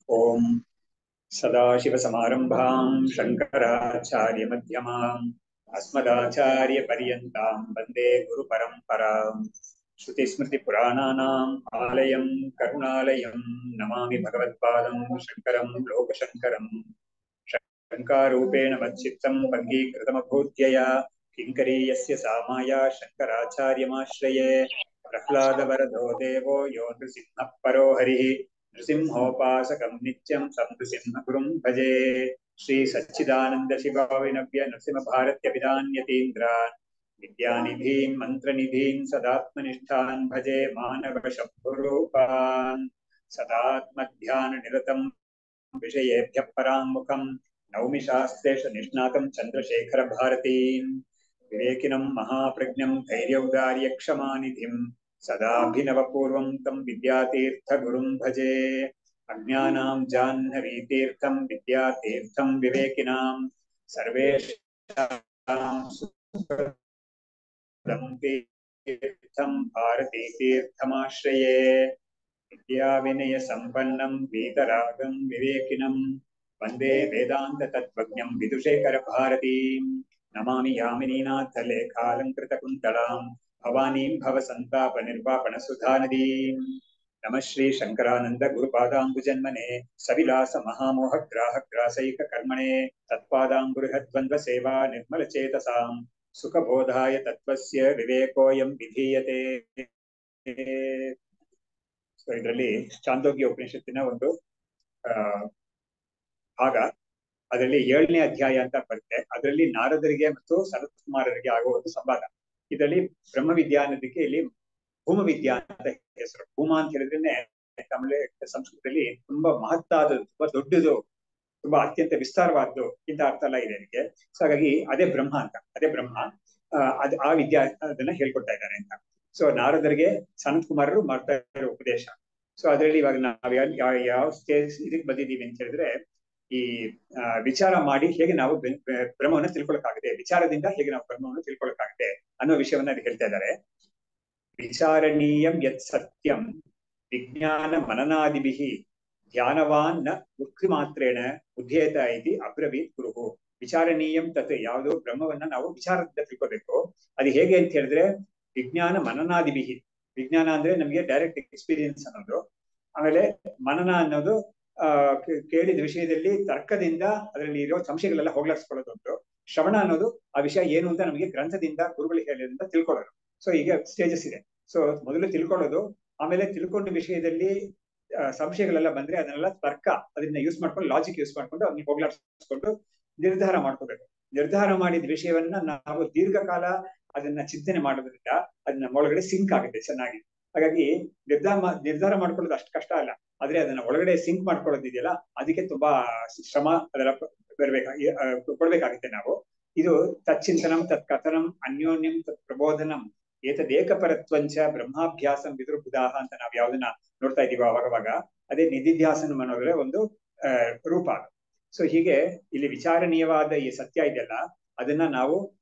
ओम सदाशिवसमारम्भां शङ्कराचार्यमध्यमाम् अस्मदाचार्यपर्यन्तां वन्दे गुरुपरम्पराम् श्रुतिस्मृतिपुराणानाम् आलयं करुणालयं नमामि भगवत्पादं शङ्करं लोकशङ्करम् शङ्कारूपेण मच्चित्तं पङ्गीकृतमभूत्यया किङ्करीयस्य सामाया शङ्कराचार्यमाश्रये प्रह्लादवरदो देवो यो नृसिंहः परो हरिः नृसिंहोपासकं नित्यं तं नृसिंहगुरुं भजे श्री सच्चिदानंद शिवाविनव्य नृसिंह भारत्यभिधान्यतीन्द्रान् विद्यानिधीन् मन्त्रनिधीन् सदात्मनिष्ठान् भजे मानवशम्भुरूपान् सदात्मध्याननिरतं विषयेभ्यः पराङ्मुखं नौमि शास्त्रेषु निष्णातं चन्द्रशेखर भारतीम् विवेकिनं महाप्रज्ञं धैर्यौदार्यक्षमानिधिं सदाभिनवपूर्वं तं विद्यातीर्थगुरुं भजे अज्ञानां जाह्नवीतीर्थं विद्यातीर्थं विवेकिनां सर्वेषां सुखदं तीर्थं भारतीतीर्थमाश्रये विद्याविनयसम्पन्नं वीतरागं विवेकिनं वन्दे वेदान्ततत्त्वज्ञं विदुषेखरभारतीं नमामि यामिनीनाथलेखालङ्कृतकुन्तलां भवानीं भवसन्तापनिर्वापणसुधानदीं नमः श्री शङ्करानन्द गुरुपादाम्बुजन्मने सविलास महामोहग्राहग्रासैककर्मणे तत्पादाम्बुरुहद्वन्द्वसेवा निर्मलचेतसां सुखबोधाय तत्त्वस्य विवेकोऽयं विधीयते। ಇದರಲ್ಲಿ ಚಾಂದೋಗ್ಯ ಉಪನಿಷತ್ತಿನ ಒಂದು ಭಾಗ, ಅದರಲ್ಲಿ 7ನೇ ಅಧ್ಯಾಯ ಅಂತ ಬರುತ್ತೆ. ಅದರಲ್ಲಿ ನಾರದರಿಗೆ ಮತ್ತು ಸನತ್ ಕುಮಾರರಿಗೆ ಆಗುವ ಒಂದು ಸಂವಾದ. ಇದರಲ್ಲಿ ಬ್ರಹ್ಮ ವಿದ್ಯಾ ಅನ್ನೋದಕ್ಕೆ ಇಲ್ಲಿ ಭೂಮ ವಿದ್ಯಾ ಅಂತ ಹೆಸರು. ಭೂಮ ಅಂತ ಹೇಳಿದ್ರೆ ತಮಿಳು ಸಂಸ್ಕೃತದಲ್ಲಿ ತುಂಬಾ ಮಹತ್ತಾದ, ತುಂಬಾ ದೊಡ್ಡದು, ತುಂಬಾ ಅತ್ಯಂತ ವಿಸ್ತಾರವಾದ್ದು ಇಂಥ ಅರ್ಥ ಎಲ್ಲ ಇದೆ ಅದಕ್ಕೆ. ಸೊ ಹಾಗಾಗಿ ಅದೇ ಬ್ರಹ್ಮ ಅಂತ, ಅದೇ ಬ್ರಹ್ಮ. ಆ ವಿದ್ಯಾ ಅದನ್ನ ಹೇಳ್ಕೊಡ್ತಾ ಇದ್ದಾರೆ ಅಂತ. ಸೊ ನಾರದರಿಗೆ ಸನತ್ ಕುಮಾರರು ಮಾಡ್ತಾ ಇರೋ ಉಪದೇಶ. ಸೊ ಅದರಲ್ಲಿ ಇವಾಗ ನಾವು ಯಾವ ಸ್ಟೇಜ್ ಇದಕ್ಕೆ ಬಂದಿದ್ದೀವಿ ಅಂತ ಹೇಳಿದ್ರೆ, ಈ ವಿಚಾರ ಮಾಡಿ ಹೇಗೆ ನಾವು ಬ್ರಹ್ಮವನ್ನು ತಿಳ್ಕೊಳಕ್ಕಾಗುತ್ತೆ, ವಿಚಾರದಿಂದ ಹೇಗೆ ನಾವು ಬ್ರಹ್ಮವನ್ನು ತಿಳ್ಕೊಳಕ್ಕಾಗುತ್ತೆ ಅನ್ನೋ ವಿಷಯವನ್ನ ಅಲ್ಲಿ ಹೇಳ್ತಾ ಇದ್ದಾರೆ. ವಿಚಾರಣೀಯಂ ಯತ್ ಸತ್ಯಂ ವಿಜ್ಞಾನ ಮನನಾದಿಭಿಃ ಧ್ಯಾನವಾನ್ ನ ಮುಕ್ತಿ ಮಾತ್ರೇಣ ಬುದ್ಧೇತ ಇತಿ ಅಬ್ರವೀತ್ ಗುರುಹು. ವಿಚಾರಣೀಯಂ ತತ್, ಯಾವುದು ಬ್ರಹ್ಮವನ್ನ ನಾವು ವಿಚಾರದಿಂದ ತಿಳ್ಕೋಬೇಕು. ಅದು ಹೇಗೆ ಅಂತ ಹೇಳಿದ್ರೆ ವಿಜ್ಞಾನ ಮನನಾದಿಭಿಃ. ವಿಜ್ಞಾನ ಅಂದ್ರೆ ನಮ್ಗೆ ಡೈರೆಕ್ಟ್ ಎಕ್ಸ್ಪೀರಿಯನ್ಸ್ ಅನ್ನೋದು. ಆಮೇಲೆ ಮನನ ಅನ್ನೋದು ಕೇಳಿದ ವಿಷಯದಲ್ಲಿ ತರ್ಕದಿಂದ ಅದರಲ್ಲಿ ಇರೋ ಸಂಶಯಗಳೆಲ್ಲ ಹೋಗ್ಲಾಡಿಸ್ಕೊಳ್ಳೋದು ಉಂಟು. ಶ್ರವಣ ಅನ್ನೋದು ಆ ವಿಷಯ ಏನು ಅಂತ ನಮಗೆ ಗ್ರಂಥದಿಂದ ಗುರುಗಳಿಗೆ ಹೇಳೋದ್ರಿಂದ ತಿಳ್ಕೊಳ್ಳೋದು. ಸೊ ಈಗ ಸ್ಟೇಜಸ್ ಇದೆ. ಸೊ ಮೊದಲು ತಿಳ್ಕೊಳ್ಳೋದು, ಆಮೇಲೆ ತಿಳ್ಕೊಂಡ ವಿಷಯದಲ್ಲಿ ಸಂಶಯಗಳೆಲ್ಲ ಬಂದ್ರೆ ಅದನ್ನೆಲ್ಲ ತರ್ಕ ಅದನ್ನ ಯೂಸ್ ಮಾಡ್ಕೊಂಡು, ಲಾಜಿಕ್ ಯೂಸ್ ಮಾಡ್ಕೊಂಡು ಅದನ್ನ ಹೋಗ್ಲಾಡಿಸ್ಕೊಂಡು ನಿರ್ಧಾರ ಮಾಡ್ಕೋಬೇಕು. ನಿರ್ಧಾರ ಮಾಡಿದ ವಿಷಯವನ್ನ ನಾವು ದೀರ್ಘಕಾಲ ಅದನ್ನ ಚಿಂತನೆ ಮಾಡೋದ್ರಿಂದ ಅದನ್ನ ಒಳಗಡೆ ಸಿಂಕ್ ಆಗುತ್ತೆ ಚೆನ್ನಾಗಿ. ಹಾಗಾಗಿ ನಿರ್ಧಾರ ಮಾಡ್ಕೊಳ್ಳೋದು ಅಷ್ಟು ಕಷ್ಟ ಅಲ್ಲ, ಆದ್ರೆ ಅದನ್ನ ಒಳಗಡೆ ಸಿಂಕ್ ಮಾಡ್ಕೊಳ್ಳೋದಿದೆಯಲ್ಲ ಅದಕ್ಕೆ ತುಂಬಾ ಶ್ರಮ ಅದೆಲ್ಲ ಕೊಡ್ಬೇಕಾಗುತ್ತೆ ನಾವು. ಇದು ತಚ್ಚಿಂತನಂ ತತ್ ಕಥನಂ ಅನ್ಯೋನ್ಯಂ ತತ್ ಪ್ರಬೋಧನಂ ಏತದೇಕಪರತ್ವಂಚ ಬ್ರಹ್ಮಾಭ್ಯಾಸಂ ವಿದುರ್ಬುಧಾಹ ಅಂತ ನಾವು ಯಾವ್ದನ್ನ ನೋಡ್ತಾ ಇದೀವೋ ಅವಾಗವಾಗ ಅದೇ ನಿಧಿಧ್ಯಾಸನ ಅನ್ನೋದ್ರೆ ಒಂದು ರೂಪ. ಸೊ ಹೀಗೆ ಇಲ್ಲಿ ವಿಚಾರಣೀಯವಾದ ಈ ಸತ್ಯ ಇದೆಯಲ್ಲ ಅದನ್ನ ನಾವು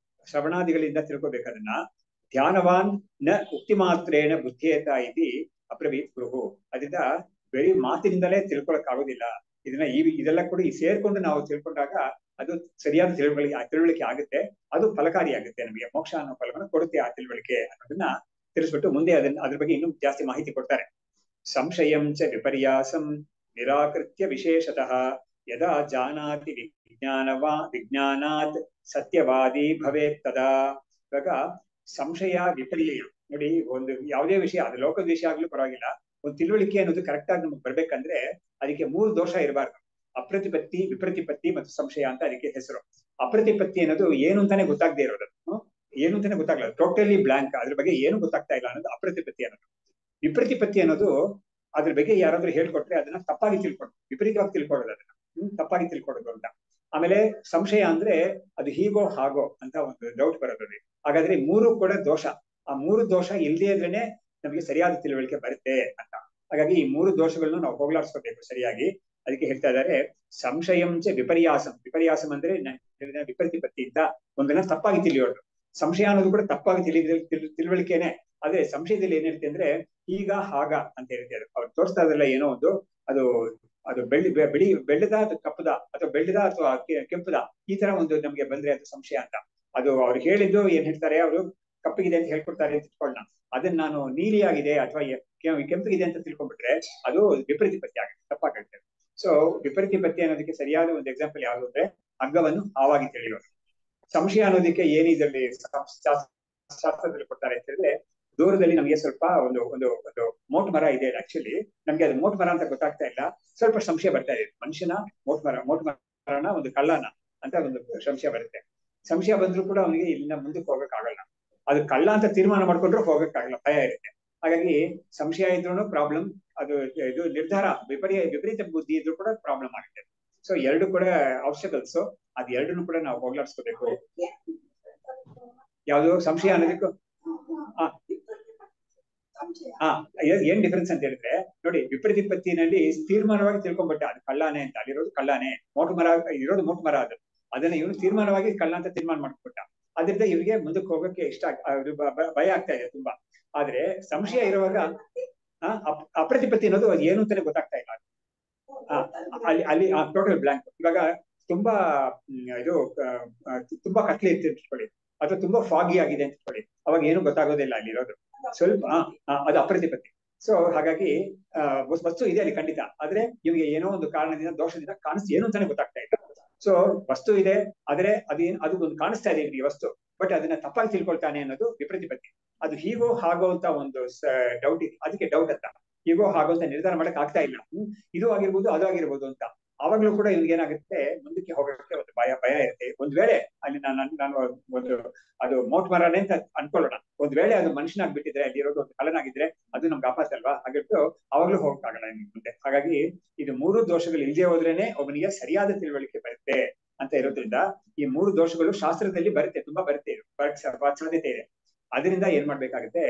ಶ್ರವಣಾದಿಗಳಿಂದ ತಿಳ್ಕೊಬೇಕು. ಅದನ್ನ ಧ್ಯಾನವಾನ್ ನ ಉಕ್ತಿ ಮಾತ್ರೇಣ ಬುದ್ಧಿಯೇತ ಇತಿ ಅಬ್ರವೀತ್ ಗುರುಹು. ಅದರಿಂದ ಬರೀ ಮಾತಿನಿಂದಲೇ ತಿಳ್ಕೊಳಕ್ ಆಗೋದಿಲ್ಲ. ಇದೆಲ್ಲ ಕೂಡ ಸೇರ್ಕೊಂಡು ನಾವು ತಿಳ್ಕೊಂಡಾಗ ಅದು ಸರಿಯಾದ ತಿಳುವಳಿಕೆ ಆಗುತ್ತೆ. ಅದು ಫಲಕಾರಿಯಾಗುತ್ತೆ, ನಮಗೆ ಮೋಕ್ಷ ಅನ್ನೋ ಫಲವನ್ನು ಕೊಡುತ್ತೆ ಆ ತಿಳುವಳಿಕೆ ಅನ್ನೋದನ್ನ ತಿಳಿಸ್ಬಿಟ್ಟು ಮುಂದೆ ಅದ್ರ ಬಗ್ಗೆ ಇನ್ನೂ ಜಾಸ್ತಿ ಮಾಹಿತಿ ಕೊಡ್ತಾರೆ. ಸಂಶಯಂ ಚ ವಿಪರ್ಯಾಸಂ ನಿರಾಕೃತ್ಯ ವಿಶೇಷತಃ ಯದಾ ಜಾನಾತಿ ವಿಜ್ಞಾನಾತ್ ಸತ್ಯವಾದಿ ಭವೇತ್ ತದಾ. ಇವಾಗ ಸಂಶಯ ವಿಪರ್ಯಯ ನೋಡಿ, ಒಂದು ಯಾವುದೇ ವಿಷಯ, ಅದು ಲೋಕದ ವಿಷಯ ಆಗ್ಲೂ ಪರವಾಗಿಲ್ಲ, ಒಂದು ತಿಳುವಳಿಕೆ ಅನ್ನೋದು ಕರೆಕ್ಟ್ ಆಗಿ ನಮ್ಗೆ ಬರ್ಬೇಕಂದ್ರೆ ಅದಕ್ಕೆ 3 ದೋಷ ಇರಬಾರ್ದು. ಅಪ್ರತಿಪತ್ತಿ, ವಿಪ್ರತಿಪತ್ತಿ ಮತ್ತು ಸಂಶಯ ಅಂತ ಅದಕ್ಕೆ ಹೆಸರು. ಅಪ್ರತಿಪತ್ತಿ ಅನ್ನೋದು ಏನು ಅಂತಾನೆ ಗೊತ್ತಾಗದೆ ಇರೋದು, ಏನು ಅಂತಾನೆ ಗೊತ್ತಾಗಲ್ಲ, ಟೋಟಲಿ ಬ್ಲಾಂಕ್, ಅದ್ರ ಬಗ್ಗೆ ಏನು ಗೊತ್ತಾಗ್ತಾ ಇಲ್ಲ ಅನ್ನೋದು ಅಪ್ರತಿಪತ್ತಿ ಅನ್ನೋದು. ವಿಪ್ರತಿಪತ್ತಿ ಅನ್ನೋದು ಅದ್ರ ಬಗ್ಗೆ ಯಾರಾದ್ರೂ ಹೇಳ್ಕೊಟ್ರೆ ಅದನ್ನ ತಪ್ಪಾಗಿ ತಿಳ್ಕೊಂಡು, ವಿಪರೀತವಾಗಿ ತಿಳ್ಕೊಳ್ಳೋದು, ಅದನ್ನ ತಪ್ಪಾಗಿ ತಿಳ್ಕೊಳ್ಳೋದು ಅಂತ. ಆಮೇಲೆ ಸಂಶಯ ಅಂದ್ರೆ ಅದು ಹೀಗೋ ಹಾಗೋ ಅಂತ ಒಂದು ಡೌಟ್ ಬರೋದು. ಹಾಗಾದ್ರೆ 3 ಕೂಡ ದೋಷ. ಆ 3 ದೋಷ ಇಲ್ಲದೆ ಇದ್ರೇನೆ ನಮಗೆ ಸರಿಯಾದ ತಿಳುವಳಿಕೆ ಬರುತ್ತೆ ಅಂತ. ಹಾಗಾಗಿ ಈ 3 ದೋಷಗಳನ್ನು ನಾವು ಹೋಗ್ಲಾಡಿಸ್ಕೋಬೇಕು ಸರಿಯಾಗಿ. ಅದಕ್ಕೆ ಹೇಳ್ತಾ ಇದ್ದಾರೆ ಸಂಶಯಂ ಚ ವಿಪರ್ಯಾಸಂ. ವಿಪರ್ಯಾಸಂ ಅಂದ್ರೆ ವಿಪರೀತಿಪತ್ತಿ ಅಂತ ಒಂದನ್ನ ತಪ್ಪಾಗಿ ತಿಳಿಯೋದು. ಸಂಶಯ ಅನ್ನೋದು ಕೂಡ ತಪ್ಪಾಗಿ ತಿಳುವಳಿಕೆನೆ. ಆದ್ರೆ ಸಂಶಯದಲ್ಲಿ ಏನಿರುತ್ತೆ ಅಂದ್ರೆ ಈಗ ಹಾಗ ಅಂತ ಹೇಳ್ತಾರೆ. ಅವ್ರು ತೋರಿಸ್ತಾ ಇದ್ರಲ್ಲ ಏನೋ ಒಂದು, ಅದು ಅದು ಬೆಳ್ಳದ ಅಥವಾ ಕಪ್ಪದ ಅಥವಾ ಬೆಳ್ಳದ ಅಥವಾ ಕೆಂಪದ ಈ ತರ ಒಂದು ನಮ್ಗೆ ಬಂದ್ರೆ ಅದು ಸಂಶಯ ಅಂತ. ಅದು ಅವ್ರು ಹೇಳಿದ್ದು ಏನ್ ಹೇಳ್ತಾರೆ, ಅವರು ಕಪ್ಪಗಿದೆ ಅಂತ ಹೇಳ್ಕೊಡ್ತಾರೆ ಅಂತ ಇಟ್ಕೊಳ್ಳೋಣ. ಅದನ್ನ ನಾನು ನೀಲಿ ಆಗಿದೆ ಅಥವಾ ಕೆಂಪಗಿದೆ ಅಂತ ತಿಳ್ಕೊಂಡ್ಬಿಟ್ರೆ ಅದು ವಿಪರೀತ ಪತ್ಯ ಆಗುತ್ತೆ, ತಪ್ಪಾಗುತ್ತೆ. ಸೊ ವಿಪರೀತ ಪತ್ಯ ಅನ್ನೋದಕ್ಕೆ ಸರಿಯಾದ ಒಂದು ಎಕ್ಸಾಂಪಲ್ ಯಾವುದು ಅಂದ್ರೆ ಹಗ್ಗವನ್ನು ಹಾವಾಗಿ ತಿಳಿಯೋದು. ಸಂಶಯ ಅನ್ನೋದಕ್ಕೆ ಏನಿದ್ರಲ್ಲಿ ಶಾಸ್ತ್ರದಲ್ಲಿ ಕೊಡ್ತಾರೆ ಅಂತ ಹೇಳಿದ್ರೆ, ದೂರದಲ್ಲಿ ನಮಗೆ ಸ್ವಲ್ಪ ಒಂದು ಒಂದು ಒಂದು ಮೋಟ್ ಮರ ಇದೆ. ಆಕ್ಚುಲಿ ನಮ್ಗೆ ಅದು ಮೋಟ್ ಮರ ಅಂತ ಗೊತ್ತಾಗ್ತಾ ಇಲ್ಲ, ಸ್ವಲ್ಪ ಸಂಶಯ ಬರ್ತಾ ಇದೆ. ಮನುಷ್ಯನ ಮೋಟ್ ಮರನ ಒಂದು ಕಳ್ಳನ ಅಂತ ಒಂದು ಸಂಶಯ ಬರುತ್ತೆ. ಸಂಶಯ ಬಂದ್ರೂ ಕೂಡ ಅವನಿಗೆ ಇಲ್ಲಿಂದ ಮುಂದಕ್ಕೆ ಹೋಗಕ್ಕಾಗಲ್ಲ. ಅದು ಕಳ್ಳ ಅಂತ ತೀರ್ಮಾನ ಮಾಡ್ಕೊಂಡ್ರು ಹೋಗಕ್ಕಾಗಲ್ಲ, ಭಯ ಇರುತ್ತೆ. ಹಾಗಾಗಿ ಸಂಶಯ ಇದ್ರೂ ಪ್ರಾಬ್ಲಮ್, ಅದು ಇದು ನಿರ್ಧಾರ ವಿಪರೀತ ಬುದ್ಧಿ ಇದ್ರೂ ಕೂಡ ಪ್ರಾಬ್ಲಮ್ ಆಗುತ್ತೆ. ಸೊ ಎರಡು ಕೂಡ ಆಬ್ಸ್ಟಕಲ್ಸ್, ಅದ್ ಎರಡನ್ನು ಕೂಡ ನಾವು ಹೋಗ್ಲಾಡ್ಸ್ಕೋಬೇಕು. ಯಾವುದು ಸಂಶಯ ಅನ್ನೋದಕ್ಕೂ ಏನ್ ಡಿಫರೆನ್ಸ್ ಅಂತ ಹೇಳಿದ್ರೆ ನೋಡಿ, ವಿಪರೀತಿಪತ್ತಿನಲ್ಲಿ ತೀರ್ಮಾನವಾಗಿ ತಿಳ್ಕೊಂಡ್ಬಿಟ್ಟ ಅದು ಕಳ್ಳಾನೆ ಅಂತ, ಅಲ್ಲಿರೋದು ಕಳ್ಳಾನೆ, ಮೋಟು ಮರ ಇರೋದು ಮೋಟು ಮರ ಅದು, ಅದನ್ನ ಇವನು ತೀರ್ಮಾನವಾಗಿ ಕಳ್ಳ ಅಂತ ತೀರ್ಮಾನ ಮಾಡ್ಕೊಟ್ಟ. ಅದರಿಂದ ಇವರಿಗೆ ಮುಂದಕ್ಕೆ ಹೋಗಕ್ಕೆ ಭಯ ಆಗ್ತಾ ಇದೆ ತುಂಬಾ. ಆದ್ರೆ ಸಂಶಯ ಇರುವಾಗ ಅಪ್ರತಿಪತ್ತಿ ಅನ್ನೋದು ಏನು ಅಂತಾನೆ ಗೊತ್ತಾಗ್ತಾ ಇಲ್ಲ. ಅಲ್ಲಿ ಟೋಟಲ್ ಬ್ಲಾಂಕ್. ಇವಾಗ ತುಂಬಾ ಇದು ತುಂಬಾ ಕತ್ಲೆ ಇತ್ತು ಇಟ್ಕೊಳ್ಳಿ, ಅಥವಾ ತುಂಬಾ ಫಾಗಿ ಆಗಿದೆ ಅಂತ ಇಟ್ಕೊಳ್ಳಿ, ಅವಾಗ ಏನು ಗೊತ್ತಾಗೋದಿಲ್ಲ ಅಲ್ಲಿರೋದು, ಸ್ವಲ್ಪ ಅದು ಅಪ್ರತಿಪತ್ತಿ. ಸೊ ಹಾಗಾಗಿ ವಸ್ತು ಇದೆ ಅಲ್ಲಿ ಖಂಡಿತ, ಆದ್ರೆ ಇವ್ಗೆ ಏನೋ ಒಂದು ಕಾರಣದಿಂದ ದೋಷದಿಂದ ಏನು ಅಂತಾನೆ ಗೊತ್ತಾಗ್ತಾ ಇಲ್ಲ. ಸೊ ವಸ್ತು ಇದೆ, ಆದ್ರೆ ಅದು ಒಂದು ಕಾಣಿಸ್ತಾ ಇದೆ ಈ ವಸ್ತು, ಬಟ್ ಅದನ್ನ ತಪ್ಪಾಗಿ ತಿಳ್ಕೊಳ್ತಾನೆ ಅನ್ನೋದು ವಿಪ್ರತಿಪತ್ತಿ. ಅದು ಹೀಗೋ ಹಾಗೋ ಅಂತ ಒಂದು ಡೌಟ್ ಇದೆ, ಅದಕ್ಕೆ ಡೌಟ್ ಅಂತ. ಹೀಗೋ ಹಾಗೋ ಅಂತ ನಿರ್ಧಾರ ಮಾಡಕ್ ಆಗ್ತಾ ಇಲ್ಲ, ಇದು ಆಗಿರ್ಬೋದು ಅದು ಆಗಿರ್ಬೋದು ಅಂತ. ಆವಾಗ್ಲೂ ಕೂಡ ಇವ್ನಿಗೆ ಏನಾಗುತ್ತೆ, ಮುಂದಕ್ಕೆ ಹೋಗೋಕ್ಕೆ ಒಂದು ಭಯ ಇರುತ್ತೆ. ಒಂದ್ ವೇಳೆ ಅಲ್ಲಿ ನಾನು ಒಂದು ಅದು ಮೋಟ್ ಮರನೇ ಅಂತ ಅನ್ಕೊಳ್ಳೋಣ, ಒಂದ್ ವೇಳೆ ಅದು ಮನುಷ್ಯನಾಗ್ಬಿಟ್ಟಿದ್ರೆ, ಅಲ್ಲಿ ಇರೋದು ಒಂದು ಕಳ್ಳನಾಗಿದ್ರೆ ಅದು ನಮ್ಗೆ ಆಪಾಸ ಅಲ್ವಾ, ಹಾಗಿಟ್ಟು ಅವಾಗ್ಲೂ ಹೋಗಕ್ಕಾಗಲ್ಲ ಮುಂದೆ. ಹಾಗಾಗಿ ಇದು ಮೂರು ದೋಷಗಳು ಇಲ್ಲದೆ ಹೋದ್ರೇನೆ ಒಬ್ಬನಿಗೆ ಸರಿಯಾದ ತಿಳುವಳಿಕೆ ಬರುತ್ತೆ ಅಂತ ಇರೋದ್ರಿಂದ, ಈ ಮೂರು ದೋಷಗಳು ಶಾಸ್ತ್ರದಲ್ಲಿ ಬರುತ್ತೆ, ತುಂಬಾ ಬರುತ್ತೆ, ಸಾಧ್ಯತೆ ಇದೆ. ಅದರಿಂದ ಏನ್ ಮಾಡ್ಬೇಕಾಗುತ್ತೆ,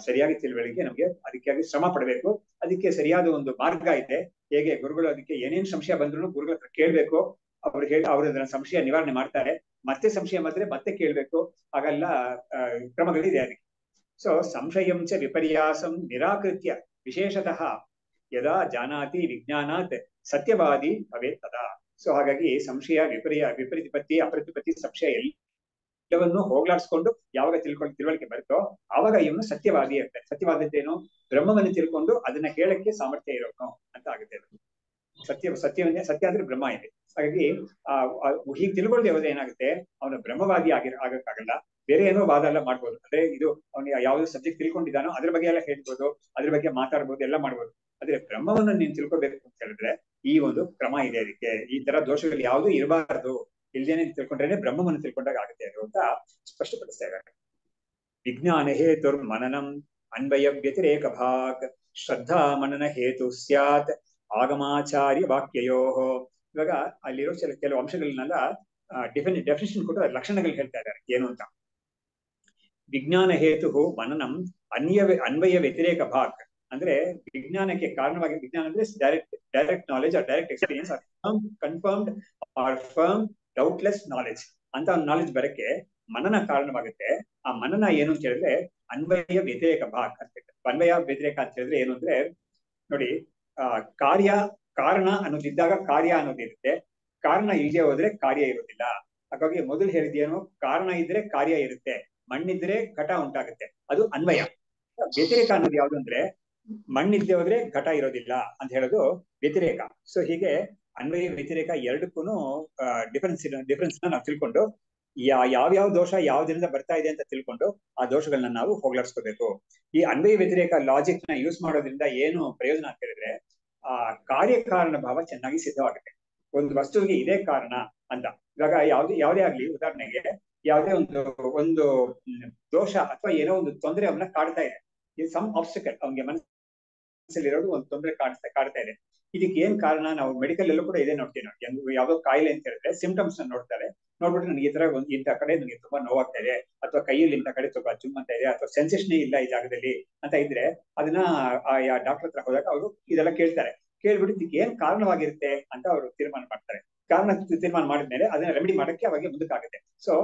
ಸರಿಯಾಗಿ ತಿಳುವಳಿಕೆ ನಮ್ಗೆ, ಅದಕ್ಕಾಗಿ ಶ್ರಮ ಪಡಬೇಕು. ಅದಕ್ಕೆ ಸರಿಯಾದ ಒಂದು ಮಾರ್ಗ ಇದೆ. ಹೇಗೆ ಗುರುಗಳು ಅದಕ್ಕೆ ಏನೇನ್ ಸಂಶಯ ಬಂದ್ರು ಗುರುಗಳ ಹತ್ರ ಕೇಳ್ಬೇಕು, ಅವ್ರು ಅದನ್ನ ಸಂಶಯ ನಿವಾರಣೆ ಮಾಡ್ತಾರೆ. ಮತ್ತೆ ಸಂಶಯ ಬಂದ್ರೆ ಮತ್ತೆ ಕೇಳ್ಬೇಕು, ಹಾಗೆಲ್ಲ ಕ್ರಮಗಳಿದೆ ಅದಕ್ಕೆ. ಸೊ ಸಂಶಯಂ ಚ ವಿಪರ್ಯಾಸಂ ನಿರಾಕೃತ್ಯ ವಿಶೇಷತಃ ಯದಾ ಜಾನಾತಿ ವಿಜ್ಞಾನಾತ್ ಸತ್ಯವಾದಿ ಭವೇತ್ ತದಾ. ಸೊ ಹಾಗಾಗಿ ಸಂಶಯ ವಿಪರೀತಿಪತ್ತಿ ಅಪ್ರತಿಪತ್ತಿ ಸಂಶಯ ಎಲ್ಲವನ್ನೂ ಹೋಗ್ಲಾಡ್ಸ್ಕೊಂಡು ಯಾವಾಗ ತಿಳುವಳಿಕೆ ಬರುತ್ತೋ ಆವಾಗ ಇವನು ಸತ್ಯವಾದಿ ಇರ್ತಾರೆ. ಸತ್ಯವಾದದ್ದೇನು, ಬ್ರಹ್ಮವನ್ನು ತಿಳ್ಕೊಂಡು ಅದನ್ನ ಹೇಳಕ್ಕೆ ಸಾಮರ್ಥ್ಯ ಇರೋನು ಅಂತ ಆಗುತ್ತೆ. ಸತ್ಯ ಅಂದ್ರೆ ಬ್ರಹ್ಮ ಇದೆ. ಹಾಗಾಗಿ ಹೀಗೆ ತಿಳ್ಕೊಳ್ಳದೆ ಹೋದ್ರೆ ಏನಾಗುತ್ತೆ, ಅವನು ಬ್ರಹ್ಮವಾದಿ ಆಗಕ್ಕಾಗಲ್ಲ. ಬೇರೆ ಏನೋ ವಾದ ಎಲ್ಲ ಮಾಡ್ಬೋದು, ಅಂದ್ರೆ ಇದು ಅವನಿಗೆ ಯಾವ್ದು ಸಬ್ಜೆಕ್ಟ್ ತಿಳ್ಕೊಂಡಿದ್ದಾನೋ ಅದ್ರ ಬಗ್ಗೆ ಎಲ್ಲ ಹೇಳ್ಬೋದು, ಅದ್ರ ಬಗ್ಗೆ ಮಾತಾಡ್ಬೋದು, ಎಲ್ಲ ಮಾಡ್ಬೋದು. ಆದ್ರೆ ಬ್ರಹ್ಮವನ್ನು ನೀನ್ ತಿಳ್ಕೊಬೇಕು ಅಂತ ಹೇಳಿದ್ರೆ ಈ ಒಂದು ಕ್ರಮ ಇದೆ. ಅದಕ್ಕೆ ಈ ತರ ದೋಷಗಳು ಯಾವ್ದು ಇರಬಾರದು, ಇಲ್ದೇನೆ ತಿಳ್ಕೊಂಡ್ರೇನೆ ಬ್ರಹ್ಮವನ್ನು ತಿಳ್ಕೊಂಡಾಗ ಆಗುತ್ತೆ ಅದು ಅಂತ ಸ್ಪಷ್ಟಪಡಿಸ್ತಾ ಇದ್ದಾರೆ. ವಿಜ್ಞಾನ ಹೇತುರ್ ಮನನಂ ಅನ್ವಯ ವ್ಯತಿರೇಕ ಭಾಗ್ ಶ್ರದ್ಧಾ ಮನನ ಹೇತು ಸ್ಯಾತ್ ಆಗಮಾಚಾರ್ಯ ವಾಕ್ಯಯೋ. ಇವಾಗ ಅಲ್ಲಿರೋ ಕೆಲವು ಅಂಶಗಳನ್ನೆಲ್ಲ ಡೆಫಿನಿಷನ್ ಕೊಟ್ಟು ಲಕ್ಷಣಗಳು ಹೇಳ್ತಾ ಇದ್ದಾರೆ ಏನು ಅಂತ. ವಿಜ್ಞಾನ ಹೇತು ಮನನಂ ಅನ್ವಯ ವ್ಯತಿರೇಕ ಭಾಗ್ ಅಂದ್ರೆ ವಿಜ್ಞಾನಕ್ಕೆ ಕಾರಣವಾಗಿ, ವಿಜ್ಞಾನ ಅಂದ್ರೆ direct knowledge or direct experience or confirmed or firm doubtless knowledge ಅಂತ ಒಂದು ನಾಲೆಜ್ ಬರಕ್ಕೆ ಮನನ ಕಾರಣವಾಗುತ್ತೆ. ಆ ಮನನ ಏನು ಅಂತ ಹೇಳಿದ್ರೆ ಅನ್ವಯ ವ್ಯತಿರೇಕ ಭಾಗ್ ಅಂತ. ಅನ್ವಯ ವ್ಯತಿರೇಕ ಅಂತ ಹೇಳಿದ್ರೆ ಏನು ಅಂದ್ರೆ ನೋಡಿ, ಕಾರಣ ಅನ್ನೋದಿದ್ದಾಗ ಕಾರ್ಯ ಅನ್ನೋದಿರುತ್ತೆ, ಕಾರಣ ಇಲ್ಲದೆ ಹೋದ್ರೆ ಕಾರ್ಯ ಇರೋದಿಲ್ಲ. ಹಾಗಾಗಿ ಮೊದಲು ಹೇಳಿದೇನು, ಕಾರಣ ಇದ್ರೆ ಕಾರ್ಯ ಇರುತ್ತೆ, ಮಣ್ಣಿದ್ರೆ ಘಟ ಉಂಟಾಗುತ್ತೆ, ಅದು ಅನ್ವಯ. ವ್ಯತಿರೇಕ ಅನ್ನೋದು ಯಾವ್ದು ಅಂದ್ರೆ ಮಣ್ಣಿದ್ದೆ ಹೋದ್ರೆ ಘಟ ಇರೋದಿಲ್ಲ ಅಂತ ಹೇಳೋದು ವ್ಯತಿರೇಕ. ಸೊ ಹೀಗೆ ಅನ್ವಯ ವ್ಯತಿರೇಕ ಎರಡಕ್ಕೂ ಡಿಫರೆನ್ಸ್ ನಾವು ತಿಳ್ಕೊಂಡು ಯಾವ್ಯಾವ ದೋಷ ಯಾವ್ದ್ರಿಂದ ಬರ್ತಾ ಇದೆ ಅಂತ ತಿಳ್ಕೊಂಡು ಆ ದೋಷಗಳನ್ನ ನಾವು ಹೋಗ್ಲಾಡ್ಸ್ಕೋಬೇಕು. ಈ ಅನ್ವಯ ವ್ಯತಿರೇಕ ಲಾಜಿಕ್ ನ ಯೂಸ್ ಮಾಡೋದ್ರಿಂದ ಏನು ಪ್ರಯೋಜನ ಅಂತ ಹೇಳಿದ್ರೆ, ಆ ಕಾರ್ಯಕಾರಣ ಭಾವ ಚೆನ್ನಾಗಿ ಸಿದ್ಧವಾಗುತ್ತೆ. ಒಂದು ವಸ್ತುವಿಗೆ ಇದೇ ಕಾರಣ ಅಂತ. ಇವಾಗ ಯಾವುದೇ ಆಗ್ಲಿ, ಉದಾಹರಣೆಗೆ ಯಾವುದೇ ಒಂದು ದೋಷ ಅಥವಾ ಏನೋ ಒಂದು ತೊಂದರೆ ಅವನ್ನ ಕಾಡ್ತಾ ಇದೆ, ಸಮ್ ಆಬ್ಸ್ಟಿಕಲ್ ಅವನಿಗೆ ಮನಸ್ಸಲ್ಲಿರೋದು ಒಂದು ತೊಂದರೆ ಕಾಡ್ತಾ ಇದೆ. ಇದಕ್ಕೆ ಏನ್ ಕಾರಣ, ನಾವು ಮೆಡಿಕಲ್ ಎಲ್ಲೂ ಕೂಡ ಇದೇ ನೋಡ್ತೀವಿ. ನಾವು ಯಾವ್ದೋ ಕಾಯಿಲೆ ಅಂತ ಹೇಳಿದ್ರೆ ಸಿಂಪ್ಟಮ್ಸ್ ನೋಡ್ತಾರೆ, ನೋಡ್ಬಿಟ್ಟು ನನಗೆ ಈ ತರ ಇಂಥ ಕಡೆ ನನಗೆ ತುಂಬಾ ನೋವಾಗ್ತಾ ಇದೆ, ಅಥವಾ ಕೈಯಲ್ಲಿ ಇಂಥ ಕಡೆ ತುಂಬಾ ಜುಮ್ ಅಂತ ಇದೆ, ಅಥವಾ ಸೆನ್ಸೇಷನ್ ಇಲ್ಲ ಈ ಜಾಗದಲ್ಲಿ ಅಂತ ಇದ್ರೆ ಅದನ್ನ ಡಾಕ್ಟರ್ ಹತ್ರ ಹೋದಾಗ ಅವರು ಇದೆಲ್ಲ ಕೇಳ್ತಾರೆ. ಕೇಳ್ಬಿಟ್ಟು ಇದಕ್ಕೆ ಏನ್ ಕಾರಣವಾಗಿರುತ್ತೆ ಅಂತ ಅವರು ತೀರ್ಮಾನ ಮಾಡ್ತಾರೆ. ಕಾರಣ ತೀರ್ಮಾನ ಮಾಡಿದ್ಮೇಲೆ ಅದನ್ನ ರೆಮಿಡಿ ಮಾಡಕ್ಕೆ ಅವಾಗ ಮುಂದಕ್ಕಾಗುತ್ತೆ. ಸೊ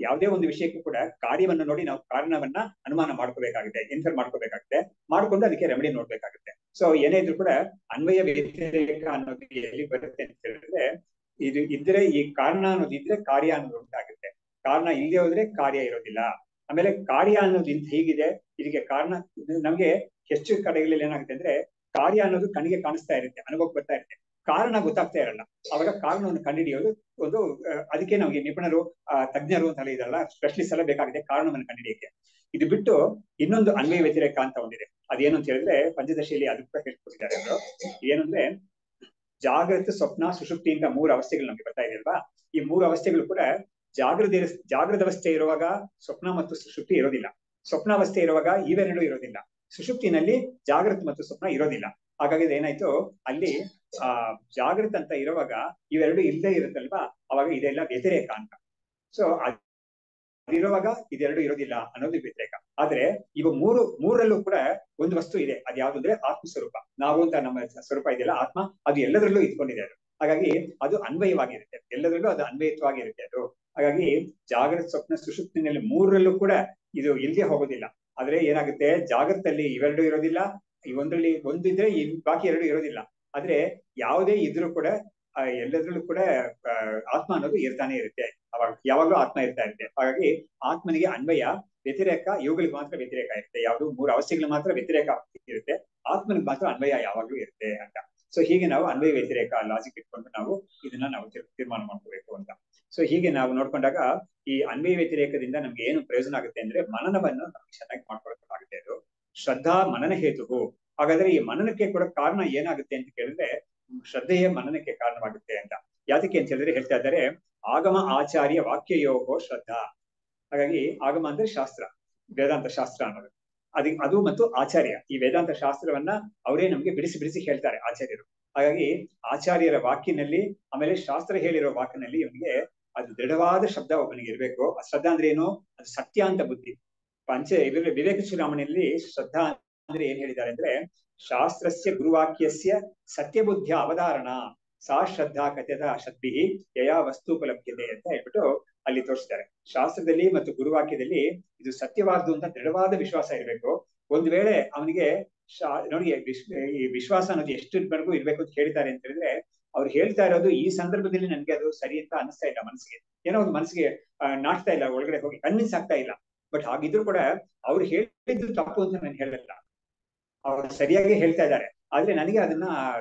ಯಾವುದೇ ಒಂದು ವಿಷಯಕ್ಕೂ ಕೂಡ ಕಾರ್ಯವನ್ನು ನೋಡಿ ನಾವು ಕಾರಣವನ್ನ ಅನುಮಾನ ಮಾಡ್ಕೋಬೇಕಾಗುತ್ತೆ, ಇನ್ಫರ್ ಮಾಡ್ಕೋಬೇಕಾಗುತ್ತೆ, ಮಾಡ್ಕೊಂಡು ಅದಕ್ಕೆ ರೆಮಿಡಿ ನೋಡ್ಬೇಕಾಗುತ್ತೆ. ಸೊ ಏನೇ ಇದ್ರು ಕೂಡ ಅನ್ವಯ ವ್ಯತಿರೇಕ ಅನ್ನೋದು ಎಲ್ಲಿ ಬರುತ್ತೆ ಅಂತ ಹೇಳಿದ್ರೆ, ಇದು ಇದ್ರೆ ಈ ಕಾರಣ ಅನ್ನೋದು ಇದ್ರೆ ಕಾರ್ಯ ಅನ್ನೋದು ಉಂಟಾಗುತ್ತೆ. ಕಾರಣ ಇಲ್ಲದೆ ಹೋದ್ರೆ ಕಾರ್ಯ ಇರೋದಿಲ್ಲ. ಆಮೇಲೆ ಕಾರ್ಯ ಅನ್ನೋದು ಹೀಗಿದೆ, ಇದಕ್ಕೆ ಕಾರಣ ನಮ್ಗೆ ಹೆಚ್ಚು ಕಡೆಗಳಲ್ಲಿ ಏನಾಗುತ್ತೆ ಅಂದ್ರೆ ಕಾರ್ಯ ಅನ್ನೋದು ಕಣ್ಣಿಗೆ ಕಾಣಿಸ್ತಾ ಇರುತ್ತೆ, ಅನುಭವಕ್ಕೆ ಬರ್ತಾ ಇರುತ್ತೆ, ಕಾರಣ ಗೊತ್ತಾಗ್ತಾ ಇರಲ್ಲ. ಅವಾಗ ಕಾರಣವನ್ನು ಕಂಡುಹಿಡಿಯೋದು ಒಂದು ಅದಕ್ಕೆ ನಮಗೆ ನಿಪುಣರು ತಜ್ಞರು ಅಂತ ಇದಲ್ಲ, ಸ್ಪೆಷಲಿಸ್ಟ್ ಎಲ್ಲ ಬೇಕಾಗಿದೆ ಕಾರಣವನ್ನು ಕಂಡುಹಿಡಿಯಕ್ಕೆ. ಇದು ಬಿಟ್ಟು ಇನ್ನೊಂದು ಅನ್ವಯ ವ್ಯತಿರೇಕ ಅಂತ ಒಂದಿದೆ. ಅದೇನು ಅಂತ ಹೇಳಿದ್ರೆ ಪಂಚದಶಿಯಲ್ಲಿ ಅದು ಕೂಡ ಹೇಳ್ಕೊಟ್ಟಿದ್ದಾರೆ ಅವರು. ಏನಂದ್ರೆ ಜಾಗೃತ, ಸ್ವಪ್ನ, ಸುಷುಪ್ತಿ ಅಂತ 3 ಅವಸ್ಥೆಗಳು ನಮ್ಗೆ ಬರ್ತಾ ಇದೆ ಅಲ್ವಾ. ಈ 3 ಅವಸ್ಥೆಗಳು ಕೂಡ ಜಾಗೃತ ಅವಸ್ಥೆ ಇರುವಾಗ ಸ್ವಪ್ನ ಮತ್ತು ಸುಷುಪ್ತಿ ಇರೋದಿಲ್ಲ, ಸ್ವಪ್ನಾವಸ್ಥೆ ಇರುವಾಗ ಇವೆರಡು ಇರೋದಿಲ್ಲ, ಸುಷುಪ್ತಿನಲ್ಲಿ ಜಾಗೃತ ಮತ್ತು ಸ್ವಪ್ನ ಇರೋದಿಲ್ಲ. ಹಾಗಾಗಿ ಏನಾಯ್ತು ಅಲ್ಲಿ ಜಾಗೃತ ಅಂತ ಇರುವಾಗ ಇವೆರಡು ಇಲ್ಲದೆ ಇರುತ್ತಲ್ವಾ, ಅವಾಗ ಇದೆಲ್ಲ ವ್ಯತಿರೇಕ ಅಂತ. ಸೊ ಅದಿರುವಾಗ ಇದೆರಡು ಇರೋದಿಲ್ಲ ಅನ್ನೋದು ವ್ಯತಿರೇಕ. ಆದ್ರೆ ಇವ ಮೂರಲ್ಲೂ ಕೂಡ ಒಂದು ವಸ್ತು ಇದೆ, ಅದ್ ಯಾವ್ದು ಅಂದ್ರೆ ಆತ್ಮ ಸ್ವರೂಪ. ನಾವು ಅಂತ ನಮ್ಮ ಸ್ವರೂಪ ಇದೆಯಲ್ಲ ಆತ್ಮ, ಅದು ಎಲ್ಲದರಲ್ಲೂ ಇದ್ಕೊಂಡಿದೆ ಅದು. ಹಾಗಾಗಿ ಅದು ಅನ್ವಯವಾಗಿರುತ್ತೆ, ಎಲ್ಲದರಲ್ಲೂ ಅದು ಅನ್ವಯತ್ವಾಗಿರುತ್ತೆ ಅದು. ಹಾಗಾಗಿ ಜಾಗೃತ, ಸ್ವಪ್ನ, ಸುಷುಪ್ತಿನಲ್ಲಿ 3ರಲ್ಲೂ ಕೂಡ ಇದು ಇಲ್ಲದೆ ಹೋಗೋದಿಲ್ಲ. ಆದ್ರೆ ಏನಾಗುತ್ತೆ, ಜಾಗೃತಲ್ಲಿ ಇವೆರಡು ಇರೋದಿಲ್ಲ, ಈ ಒಂದ್ರಲ್ಲಿ ಒಂದಿದ್ರೆ ಈ ಬಾಕಿ 2 ಇರೋದಿಲ್ಲ. ಆದ್ರೆ ಯಾವುದೇ ಇದ್ರೂ ಕೂಡ ಎಲ್ಲದ್ರಲ್ಲೂ ಕೂಡ ಆತ್ಮ ಅನ್ನೋದು ಇರ್ತಾನೆ ಇರುತ್ತೆ, ಅವಾಗ ಯಾವಾಗ್ಲೂ ಆತ್ಮ ಇರ್ತಾ ಇರುತ್ತೆ. ಹಾಗಾಗಿ ಆತ್ಮನಿಗೆ ಅನ್ವಯ ವ್ಯತಿರೇಕ ಇವುಗಳಿಗೆ ಮಾತ್ರ ವ್ಯತಿರೇಕ ಇರುತ್ತೆ, ಯಾವುದು 3 ಅವಸ್ಥೆಗಳು ಮಾತ್ರ ವ್ಯತಿರೇಕ ಇರುತ್ತೆ, ಆತ್ಮನಿಗೆ ಮಾತ್ರ ಅನ್ವಯ ಯಾವಾಗ್ಲೂ ಇರುತ್ತೆ ಅಂತ. ಸೊ ಹೀಗೆ ನಾವು ಅನ್ವಯ ವ್ಯತಿರೇಕ ಲಾಜಿಕ್ ಇಟ್ಕೊಂಡು ನಾವು ಇದನ್ನ ನಾವು ತೀರ್ಮಾನ ಮಾಡ್ಕೋಬೇಕು ಅಂತ. ಸೊ ಹೀಗೆ ನಾವು ನೋಡ್ಕೊಂಡಾಗ ಈ ಅನ್ವಯ ವ್ಯತಿರೇಕದಿಂದ ನಮ್ಗೆ ಏನು ಪ್ರಯೋಜನ ಆಗುತ್ತೆ ಅಂದ್ರೆ ಮನನವನ್ನು ನಮ್ಗೆ ಚೆನ್ನಾಗಿ ಮಾಡ್ಕೊಳಕ್ಕಾಗುತ್ತೆ. ಅದು ಶ್ರದ್ಧಾ ಮನನ ಹೇತು. ಹಾಗಾದ್ರೆ ಈ ಮನನಕ್ಕೆ ಕೂಡ ಕಾರಣ ಏನಾಗುತ್ತೆ ಅಂತ ಕೇಳಿದ್ರೆ ಶ್ರದ್ಧೆಯೇ ಮನನಕ್ಕೆ ಕಾರಣವಾಗುತ್ತೆ ಅಂತ. ಯಾತಕ್ಕೆ ಅಂತ ಹೇಳಿದ್ರೆ ಹೇಳ್ತಾ ಇದ್ದಾರೆ, ಆಗಮ ಆಚಾರ್ಯ ವಾಕ್ಯಯೋಗೋ ಶ್ರದ್ಧಾ. ಹಾಗಾಗಿ ಆಗಮ ಅಂದ್ರೆ ಶಾಸ್ತ್ರ, ವೇದಾಂತ ಶಾಸ್ತ್ರ ಅನ್ನೋದು ಅದು ಮತ್ತು ಆಚಾರ್ಯ, ಈ ವೇದಾಂತ ಶಾಸ್ತ್ರವನ್ನ ಅವರೇ ನಮ್ಗೆ ಬಿಡಿಸಿ ಹೇಳ್ತಾರೆ ಆಚಾರ್ಯರು. ಹಾಗಾಗಿ ಆಚಾರ್ಯರ ವಾಕ್ಯನಲ್ಲಿ ಆಮೇಲೆ ಶಾಸ್ತ್ರ ಹೇಳಿರೋ ವಾಕ್ಯನಲ್ಲಿ ಇವನಿಗೆ ಅದು ದೃಢವಾದ ಶಬ್ದ ಒಬ್ಬನಿಗೆ ಇರ್ಬೇಕು. ಆ ಶ್ರದ್ಧಾ ಅಂದ್ರೆ ಏನು, ಅದು ಸತ್ಯ ಅಂತ ಬುದ್ಧಿ. ಇದರಲ್ಲಿ ವಿವೇಕ ಚೂಡಾಮಣಿಯಲ್ಲಿ ಶ್ರದ್ಧಾ ಅಂದ್ರೆ ಏನ್ ಹೇಳಿದ್ದಾರೆ ಅಂದ್ರೆ, ಶಾಸ್ತ್ರಸ್ಯ ಗುರುವಾಕ್ಯಸ್ಯ ಸತ್ಯಬುದ್ಧಿಯ ಅವಧಾರಣ ಸಾ ಶ್ರದ್ಧಾ ಕಥ್ಯದ ಶಕ್ತಿ ಯಯಾ ವಸ್ತುಪಲಭ್ಯತೆ ಅಂತ ಹೇಳ್ಬಿಟ್ಟು ಅಲ್ಲಿ ತೋರಿಸ್ತಾರೆ. ಶಾಸ್ತ್ರದಲ್ಲಿ ಮತ್ತು ಗುರುವಾಕ್ಯದಲ್ಲಿ ಇದು ಸತ್ಯವಾದ್ದು ಅಂತ ದೃಢವಾದ ವಿಶ್ವಾಸ ಇರಬೇಕು. ಒಂದ್ ವೇಳೆ ಅವನಿಗೆ ನೋಡಿ ಈ ವಿಶ್ವಾಸ ಅನ್ನೋದು ಎಷ್ಟು ಬೆಳಕು ಇರ್ಬೇಕು ಅಂತ ಹೇಳ್ತಾರೆ ಅಂತ ಹೇಳಿದ್ರೆ, ಅವ್ರು ಹೇಳ್ತಾ ಇರೋದು ಈ ಸಂದರ್ಭದಲ್ಲಿ ನನ್ಗೆ ಅದು ಸರಿ ಅಂತ ಅನಿಸ್ತಾ ಇಲ್ಲ, ಮನಸ್ಸಿಗೆ ಏನೋ ಒಂದು ಮನಸ್ಸಿಗೆ ನಾಟ್ತಾ ಇಲ್ಲ, ಒಳಗಡೆ ಹೋಗಿ ಕನ್ವಿನ್ಸ್ ಆಗ್ತಾ ಇಲ್ಲ. ಬಟ್ ಹಾಗಿದ್ರು ಕೂಡ ಅವ್ರು ಹೇಳಿದ್ದು ತಪ್ಪು ಅಂತ ನಾನು ಹೇಳಲ್ಲ, ಅವ್ರು ಸರಿಯಾಗಿ ಹೇಳ್ತಾ ಇದ್ದಾರೆ. ಆದ್ರೆ ನನಗೆ ಅದನ್ನ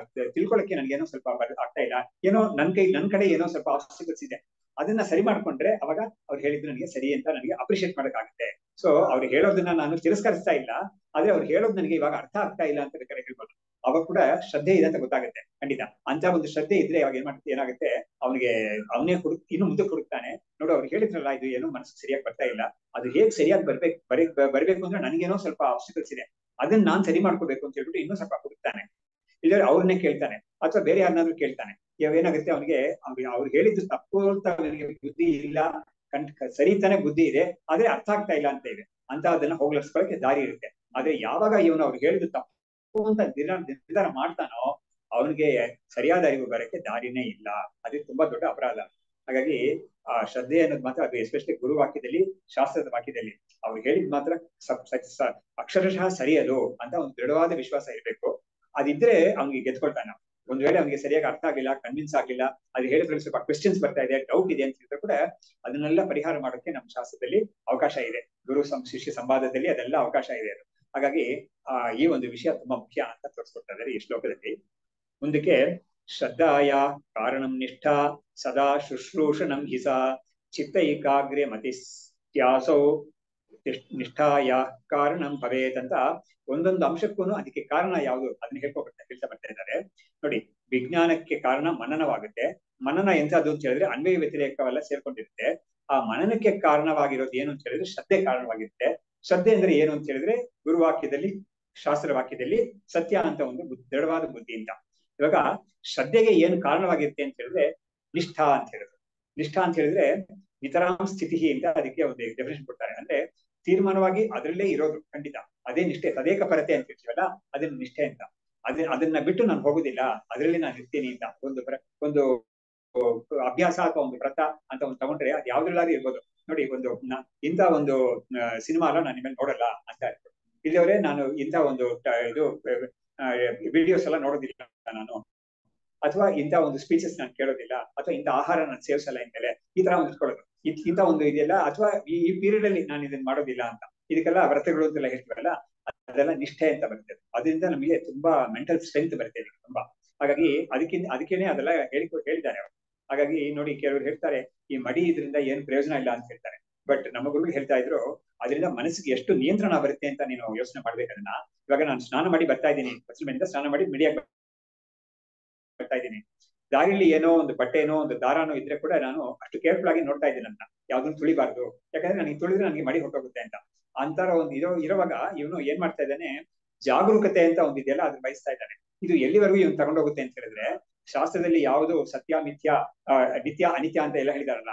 ತಿಳ್ಕೊಳಕ್ಕೆ ನನ್ಗೇನೋ ಸ್ವಲ್ಪ ಆಗ್ತಾ ಇಲ್ಲ, ಏನೋ ನನ್ ಕಡೆ ಏನೋ ಸ್ವಲ್ಪ ಆಬ್ಸ್ಟಿಕಲ್ಸ್ ಇದೆ. ಅದನ್ನ ಸರಿ ಮಾಡ್ಕೊಂಡ್ರೆ ಅವಾಗ ಅವ್ರು ಹೇಳಿದ್ದು ನನಗೆ ಸರಿ ಅಂತ ನನಗೆ ಅಪ್ರಿಶಿಯೇಟ್ ಮಾಡಕ್ಕಾಗುತ್ತೆ. ಸೊ ಅವ್ರು ಹೇಳೋದನ್ನ ನಾನು ತಿರಸ್ಕರಿಸ್ತಾ ಇಲ್ಲ, ಆದ್ರೆ ಅವ್ರು ಹೇಳೋದು ನನಗೆ ಇವಾಗ ಅರ್ಥ ಆಗ್ತಾ ಇಲ್ಲ ಅಂತ ಬೇಕಾದ್ರೆ ಹೇಳ್ಬೋದು. ಅವಾಗ ಕೂಡ ಶ್ರದ್ಧೆ ಇದೆ ಅಂತ ಗೊತ್ತಾಗುತ್ತೆ. ಖಂಡಿತ ಅಂತ ಒಂದು ಶ್ರದ್ಧೆ ಇದ್ರೆ ಅವಾಗ ಏನಾಗುತ್ತೆ, ಅವನಿಗೆ ಅವನೇ ಇನ್ನು ಮುಂದೆ ಹುಡುಕ್ತಾನೆ. ನೋಡು ಅವ್ರು ಹೇಳಿದ್ರಲ್ಲ ಇದು ಏನೋ ಮನಸ್ಸಿಗೆ ಸರಿಯಾಗಿ ಬರ್ತಾ ಇಲ್ಲ, ಅದು ಹೇಗ್ ಸರಿಯಾಗಿ ಬರ್ಬೇಕು ಅಂದ್ರೆ ನನಗೇನೋ ಸ್ವಲ್ಪ ಆಬ್ಸ್ಟಿಕಲ್ಸ್ ಇದೆ, ಅದನ್ನ ನಾನ್ ಸರಿ ಮಾಡ್ಕೋಬೇಕು ಅಂತ ಹೇಳ್ಬಿಟ್ಟು ಇನ್ನೂ ಸ್ವಲ್ಪ ಹುಡುಕ್ತಾನೆ. ಇಲ್ಲ ಅವ್ರನ್ನೇ ಕೇಳ್ತಾನೆ ಅಥವಾ ಬೇರೆ ಯಾರನ್ನಾದ್ರೂ ಕೇಳ್ತಾನೆ. ಏನಾಗುತ್ತೆ ಅವನಿಗೆ ಅವ್ರು ಹೇಳಿದ್ದು ತಪ್ಪು ಅಂತ ಅವನಿಗೆ ಬುದ್ಧಿ ಇಲ್ಲ, ಸರಿ ತಾನೇ ಬುದ್ಧಿ ಇದೆ, ಆದ್ರೆ ಅರ್ಥ ಆಗ್ತಾ ಇಲ್ಲ ಅಂತ ಇದೆ ಅಂತ ಅದನ್ನ ಹೋಗ್ಲಿಸ್ಕೊಳಕ್ಕೆ ದಾರಿ ಇರುತ್ತೆ. ಆದ್ರೆ ಯಾವಾಗ ಇವನು ಅವ್ರು ಹೇಳಿದ್ದು ತಪ್ಪು ಅಂತ ನಿರ್ಧಾರ ಮಾಡ್ತಾನೋ ಅವನಿಗೆ ಸರಿಯಾದ ಅರಿವು ಬರಕ್ಕೆ ದಾರಿನೇ ಇಲ್ಲ. ಅದು ತುಂಬಾ ದೊಡ್ಡ ಅಪರಾಧ. ಹಾಗಾಗಿ ಆ ಶ್ರದ್ಧೆ ಅನ್ನೋದು ಮಾತ್ರ ಅದು ಎಸ್ಪೆಷಲಿ ಗುರು ವಾಕ್ಯದಲ್ಲಿ, ಶಾಸ್ತ್ರದ ವಾಕ್ಯದಲ್ಲಿ ಅವ್ರು ಹೇಳಿದ್ ಮಾತ್ರ ಅಕ್ಷರಶಃ ಸರಿಯದು ಅಂತ ಒಂದು ದೃಢವಾದ ವಿಶ್ವಾಸ ಇರಬೇಕು. ಅದಿದ್ರೆ ಅವ್ನಿಗೆ ಗೆದ್ಕೊಳ್ತಾನೆ. ಒಂದ್ ವೇಳೆ ಅವ್ನಿಗೆ ಸರಿಯಾಗಿ ಅರ್ಥ ಆಗಿಲ್ಲ, ಕನ್ವಿನ್ಸ್ ಆಗಿಲ್ಲ, ಅದು ಹೇಳಿದ್ರೆ ಸ್ವಲ್ಪ ಕ್ವೆಶ್ಚನ್ಸ್ ಬರ್ತಾ ಇದೆ, ಡೌಟ್ ಇದೆ ಅಂತ ಹೇಳಿದ್ರೆ ಕೂಡ ಅದನ್ನೆಲ್ಲ ಪರಿಹಾರ ಮಾಡೋಕೆ ನಮ್ಮ ಶಾಸ್ತ್ರದಲ್ಲಿ ಅವಕಾಶ ಇದೆ, ಗುರು ಶಿಷ್ಯ ಸಂವಾದದಲ್ಲಿ ಅದೆಲ್ಲ ಅವಕಾಶ ಇದೆ. ಅದು ಹಾಗಾಗಿ ಈ ಒಂದು ವಿಷಯ ತುಂಬಾ ಮುಖ್ಯ ಅಂತ ತೋರಿಸ್ಕೊಡ್ತಾ ಇದ್ದಾರೆ ಈ ಶ್ಲೋಕದಲ್ಲಿ. ಮುಂದಕ್ಕೆ ಶ್ರದ್ಧಾಯ ಕಾರಣಂ ನಿಷ್ಠಾ ಸದಾ ಶುಶ್ರೂಷಣಂ ಹಿಸ ಚಿತ್ತ ಏಕಾಗ್ರೆ ಮತಿಸ್ತ್ಯಾಸೌ ನಿಷ್ಠಾಯ ಕಾರಣಂ ಭವೇತ್ ಅಂತ ಒಂದೊಂದು ಅಂಶಕ್ಕೂ ಅದಕ್ಕೆ ಕಾರಣ ಯಾವುದು ಅದನ್ನ ಹೇಳ್ತಾ ಬರ್ತಾ ಇದ್ದಾರೆ. ನೋಡಿ, ವಿಜ್ಞಾನಕ್ಕೆ ಕಾರಣ ಮನನವಾಗುತ್ತೆ. ಮನನ ಎಂಥದ್ದು ಅಂತ ಹೇಳಿದ್ರೆ ಅನ್ವಯ ವ್ಯತಿರೇಕವೆಲ್ಲ ಸೇರ್ಕೊಂಡಿರುತ್ತೆ. ಆ ಮನನಕ್ಕೆ ಕಾರಣವಾಗಿರೋದು ಏನು ಅಂತ ಹೇಳಿದ್ರೆ ಶ್ರದ್ಧೆ ಕಾರಣವಾಗಿರುತ್ತೆ. ಶ್ರದ್ಧೆ ಅಂದ್ರೆ ಏನು ಅಂತ ಹೇಳಿದ್ರೆ ಗುರುವಾಕ್ಯದಲ್ಲಿ, ಶಾಸ್ತ್ರ ವಾಕ್ಯದಲ್ಲಿ ಸತ್ಯ ಅಂತ ಒಂದು ದೃಢವಾದ ಬುದ್ಧಿ ಅಂತ. ಇವಾಗ ಶ್ರದ್ಧೆಗೆ ಏನು ಕಾರಣವಾಗಿರುತ್ತೆ ಅಂತ ಹೇಳಿದ್ರೆ ನಿಷ್ಠಾ ಅಂತ ಹೇಳಿದ್ರು. ನಿಷ್ಠಾ ಅಂತ ಹೇಳಿದ್ರೆ ನಿತರಾಂ ಸ್ಥಿತಿ ಅಂತ ಅದಕ್ಕೆ ಒಂದು ಡೆಫಿನೇಷನ್ ಕೊಡ್ತಾರೆ. ಅಂದ್ರೆ ತೀರ್ಮಾನವಾಗಿ ಅದರಲ್ಲೇ ಇರೋದು, ಖಂಡಿತ ಅದೇ ನಿಷ್ಠೆ, ತದೇಕ ಪರತೆ ಅಂತ ಹೇಳ್ತೀವಲ್ಲ ಅದನ್ನ ನಿಷ್ಠೆ ಅಂತ. ಅದನ್ನ ಬಿಟ್ಟು ನಾನು ಹೋಗುದಿಲ್ಲ, ಅದರಲ್ಲಿ ನಾನು ಇರ್ತೀನಿ ಅಂತ ಒಂದು ಅಭ್ಯಾಸ ಅಥವಾ ಒಂದು ವ್ರತ ಅಂತ ಒಂದು ತಗೊಂಡ್ರೆ ಅದು ಯಾವ್ದ್ರಲ್ಲಾದ್ರೂ ಇರ್ಬೋದು. ನೋಡಿ, ಇಂಥ ಒಂದು ಸಿನಿಮಾ ಎಲ್ಲ ನಾನು ನಿಮ್ಮಲ್ಲಿ ನೋಡಲ್ಲ ಅಂತ ಇರ್ಬೋದು. ಇಲ್ಲಿಯವರೇ ನಾನು ಇಂಥ ಒಂದು ಇದು ವಿಡಿಯೋಸ್ ಎಲ್ಲ ನೋಡೋದಿಲ್ಲ ನಾನು, ಅಥವಾ ಇಂಥ ಒಂದು ಸ್ಪೀಚಸ್ ನಾನು ಕೇಳೋದಿಲ್ಲ, ಅಥವಾ ಇಂಥ ಆಹಾರ ನಾನು ಸೇವಿಸಲ್ಲ ಇಂತಲೇ ಈ ತರ ಒಂದು ಇಟ್ಕೊಳ್ಳೋದು. ಇಂಥ ಒಂದು ಇದೆಯಲ್ಲ, ಅಥವಾ ಈ ಪೀರಿಯಡ್ ಅಲ್ಲಿ ನಾನು ಇದನ್ನ ಮಾಡೋದಿಲ್ಲ ಅಂತ, ಇದಕ್ಕೆಲ್ಲ ವ್ರತಗಳು ಅಂತೆಲ್ಲ ಹೇಳ್ತೀವಲ್ಲ, ಅದೆಲ್ಲ ನಿಷ್ಠೆ ಅಂತ ಬರ್ತದೆ. ಅದರಿಂದ ನಮಗೆ ತುಂಬಾ ಮೆಂಟಲ್ ಸ್ಟ್ರೆಂತ್ ಬರ್ತದೆ ತುಂಬಾ. ಹಾಗಾಗಿ ಅದಕ್ಕೇನೆ ಅದೆಲ್ಲ ಹೇಳಿದ್ದಾರೆ ಅವರು. ಹಾಗಾಗಿ ನೋಡಿ, ಕೆಲವರು ಹೇಳ್ತಾರೆ ಈ ಮಡಿ ಇದರಿಂದ ಏನ್ ಪ್ರಯೋಜನ ಇಲ್ಲ ಅಂತ ಹೇಳ್ತಾರೆ. ಬಟ್ ನಮ್ಮ ಗುರುಗಳು ಹೇಳ್ತಾ ಇದ್ರು, ಅದರಿಂದ ಮನಸ್ಸಿಗೆ ಎಷ್ಟು ನಿಯಂತ್ರಣ ಬರುತ್ತೆ ಅಂತ ನೀನು ಯೋಚನೆ ಮಾಡ್ಬೇಕದನ್ನ. ಇವಾಗ ನಾನು ಸ್ನಾನ ಮಾಡಿ ಬರ್ತಾ ಇದ್ದೀನಿ, ಮನೆಯಿಂದ ಸ್ನಾನ ಮಾಡಿ ಮಿಡಿಯಾಗಿ ಬರ್ತಾ ಇದ್ದೀನಿ. ದಾರಿಲಿ ಏನೋ ಒಂದು ಬಟ್ಟೆನೋ ಒಂದು ದಾರಾನೋ ಇದ್ರೆ ಕೂಡ ನಾನು ಅಷ್ಟು ಕೇರ್ಫುಲ್ ಆಗಿ ನೋಡ್ತಾ ಇದ್ದೀನಿ ಅಂತ, ಯಾವ್ದನ್ನು ತುಳಿಬಾರ್ದು, ಯಾಕಂದ್ರೆ ನನಗೆ ತುಳಿದ್ರೆ ನನಗೆ ಮಡಿ ಹೊಟ್ಟೋಗುತ್ತೆ ಅಂತ. ಅಂತರ ಒಂದು ಇರುವಾಗ ಇವನು ಏನ್ ಮಾಡ್ತಾ ಇದ್ದಾನೆ, ಜಾಗರೂಕತೆ ಅಂತ ಒಂದಿದೆಯಲ್ಲ ಅದನ್ನ ಬಯಸ್ತಾ ಇದ್ದಾನೆ. ಇದು ಎಲ್ಲಿವರೆಗೂ ಇವನು ತಗೊಂಡೋಗುತ್ತೆ ಅಂತ ಹೇಳಿದ್ರೆ, ಶಾಸ್ತ್ರದಲ್ಲಿ ಯಾವುದು ಸತ್ಯ ಮಿಥ್ಯ ನಿತ್ಯ ಅನಿತ್ಯ ಅಂತ ಎಲ್ಲ ಹೇಳಿದಾರಲ್ಲ,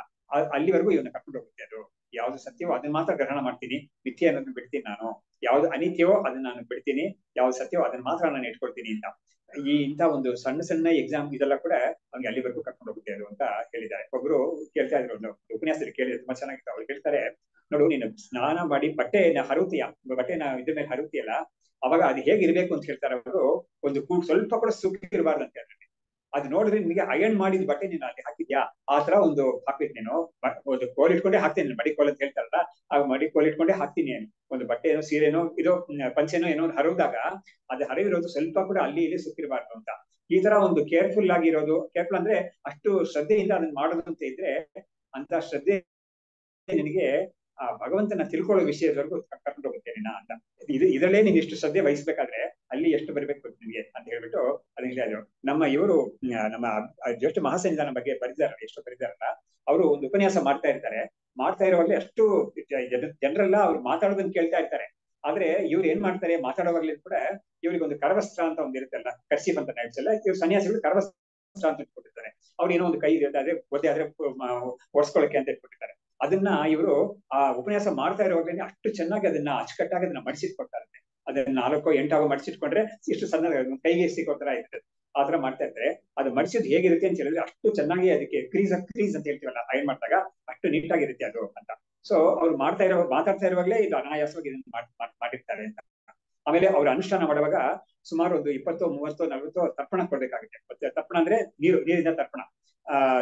ಅಲ್ಲಿವರೆಗೂ ಇವನ್ನ ಕರ್ಕೊಂಡು ಹೋಗುತ್ತೆ. ಅದು ಯಾವ್ದು ಸತ್ಯವೋ ಅದನ್ನ ಮಾತ್ರ ಗ್ರಹಣ ಮಾಡ್ತೀನಿ, ಮಿಥ್ಯೆ ಅನ್ನೋದನ್ನ ಬಿಡ್ತೀನಿ ನಾನು, ಯಾವ್ದು ಅನಿತ್ಯವೋ ಅದನ್ನ ನಾನು ಬಿಡ್ತೀನಿ, ಯಾವ್ದು ಸತ್ಯವೋ ಅದನ್ನ ಮಾತ್ರ ನಾನು ಇಟ್ಕೊಳ್ತೀನಿ ಅಂತ. ಇಂಥ ಒಂದು ಸಣ್ಣ ಸಣ್ಣ ಎಕ್ಸಾಮ್ ಇದೆಲ್ಲ ಕೂಡ ಅವ್ನಿಗೆ ಅಲ್ಲಿವರೆಗೂ ಕರ್ಕೊಂಡು ಹೋಗುತ್ತೆ ಅದು ಅಂತ ಹೇಳಿದ್ದಾರೆ. ಒಬ್ರು ಕೇಳ್ತಾ ಇದ್ರು, ಒಂದು ಉಪನ್ಯಾಸದಲ್ಲಿ ಕೇಳಿದ್ರೆ ತುಂಬಾ ಚೆನ್ನಾಗಿತ್ತು. ಅವ್ರು ಹೇಳ್ತಾರೆ, ನೋಡು, ನೀನು ಸ್ನಾನ ಮಾಡಿ ಬಟ್ಟೆನ ಹರುತ್ತೀಯ, ಬಟ್ಟೆನ ಇದ್ರ ಮೇಲೆ ಹರುತ್ತೀಯಲ್ಲ, ಅವಾಗ ಅದು ಹೇಗಿರ್ಬೇಕು ಅಂತ ಹೇಳ್ತಾರೆ ಅವರು, ಒಂದು ಸ್ವಲ್ಪ ಕೂಡ ಸುಕ್ಕಿರಬಾರ್ದು ಅಂತ ಹೇಳ್ತಾರೆ. ಅದು ನೋಡಿದ್ರೆ ನಿಮಗೆ ಅಯರ್ನ್ ಮಾಡಿದ ಬಟ್ಟೆ ನೀನು ಅಲ್ಲಿ ಹಾಕಿದ್ಯಾ, ಆ ತರ ಒಂದು ಹಾಕ್ಬೇಕು ನೀನು. ಒಂದು ಕೋಲ್ ಇಟ್ಕೊಂಡೇ ಹಾಕ್ತೀನಿ, ಮಡಿ ಕೋಲ್ ಅಂತ ಹೇಳ್ತಾರಲ್ಲ, ಆ ಮಡಿ ಕೋಲ್ ಇಟ್ಕೊಂಡೇ ಹಾಕ್ತೀನಿ. ಒಂದು ಬಟ್ಟೆನೋ ಸೀರೆನೋ ಇದು ಪಂಚೆನೋ ಏನೋ ಹರಿದಾಗ ಅದು ಹರಿವಿರೋದು ಸ್ವಲ್ಪ ಕೂಡ ಅಲ್ಲಿ ಇಲ್ಲಿ ಸುಕ್ಕಿರಬಾರ್ದು ಅಂತ. ಈ ತರ ಒಂದು ಕೇರ್ಫುಲ್ ಆಗಿರೋದು, ಕೇರ್ಫುಲ್ ಅಂದ್ರೆ ಅಷ್ಟು ಶ್ರದ್ಧೆಯಿಂದ ಅದನ್ನ ಮಾಡೋದು ಅಂತ ಇದ್ರೆ, ಅಂತ ಶ್ರದ್ಧೆ ನಿನಗೆ ಆ ಭಗವಂತನ ತಿಳ್ಕೊಳ್ಳೋ ವಿಷಯದವರೆಗೂ ಕರ್ಕೊಂಡು ಹೋಗುತ್ತೆ ನೀನ ಅಂತ. ಇದರಲ್ಲೇ ನೀನ್ ಇಷ್ಟು ಶ್ರದ್ಧೆ ವಹಿಸ್ಬೇಕಾದ್ರೆ ಅಲ್ಲಿ ಎಷ್ಟು ಬರಬೇಕು ನಿನ್ಗೆ ಅಂತ ಹೇಳ್ಬಿಟ್ಟು ಅದನ್ನ ಹೇಳಿದ್ರು. ನಮ್ಮ ನಮ್ಮ ಜ್ಯೇಷ್ಠ ಮಹಾಸನ್ನಿಧಾನ ಬಗ್ಗೆ ಬರೆದಿದ್ದಾರೆ, ಎಷ್ಟು ಬರೆದಿದಾರಲ್ಲ, ಅವರು ಒಂದು ಉಪನ್ಯಾಸ ಮಾಡ್ತಾ ಇರ್ತಾರೆ. ಮಾಡ್ತಾ ಇರೋವಾಗ್ಲೇ ಅಷ್ಟು ಜನರೆಲ್ಲ ಅವ್ರು ಮಾತಾಡೋದನ್ನ ಕೇಳ್ತಾ ಇರ್ತಾರೆ. ಆದ್ರೆ ಇವ್ರು ಏನ್ ಮಾಡ್ತಾರೆ, ಮಾತಾಡೋವಾಗ್ಲಿ ಕೂಡ ಇವ್ರಿಗೆ ಒಂದು ಕರವಸ್ತ್ರ ಅಂತ ಒಂದು ಇರುತ್ತಲ್ಲ, ಕರ್ಸೀಫ್ ಅಂತ ನಡ್ಸಲ್ಲ, ಇವ್ರು ಸನ್ಯಾಸಿಗಳು ಕರವಸ್ತ್ರ ಅಂತ ಇಟ್ಕೊಟ್ಟಿರ್ತಾರೆ. ಅವ್ರು ಏನೋ ಒಂದು ಕೈ ಇರುತ್ತೆ, ಒದ್ದೆ ಆದ್ರೆ ಒಡ್ಸ್ಕೊಳಕ್ಕೆ ಅಂತ ಇಟ್ಕೊಟ್ಟಿರ್ತಾರೆ. ಅದನ್ನ ಇವರು ಆ ಉಪನ್ಯಾಸ ಮಾಡ್ತಾ ಇರುವಾಗಲೇ ಅಷ್ಟು ಚೆನ್ನಾಗಿ ಅದನ್ನ ಅಚ್ಚುಕಟ್ಟಾಗಿ ಅದನ್ನ ಮಡಿಸಿಟ್ಕೊಡ್ತಾರೆ. ಅದನ್ನ 4-8 ಮಡಿಸಿಟ್ಕೊಂಡ್ರೆ ಇಷ್ಟು ಸಣ್ಣ ಕೈಗೆ ಸಿಕ್ಕೋ ತರ ಇರ್ತದೆ. ಆ ತರ ಮಾಡ್ತಾ ಇರ್ತಾರೆ. ಅದು ಮಡಿಸಿದ್ ಹೇಗಿರುತ್ತೆ ಅಂತ ಹೇಳಿದ್ರೆ, ಅಷ್ಟು ಚೆನ್ನಾಗಿ ಅದಕ್ಕೆ ಕ್ರೀಸ್ ಅಂತ ಹೇಳ್ತೀವಲ್ಲ, ಅಯನ್ ಮಾಡಿದಾಗ ಅಷ್ಟು ನೀಟಾಗಿರುತ್ತೆ ಅದು ಅಂತ. ಸೊ ಅವ್ರು ಮಾತಾಡ್ತಾ ಇರುವಾಗಲೇ ಇದು ಅನಾಯಾಸವಾಗಿ ಇದನ್ನ ಮಾಡಿರ್ತಾರೆ ಅಂತ. ಆಮೇಲೆ ಅವ್ರ ಅನುಷ್ಠಾನ ಮಾಡುವಾಗ ಸುಮಾರು ಒಂದು 20, 30, 40 ತರ್ಪಣ ಕೊಡ್ಬೇಕಾಗುತ್ತೆ. ತರ್ಪಣ ಅಂದ್ರೆ ನೀರಿನ ತರ್ಪಣ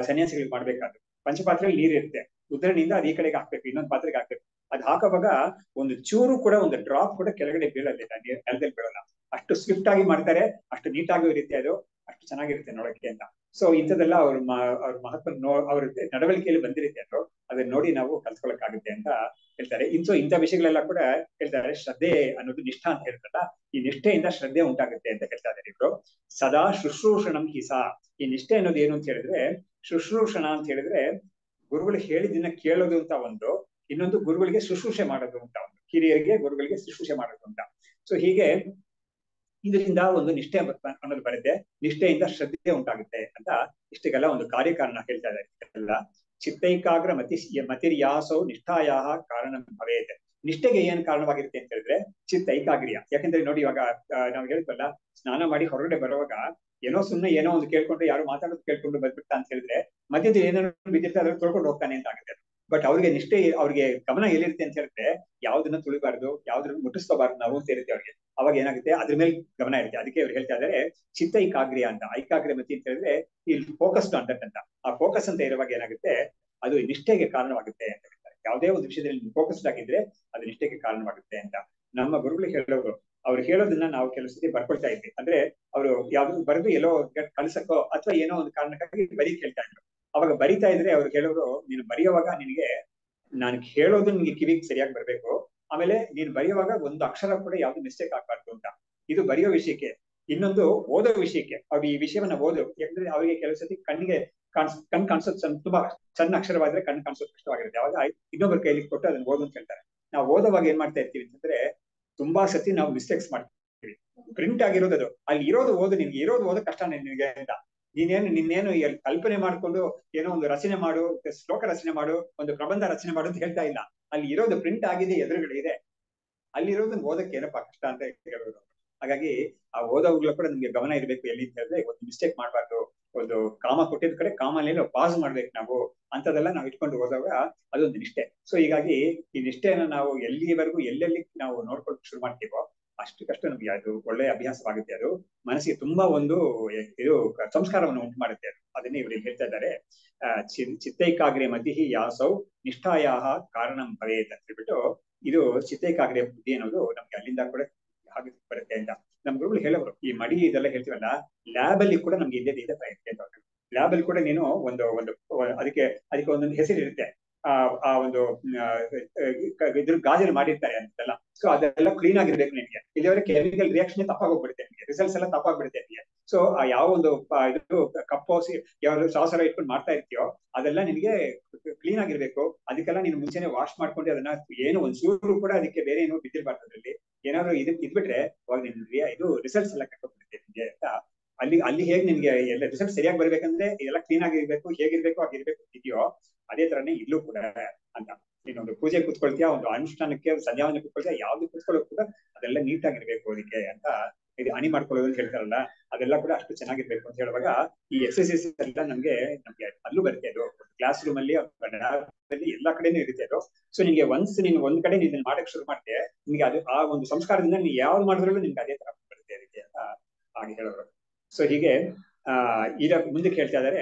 ಸನ್ಯಾಸಿಗಳಿಗೆ ಮಾಡ್ಬೇಕಾದ್ರು. ಪಂಚಪಾತ್ರೆಯಲ್ಲಿ ನೀರಿರುತ್ತೆ, ಉದ್ಧರಣಿಯಿಂದ ಅದು ಈ ಕಡೆಗೆ ಹಾಕ್ಬೇಕು, ಇನ್ನೊಂದು ಪಾತ್ರೆಗೆ ಹಾಕ್ಬೇಕು. ಅದು ಹಾಕುವಾಗ ಒಂದು ಚೂರು ಕೂಡ, ಒಂದು ಡ್ರಾಪ್ ಕೂಡ ಕೆಳಗಡೆ ಬೀಳೋದಿಲ್ಲ, ನೆಲದಲ್ಲಿ ಬೀಳೋಲ್ಲ. ಅಷ್ಟು ಸ್ವಿಫ್ಟ್ ಆಗಿ ಮಾಡ್ತಾರೆ, ಅಷ್ಟು ನೀಟಾಗಿ ಇರುತ್ತೆ, ಅದು ಅಷ್ಟು ಚೆನ್ನಾಗಿರುತ್ತೆ ನೋಡಕ್ಕೆ ಅಂತ. ಸೊ ಇಂಥದ್ದೆಲ್ಲ ಅವ್ರ ಮಹತ್ವ ಅವ್ರ ನಡವಳಿಕೆಯಲ್ಲಿ ಬಂದಿರುತ್ತೆ, ಅದು ಅದನ್ನ ನೋಡಿ ನಾವು ಕಲ್ತ್ಕೊಳಕ್ಕಾಗುತ್ತೆ ಅಂತ ಹೇಳ್ತಾರೆ. ಇಂಥ ವಿಷಯಗಳೆಲ್ಲ ಕೂಡ ಹೇಳ್ತಾರೆ. ಶ್ರದ್ಧೆ ಅನ್ನೋದು ನಿಷ್ಠಾ ಅಂತ ಹೇಳ್ತಾರಲ್ಲ, ಈ ನಿಷ್ಠೆಯಿಂದ ಶ್ರದ್ಧೆ ಉಂಟಾಗುತ್ತೆ ಅಂತ ಹೇಳ್ತಾ ಇದ್ದಾರೆ ಇವರು. ಸದಾ ಶುಶ್ರೂಷಣಂ ಹಿಸ. ಈ ನಿಷ್ಠೆ ಅನ್ನೋದು ಏನು ಅಂತ ಹೇಳಿದ್ರೆ, ಶುಶ್ರೂಷಣ ಅಂತ ಹೇಳಿದ್ರೆ ಗುರುಗಳು ಹೇಳಿದ್ದನ್ನ ಕೇಳೋದು ಅಂತ ಒಂದು, ಇನ್ನೊಂದು ಗುರುಗಳಿಗೆ ಶುಶ್ರೂಷೆ ಮಾಡೋದು ಅಂತ ಒಂದು, ಹಿರಿಯರಿಗೆ ಗುರುಗಳಿಗೆ ಶುಶ್ರೂಷೆ ಮಾಡೋದು ಅಂತ. ಸೊ ಹೀಗೆ ಇದರಿಂದ ಒಂದು ನಿಷ್ಠೆ ಅನ್ನೋದು ಬರುತ್ತೆ, ನಿಷ್ಠೆಯಿಂದ ಶ್ರದ್ಧೆ ಉಂಟಾಗುತ್ತೆ ಅಂತ ಇಷ್ಟಕ್ಕೆಲ್ಲ ಒಂದು ಕಾರ್ಯಕಾರಣ ಹೇಳ್ತಾ ಇದ್ದಾರೆ ಎಲ್ಲ. ಚಿತ್ತೈಕಾಗ್ರ ಮತಿರ್ಯಾಸೋ ನಿಷ್ಠಾಯಾ ಕಾರಣ ಭವೇತ್. ನಿಷ್ಠೆಗೆ ಏನ್ ಕಾರಣವಾಗಿರುತ್ತೆ ಅಂತ ಹೇಳಿದ್ರೆ ಚಿತ್ತೈಕಾಗ್ರ್ಯ. ಯಾಕಂದ್ರೆ ನೋಡಿ, ಇವಾಗ ನಾವು ಹೇಳ್ತಲ್ಲ, ಸ್ನಾನ ಮಾಡಿ ಹೊರಗಡೆ ಬರುವಾಗ ಏನೋ ಸುಮ್ಮನೆ ಏನೋ ಒಂದು ಕೇಳ್ಕೊಂಡು, ಯಾರು ಮಾತಾಡೋದು ಕೇಳ್ಕೊಂಡು ಬಂದ್ಬಿಟ್ಟ ಅಂತ ಹೇಳಿದ್ರೆ ಮಧ್ಯದಲ್ಲಿ ಏನೇನೋ ಬಿದ್ದಿರ್ತಾರೆ, ಅದ್ರ ತೊಳ್ಕೊಂಡು ಹೋಗ್ತಾನೆ ಅಂತ ಆಗುತ್ತೆ. ಬಟ್ ಅವ್ರಿಗೆ ನಿಷ್ಠೆ, ಅವ್ರಿಗೆ ಗಮನ ಎಲ್ಲಿರುತ್ತೆ ಅಂತ ಹೇಳಿದ್ರೆ, ಯಾವ್ದನ್ನ ತುಳಿಬಾರ್ದು, ಯಾವ್ದನ್ನ ಮುಟ್ಟಿಸ್ಕೋಬಾರ್ದು ನಾವು ಅಂತ ಇರುತ್ತೆ ಅವ್ರಿಗೆ. ಅವಾಗ ಏನಾಗುತ್ತೆ, ಅದ್ರ ಮೇಲೆ ಗಮನ ಇರುತ್ತೆ. ಅದಕ್ಕೆ ಅವ್ರು ಹೇಳ್ತಾ ಇದ್ದಾರೆ ಚಿತ್ತ ಐಕಾಗ್ರ್ಯ ಅಂತ. ಐಕಾಗ್ರ್ಯ ಮತಿ ಅಂತ ಹೇಳಿದ್ರೆ ಇಲ್ಲಿ ಫೋಕಸ್ಡ್ ಅಂತ. ಆ ಫೋಕಸ್ ಅಂತ ಇರುವಾಗ ಏನಾಗುತ್ತೆ, ಅದು ನಿಷ್ಠೆಗೆ ಕಾರಣವಾಗುತ್ತೆ ಅಂತ ಹೇಳ್ತಾರೆ. ಯಾವುದೇ ಒಂದು ವಿಷಯದಲ್ಲಿ ಫೋಕಸ್ಡ್ ಆಗಿದ್ರೆ ಅದು ನಿಷ್ಠೆಗೆ ಕಾರಣವಾಗುತ್ತೆ ಅಂತ ನಮ್ಮ ಗುರುಗಳು ಹೇಳೋರು. ಅವ್ರು ಹೇಳೋದನ್ನ ನಾವು ಕೆಲವು ಸತಿ ಬರ್ಕೊಳ್ತಾ ಇದ್ವಿ. ಅಂದ್ರೆ ಅವರು ಯಾವ್ದು ಬರೆದು ಎಲ್ಲೋ ಕಳ್ಸಕ್ಕೋ ಅಥವಾ ಏನೋ ಒಂದು ಕಾರಣಕ್ಕಾಗಿ ಬರೀ ಹೇಳ್ತಾ ಇದ್ರು. ಅವಾಗ ಬರಿತಾ ಇದ್ರೆ ಅವ್ರು ಹೇಳೋರು, ನೀನು ಬರೆಯುವಾಗ ನಿನಗೆ ನಾನು ಹೇಳೋದು ನಿನ್ಗೆ ಕಿವಿಗೆ ಸರಿಯಾಗಿ ಬರ್ಬೇಕು, ಆಮೇಲೆ ನೀನು ಬರೆಯುವಾಗ ಒಂದು ಅಕ್ಷರ ಕೂಡ ಯಾವ್ದು ಮಿಸ್ಟೇಕ್ ಆಗ್ಬಾರ್ದು ಅಂತ. ಇದು ಬರೆಯೋ ವಿಷಯಕ್ಕೆ. ಇನ್ನೊಂದು ಓದೋ ವಿಷಯಕ್ಕೆ, ಅವ್ರು ಈ ವಿಷಯವನ್ನ ಓದು, ಯಾಕಂದ್ರೆ ಅವರಿಗೆ ಕೆಲವು ಸತಿ ಕಣ್ ಕಾಣಿಸೋದು ತುಂಬಾ ಸಣ್ಣ ಅಕ್ಷರವಾದ್ರೆ ಕಣ್ ಕಾಣಿಸೋದು ಕಷ್ಟವಾಗಿರುತ್ತೆ. ಅವಾಗ ಇನ್ನೊಬ್ಬರ ಕೈಲಿ ಕೊಟ್ಟು ಅದನ್ನ ಓದು ಅಂತ ಹೇಳ್ತಾರೆ. ನಾವು ಓದುವಾಗ ಏನ್ ಮಾಡ್ತಾ ಇರ್ತೀವಿ ಅಂತಂದ್ರೆ, ತುಂಬಾ ಸತಿ ನಾವು ಮಿಸ್ಟೇಕ್ಸ್ ಮಾಡ್ತೀವಿ. ಪ್ರಿಂಟ್ ಆಗಿರೋದು ಅದು, ಅಲ್ಲಿ ಇರೋದು ಓದು, ನಿನ್ಗೆ ಇರೋದು ಓದೋ ಕಷ್ಟ ನಿನ್ಗೆ ಅಂತ. ನಿನ್ನೇನು ಕಲ್ಪನೆ ಮಾಡ್ಕೊಂಡು ಏನೋ ಒಂದು ರಚನೆ ಮಾಡು, ಶ್ಲೋಕ ರಚನೆ ಮಾಡು, ಒಂದು ಪ್ರಬಂಧ ರಚನೆ ಮಾಡು ಅಂತ ಹೇಳ್ತಾ ಇಲ್ಲ. ಅಲ್ಲಿ ಇರೋದು ಪ್ರಿಂಟ್ ಆಗಿದೆ, ಎದುರುಗಡೆ ಇದೆ, ಅಲ್ಲಿರೋದನ್ನ ಓದಕ್ಕೆ ಏನಪ್ಪಾ ಕಷ್ಟ ಅಂತ ಹೇಳೋರು. ಹಾಗಾಗಿ ಆ ಓದೋಗ್ಲೂ ಕೂಡ ನಿಮ್ಗೆ ಗಮನ ಇರಬೇಕು ಎಲ್ಲಿ ಅಂತ ಹೇಳಿದ್ರೆ, ಒಂದು ಮಿಸ್ಟೇಕ್ ಮಾಡಬಾರ್ದು, ಒಂದು ಕಾಮ ಕೊಟ್ಟಿದ ಕಡೆ ಕಾಮಲ್ಲಿ ಪಾಸ್ ಮಾಡ್ಬೇಕು ನಾವು ಅಂತದೆಲ್ಲ ನಾವು ಇಟ್ಕೊಂಡು ಹೋದಾಗ ಅದೊಂದು ನಿಷ್ಠೆ. ಸೊ ಹೀಗಾಗಿ ಈ ನಿಷ್ಠೆಯನ್ನ ನಾವು ಎಲ್ಲಿವರೆಗೂ ಎಲ್ಲೆಲ್ಲಿ ನಾವು ನೋಡ್ಕೊಂಡು ಶುರು ಮಾಡ್ತೀವೋ ಅಷ್ಟಕ್ಕಷ್ಟು ನಮ್ಗೆ ಅದು ಒಳ್ಳೆ ಅಭ್ಯಾಸವಾಗುತ್ತೆ. ಅದು ಮನಸ್ಸಿಗೆ ತುಂಬಾ ಒಂದು ಇದು ಸಂಸ್ಕಾರವನ್ನು ಉಂಟು ಮಾಡುತ್ತೆ. ಅದು ಅದನ್ನೇ ಇವರು ಹೇಳ್ತಾ ಇದ್ದಾರೆ. ಚಿತ್ತೈಕಾಗ್ರ್ಯ ಮತಿಹಿ ಯಾಸೌ ನಿಷ್ಠಾಯಾ ಕಾರಣಂ ಭವೇತ್ ಅಂತ ಹೇಳ್ಬಿಟ್ಟು, ಇದು ಚಿತ್ತೈಕಾಗ್ರ್ಯ ಬುದ್ಧಿ ಅನ್ನೋದು ನಮ್ಗೆ ಅಲ್ಲಿಂದ ಕೂಡ ಹಾಗೆ ಬರುತ್ತೆ ಅಂತ ನಮ್ ಗುರುಗಳು ಹೇಳೋರು. ಈ ಮಡಿ ಇದೆಲ್ಲ ಹೇಳ್ತೀವಲ್ಲ, ಲ್ಯಾಬ್ ಅಲ್ಲಿ ಕೂಡ ನಮ್ಗೆ ಇದ್ದೇ ಇದೆ. ಲ್ಯಾಬ್ ಅಲ್ಲಿ ಕೂಡ ನೀನು ಒಂದು ಒಂದು ಅದಕ್ಕೆ ಒಂದೊಂದು ಹೆಸರು ಇರುತ್ತೆ. ಆ ಒಂದು ಇದ್ರ ಗಾಜಲ್ಲಿ ಮಾಡಿರ್ತಾರೆ ಅಂತೆಲ್ಲ. ಸೊ ಅದೆಲ್ಲ ಕ್ಲೀನ್ ಆಗಿರ್ಬೇಕು ನಿಮಗೆ. ಇಲ್ಲಿವರೆಗೆ ಕೆಮಿಕಲ್ ರಿಯಾಕ್ಷನ್ ತಪ್ಪಾಗೋಗ್ಬಿಡುತ್ತೆ ನಿಮಗೆ, ರಿಸಲ್ಟ್ಸ್ ಎಲ್ಲ ತಪ್ಪಾಗ್ಬಿಡುತ್ತೆ ನಿಮಗೆ. ಸೊ ಆ ಯಾವ ಒಂದು ಇದು ಕಪ್ಪು ಯಾವ್ದು ಸಾಸರ ಇಟ್ಕೊಂಡು ಮಾಡ್ತಾ ಇರ್ತೀಯೋ ಅದೆಲ್ಲ ನಿನಗೆ ಕ್ಲೀನ್ ಆಗಿರ್ಬೇಕು. ಅದಕ್ಕೆಲ್ಲ ನೀನು ಮುಂಚೆನೆ ವಾಶ್ ಮಾಡ್ಕೊಂಡು ಅದನ್ನ ಏನು ಒಂದ್ ಚೂರು ಕೂಡ ಅದಕ್ಕೆ ಬೇರೆ ಏನೋ ಬಿದ್ದಿರ್ಬಾರ್ದು. ಅದ್ರಲ್ಲಿ ಏನಾದ್ರು ಇದ್ಬಿಟ್ರೆ ಅವಾಗ ನಿನ್ಗೆ ಇದು ರಿಸಲ್ಟ್ಸ್ ಎಲ್ಲ ಕಟ್ಕೊಬಿಡುತ್ತೆ ನಿಮ್ಗೆ ಅಂತ. ಅಲ್ಲಿ ಹೇಗೆ ನಿನ್ಗೆ ಎಲ್ಲ ರಿಸಲ್ಟ್ ಸರಿಯಾಗಿ ಬರ್ಬೇಕಂದ್ರೆ ಇದೆಲ್ಲ ಕ್ಲೀನ್ ಆಗಿರ್ಬೇಕು, ಹೇಗಿರ್ಬೇಕು ಆಗಿರ್ಬೇಕು ಇದೆಯೋ ಅದೇ ತರನೇ ಇಲ್ಲೂ ಕೂಡ ಅಂತ. ನೀನೊಂದು ಪೂಜೆ ಕೂತ್ಕೊಳ್ತೀಯ, ಒಂದು ಅನುಷ್ಠಾನಕ್ಕೆ ಸಂಧ್ಯಾವನೆ ಕೂತ್ಕೊಳ್ತೀಯ, ಯಾವ್ದು ಕೂತ್ಕೊಳ್ಳೋದು ಕೂಡ ಅದೆಲ್ಲ ನೀಟಾಗಿರ್ಬೇಕು ಅದಕ್ಕೆ ಅಂತ. ಇದು ಹಣಿ ಮಾಡ್ಕೊಳ್ಳೋದು ಅಂತ ಹೇಳ್ತಾರಲ್ಲ, ಅದೆಲ್ಲ ಕೂಡ ಅಷ್ಟು ಚೆನ್ನಾಗಿರ್ಬೇಕು ಅಂತ ಹೇಳುವಾಗ ಈ ಎಕ್ಸರ್ಸೈಸ್ ಎಲ್ಲ ನಮ್ಗೆ ಅಲ್ಲೂ ಬರುತ್ತೆ. ಅದು ಕ್ಲಾಸ್ ರೂಮ್ ಅಲ್ಲಿ ಎಲ್ಲಾ ಕಡೆನೂ ಇರುತ್ತೆ ಅದು. ಸೊ ನಿನ್ಗೆ ನೀನು ಒಂದ್ ಕಡೆ ನೀನ್ ಮಾಡಕ್ ಶುರು ಮಾಡ್ತೀಯ, ನಿನ್ಗೆ ಅದು ಆ ಒಂದು ಸಂಸ್ಕಾರದಿಂದ ನೀನ್ ಯಾವ್ದು ಮಾಡಿದ್ರೂ ನಿನ್ಗೆ ಅದೇ ತರ ಬರುತ್ತೆ ಅದಕ್ಕೆ ಅಂತ ಹಾಗೆ ಹೇಳೋರು. ಸೊ ಹೀಗೆ ಈಗ ಮುಂದಕ್ಕೆ ಹೇಳ್ತಾ ಇದಾರೆ.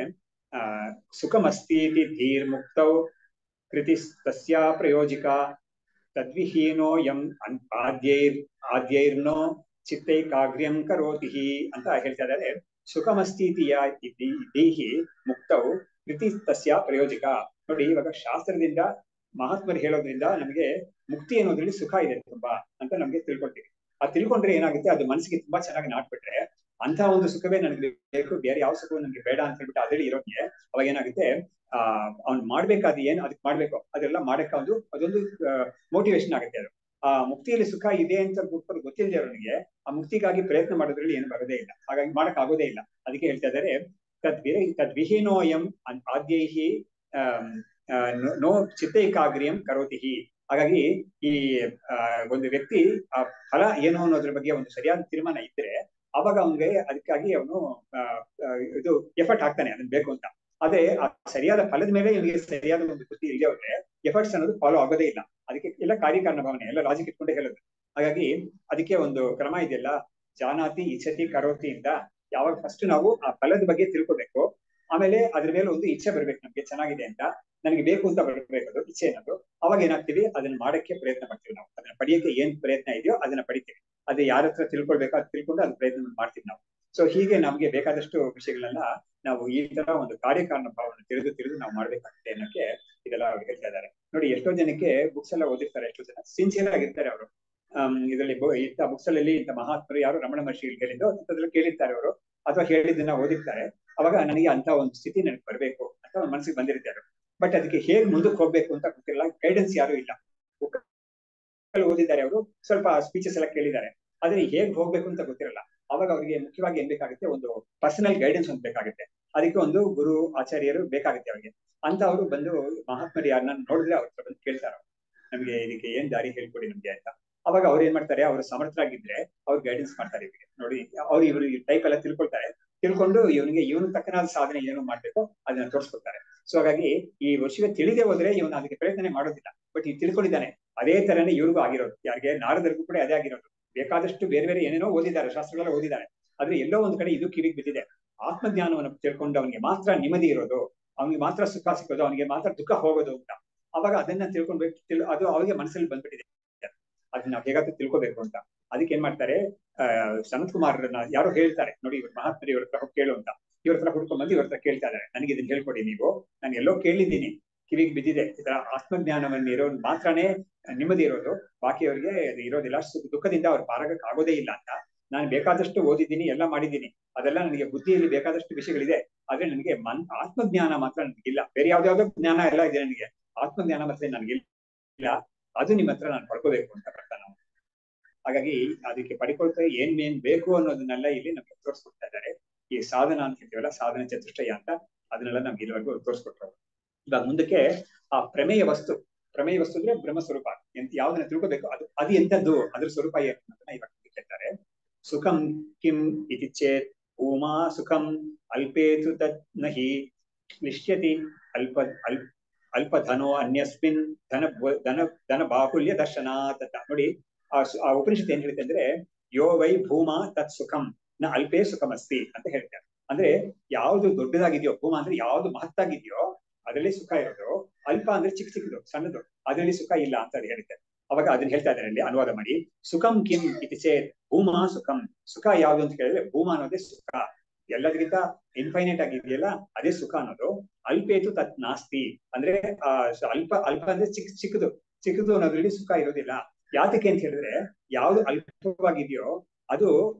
ಸುಖಮಸ್ತೀತಿ ಧೀರ್ ಮುಕ್ತೌ ಕೃತಿ ತಸ್ಯಾ ಪ್ರಯೋಜಿಕ ತದ್ವಿಹೀನೋ ಯಂ ಆದ್ಯೈರ್ನೋ ಚಿತ್ತೈಕಾಗ್ರ್ಯಂ ಕರೋತಿ ಅಂತ ಹೇಳ್ತಾ ಇದ್ದಾರೆ. ಸುಖಮಸ್ತೀತಿಯ ದೇಹಿ ಮುಕ್ತೌ ಕೃತಿ ತಸ್ಯ ಪ್ರಯೋಜಿಕ. ನೋಡಿ, ಇವಾಗ ಶಾಸ್ತ್ರದಿಂದ ಮಹಾತ್ಮರು ಹೇಳೋದ್ರಿಂದ ನಮಗೆ ಮುಕ್ತಿ ಅನ್ನೋದ್ರಲ್ಲಿ ಸುಖ ಇದೆ ತುಂಬಾ ಅಂತ ನಮ್ಗೆ ತಿಳ್ಕೊಳ್ತೀವಿ. ಆ ತಿಳ್ಕೊಂಡ್ರೆ ಏನಾಗುತ್ತೆ, ಅದು ಮನಸ್ಸಿಗೆ ತುಂಬಾ ಚೆನ್ನಾಗಿ ನಾಟ್ಬಿಟ್ರೆ ಅಂತ ಒಂದು ಸುಖವೇ ನನಗೆ ಬೇಕು, ಬೇರೆ ಯಾವ ಸುಖವೂ ನನಗೆ ಬೇಡ ಅಂತ ಹೇಳ್ಬಿಟ್ಟು ಅದರಲ್ಲಿ ಇರೋರಿಗೆ ಅವಾಗ ಏನಾಗುತ್ತೆ, ಅವ್ನು ಮಾಡ್ಬೇಕಾದ ಏನ್ ಅದಕ್ಕೆ ಮಾಡ್ಬೇಕು ಅದೆಲ್ಲ ಮಾಡಕ್ಕೆ ಅದೊಂದು ಮೋಟಿವೇಶನ್ ಆಗುತ್ತೆ. ಅದು ಆ ಮುಕ್ತಿಯಲ್ಲಿ ಸುಖ ಇದೆ ಅಂತ ಗೊತ್ತಿಲ್ಲದೆ ಅವನಿಗೆ ಆ ಮುಕ್ತಿಗಾಗಿ ಪ್ರಯತ್ನ ಮಾಡೋದ್ರಲ್ಲಿ ಏನು ಬರೋದೇ ಇಲ್ಲ, ಹಾಗಾಗಿ ಮಾಡಕ್ ಆಗೋದೇ ಇಲ್ಲ. ಅದಕ್ಕೆ ಹೇಳ್ತಾ ಇದ್ದಾರೆ ತದ್ವಿಹೀನೋಯಂ ಆದ್ಯೈಹಿ ನೋ ಚಿತ್ತೈಕಾಗ್ರ್ಯಂ ಕರೋತಿ. ಹಾಗಾಗಿ ಈ ಒಂದು ವ್ಯಕ್ತಿ ಆ ಫಲ ಏನು ಅನ್ನೋದ್ರ ಬಗ್ಗೆ ಒಂದು ಸರಿಯಾದ ತೀರ್ಮಾನ ಇದ್ರೆ ಅವಾಗ ಅವನಿಗೆ ಅದಕ್ಕಾಗಿ ಅವನು ಇದು ಎಫರ್ಟ್ ಹಾಕ್ತಾನೆ, ಅದನ್ನ ಬೇಕು ಅಂತ. ಅದೇ ಆ ಸರಿಯಾದ ಫಲದ ಮೇಲೆ ಇವನಿಗೆ ಸರಿಯಾದ ಒಂದು ಬುದ್ಧಿ ಇಲ್ಲವ್ರೆ ಎಫರ್ಟ್ಸ್ ಅನ್ನೋದು ಫಾಲೋ ಆಗೋದೇ ಇಲ್ಲ. ಅದಕ್ಕೆ ಎಲ್ಲ ಕಾರ್ಯಕಾರಣ ಭಾವನೆ ಎಲ್ಲ ಲಾಜಿಕ್ ಇಟ್ಕೊಂಡೇ ಹೇಳೋದು. ಹಾಗಾಗಿ ಅದಕ್ಕೆ ಒಂದು ಕ್ರಮ ಇದೆಯಲ್ಲ, ಜಾನಾತಿ ಇಚ್ಛತಿ ಕರೋತಿ ಅಂತ. ಯಾವಾಗ ಫಸ್ಟ್ ನಾವು ಆ ಫಲದ ಬಗ್ಗೆ ತಿಳ್ಕೊಬೇಕು, ಆಮೇಲೆ ಅದ್ರ ಮೇಲೆ ಒಂದು ಇಚ್ಛೆ ಬರ್ಬೇಕು, ನಮ್ಗೆ ಚೆನ್ನಾಗಿದೆ ಅಂತ ನನಗೆ ಬೇಕು ಅಂತ ಬರ್ಬೇಕು ಅದು ಇಚ್ಛೆ ಅನ್ನೋದು. ಅವಾಗ ಏನಾಗ್ತೀವಿ, ಅದನ್ನ ಮಾಡಕ್ಕೆ ಪ್ರಯತ್ನ ಮಾಡ್ತೀವಿ. ನಾವು ಅದನ್ನ ಪಡೆಯಕ್ಕೆ ಏನ್ ಪ್ರಯತ್ನ ಇದೆಯೋ ಅದನ್ನ ಪಡಿತೀವಿ. ಅದು ಯಾರ ಹತ್ರ ತಿಳ್ಕೊಳ್ಬೇಕು ಅದು ತಿಳ್ಕೊಂಡು ಅದ್ ಪ್ರಯತ್ನ ಮಾಡ್ತೀವಿ ನಾವು. ಸೊ ಹೀಗೆ ನಮ್ಗೆ ಬೇಕಾದಷ್ಟು ವಿಷಯಗಳನ್ನ ನಾವು ಈ ತರ ಒಂದು ಕಾರ್ಯಕಾರಣ ಭಾವನೆ ತಿಳಿದು ನಾವು ಮಾಡ್ಬೇಕಾಗುತ್ತೆ ಅನ್ನೋಕೆ ಇದೆಲ್ಲ ಹೇಳ್ತಾ ಇದ್ದಾರೆ. ನೋಡಿ, ಎಷ್ಟೋ ಜನಕ್ಕೆ ಬುಕ್ಸ್ ಎಲ್ಲ ಓದಿರ್ತಾರೆ, ಎಷ್ಟೋ ಜನ ಸಿನ್ಸಿಯರ್ ಆಗಿರ್ತಾರೆ ಅವರು. ಇದರಲ್ಲಿ ಇಂಥ ಬುಕ್ಸ್ ಅಲ್ಲಿ ಇಂಥ ಮಹಾತ್ಮರು ಯಾರು ರಮಣ ಮಹರ್ಷಿ ಹೇಳಿದ್ದು ಅದ್ರಲ್ಲಿ ಕೇಳಿರ್ತಾರೆ ಅವರು, ಅಥವಾ ಹೇಳಿದ್ದನ್ನ ಓದಿರ್ತಾರೆ. ಅವಾಗ ನನಗೆ ಅಂತ ಒಂದು ಸ್ಥಿತಿ ನನಗೆ ಬರ್ಬೇಕು ಅಂತ ಒಂದು ಮನಸ್ಸಿಗೆ ಬಂದಿರ್ತಾರೆ. ಬಟ್ ಅದಕ್ಕೆ ಹೇಗೆ ಮುಂದಕ್ಕೆ ಹೋಗ್ಬೇಕು ಅಂತ ಗೊತ್ತಿಲ್ಲ, ಗೈಡೆನ್ಸ್ ಯಾರು ಇಲ್ಲ. ಓದಿದ್ದಾರೆ ಅವರು, ಸ್ವಲ್ಪ ಸ್ಪೀಚಸ್ ಎಲ್ಲ ಕೇಳಿದ್ದಾರೆ, ಆದ್ರೆ ಹೇಗ್ ಹೋಗ್ಬೇಕು ಅಂತ ಗೊತ್ತಿರಲ್ಲ. ಅವಾಗ ಅವರಿಗೆ ಮುಖ್ಯವಾಗಿ ಏನ್ ಬೇಕಾಗುತ್ತೆ, ಒಂದು ಪರ್ಸನಲ್ ಗೈಡೆನ್ಸ್ ಒಂದು ಬೇಕಾಗುತ್ತೆ. ಅದಕ್ಕೆ ಒಂದು ಗುರು ಆಚಾರ್ಯರು ಬೇಕಾಗುತ್ತೆ ಅವರಿಗೆ ಅಂತ. ಅವರು ಬಂದು ಮಹಾತ್ಮರು ಯಾರನ್ನ ನೋಡಿದ್ರೆ ಅವ್ರ ಹತ್ರ ಬಂದು ಕೇಳ್ತಾರೆ, ನಮ್ಗೆ ಇದಕ್ಕೆ ಏನ್ ದಾರಿ ಹೇಳ್ಕೊಡಿ ನಮ್ಗೆ ಅಂತ. ಅವಾಗ ಅವ್ರು ಏನ್ ಮಾಡ್ತಾರೆ, ಅವ್ರು ಸಮರ್ಥರಾಗಿದ್ರೆ ಅವ್ರು ಗೈಡೆನ್ಸ್ ಮಾಡ್ತಾರೆ ಇವರಿಗೆ. ನೋಡಿ, ಅವ್ರು ಇವರು ಈ ಟೈಪ್ ಎಲ್ಲ ತಿಳ್ಕೊಂಡು ಇವನು ತಕ್ಕನಾದ ಸಾಧನೆ ಏನು ಮಾಡ್ಬೇಕು ಅದನ್ನ ತೋರಿಸ್ಕೊಡ್ತಾರೆ. ಸೊ ಹಾಗಾಗಿ ಈ ವರ್ಷವೇ ತಿಳಿದೇ ಹೋದ್ರೆ ಇವನು ಅದಕ್ಕೆ ಪ್ರಯತ್ನ ಮಾಡೋದಿಲ್ಲ. ಬಟ್ ಈ ತಿಳ್ಕೊಂಡಿದ್ದಾನೆ, ಅದೇ ತರನೇ ಇವ್ರಿಗೂ ಆಗಿರೋದು. ಯಾರಿಗೆ ನಾರದರಿಗೂ ಕೂಡ ಅದೇ ಆಗಿರೋದು. ಬೇಕಾದಷ್ಟು ಬೇರೆ ಏನೇನೋ ಓದಿದ್ದಾರೆ, ಶಾಸ್ತ್ರಗಳೆಲ್ಲ ಓದಿದ್ದಾರೆ, ಆದ್ರೆ ಎಲ್ಲೋ ಒಂದ್ ಕಡೆ ಇದು ಕಿವಿಗೆ ಬಿದ್ದಿದೆ. ಆತ್ಮಜ್ಞಾನವನ್ನು ತಿಳ್ಕೊಂಡು ಅವನಿಗೆ ಮಾತ್ರ ನೆಮ್ಮದಿ ಇರೋದು, ಅವನಿಗೆ ಮಾತ್ರ ಸುಖ ಸಿಕ್ಕೋದು, ಅವನಿಗೆ ಮಾತ್ರ ದುಃಖ ಹೋಗೋದು ಅಂತ. ಅವಾಗ ಅದನ್ನ ತಿಳ್ಕೊಳ್ಬೇಕು, ಅದು ಅವರಿಗೆ ಮನಸ್ಸಲ್ಲಿ ಬಂದ್ಬಿಟ್ಟಿದೆ. ಅದನ್ನ ನಾವು ಹೇಗಾದ್ರೂ ತಿಳ್ಕೊಬೇಕು ಅಂತ. ಅದಕ್ಕೆ ಏನ್ ಮಾಡ್ತಾರೆ, ಸನತ್ ಕುಮಾರನ್ನ ಯಾರೋ ಹೇಳ್ತಾರೆ, ನೋಡಿ ಇವ್ರ ಮಹಾತ್ಮರಿ ಇವ್ರ ಹತ್ರ ಕೇಳು ಅಂತ. ಇವ್ರ ಹತ್ರ ಹುಡ್ಕೊಂಡ್ ಬಂದು ಇವ್ರ ಹತ್ರ ಕೇಳ್ತಾ ಇದ್ದಾರೆ, ನನಗೆ ಇದನ್ನ ಹೇಳ್ಕೊಡಿ ನೀವು, ನಾನು ಎಲ್ಲೋ ಕೇಳಿದ್ದೀನಿ, ಕಿವಿಗೆ ಬಿದ್ದಿದೆ, ಈ ತರ ಆತ್ಮಜ್ಞಾನವನ್ನು ಇರೋದು ಮಾತ್ರನೇ ನೆಮ್ಮದಿ ಇರೋದು, ಬಾಕಿಯವರಿಗೆ ಅದು ಇರೋದಿಲ್ಲ, ದುಃಖದಿಂದ ಅವ್ರು ಪಾರಾಗಕ್ಕೆ ಆಗೋದೇ ಇಲ್ಲ ಅಂತ. ನಾನು ಬೇಕಾದಷ್ಟು ಓದಿದ್ದೀನಿ, ಎಲ್ಲ ಮಾಡಿದ್ದೀನಿ, ಅದೆಲ್ಲ ನನಗೆ ಬುದ್ಧಿಯಲ್ಲಿ ಬೇಕಾದಷ್ಟು ವಿಷಯಗಳಿದೆ, ಆದ್ರೆ ನನಗೆ ಆತ್ಮಜ್ಞಾನ ಮಾತ್ರ ನನಗಿಲ್ಲ. ಬೇರೆ ಯಾವ್ದಾವ್ದೋ ಜ್ಞಾನ ಎಲ್ಲ ಇದೆ ನನಗೆ, ಆತ್ಮಜ್ಞಾನ ಮಾತ್ರ ನನಗಿಲ್ಲ. ಅದು ನಿಮ್ಮ ಹತ್ರ ನಾನು ಪಡ್ಕೋಬೇಕು ಅಂತ ಬರ್ತಾನೆ ನಾವು. ಹಾಗಾಗಿ ಅದಕ್ಕೆ ಪಡ್ಕೊಳ್ತಾ ಏನ್ ಬೇಕು ಅನ್ನೋದನ್ನೆಲ್ಲ ಇಲ್ಲಿ ನಮ್ಗೆ ತೋರಿಸ್ಕೊಡ್ತಾ ಇದ್ದಾರೆ. ಈ ಸಾಧನ ಅಂತ ಹೇಳ್ತೀವಲ್ಲ, ಸಾಧನ ಚತುಷ್ಟಯ ಅಂತ, ಅದನ್ನೆಲ್ಲ ನಮ್ಗೆ ಇಲ್ಲಿವರೆಗೂ ತೋರಿಸ್ಕೊಟ್ರು. ಇವಾಗ ಮುಂದಕ್ಕೆ ಆ ಪ್ರಮೇಯ ವಸ್ತು ಅಂದ್ರೆ ಬ್ರಹ್ಮ ಸ್ವರೂಪ ಯಾವ್ದನ್ನ ತಿಳ್ಕೋಬೇಕು, ಅದು ಎಂತದ್ದು, ಅದ್ರ ಸ್ವರೂಪ ಏನನ್ನ ಇವಾಗ ಹೇಳ್ತಾರೆ. ಸುಖಂ ಕಿಂ ಇತಿ ಚೇತ್ ಉಮಾ ಸುಖಂ ಅಲ್ಪೇತು ತತ್ ನಹಿ ಕ್ಲಿಶ್ಯತಿ ಅಲ್ಪ ಅಲ್ಪ ಅಲ್ಪಧನೋ ಅನ್ಯಸ್ಮಿನ್ ಧನ ಧನ ಧನ ಬಾಹುಲ್ಯ ದರ್ಶನಾತ್ ಅಂತ ನೋಡಿ. ಆ ಉಪನಿಷತ್ ಏನ್ ಹೇಳುತ್ತೆ ಅಂದ್ರೆ ಯೋ ವೈ ಭೂಮಾ ತತ್ ಸುಖಂ ನ ಅಲ್ಪೇ ಸುಖಮಸ್ತಿ ಅಂತ ಹೇಳ್ತಾರೆ. ಅಂದ್ರೆ ಯಾವ್ದು ದೊಡ್ಡದಾಗಿದೆಯೋ, ಭೂಮ ಅಂದ್ರೆ ಯಾವ್ದು ಮಹತ್ತಾಗಿದೆಯೋ ಅದರಲ್ಲಿ ಸುಖ ಇರೋದು, ಅಲ್ಪ ಅಂದ್ರೆ ಚಿಕ್ಕ ಚಿಕ್ಕದು ಸಣ್ಣದು ಅದರಲ್ಲಿ ಸುಖ ಇಲ್ಲ ಅಂತ ಅದು ಹೇಳುತ್ತೆ. ಅವಾಗ ಅದನ್ನ ಹೇಳ್ತಾ ಇದ್ದಾರೆ ಅಲ್ಲಿ ಅನುವಾದ ಮಾಡಿ. ಸುಖಂ ಕಿಂ ಇತಿ ಚೇತ್ ಭೂಮಾ ಸುಖಂ, ಸುಖ ಯಾವ್ದು ಅಂತ ಕೇಳಿದ್ರೆ ಭೂಮ ಅನ್ನೋದೇ ಸುಖ, ಎಲ್ಲದಕ್ಕಿಂತ ಇನ್ಫೈನೈಟ್ ಆಗಿದೆಯಲ್ಲ ಅದೇ ಸುಖ ಅನ್ನೋದು. ಅಲ್ಪೇತು ತತ್ ನಾಸ್ತಿ ಅಂದ್ರೆ ಅಲ್ಪ ಅಲ್ಪ ಅಂದ್ರೆ ಚಿಕ್ಕದು ಚಿಕ್ಕದು ಅನ್ನೋದ್ರಲ್ಲಿ ಸುಖ ಇರೋದಿಲ್ಲ. ಯಾತಕ್ಕೆ ಅಂತ ಹೇಳಿದ್ರೆ ಯಾವ್ದು ಅಲ್ಪವಾಗಿದೆಯೋ ಅದು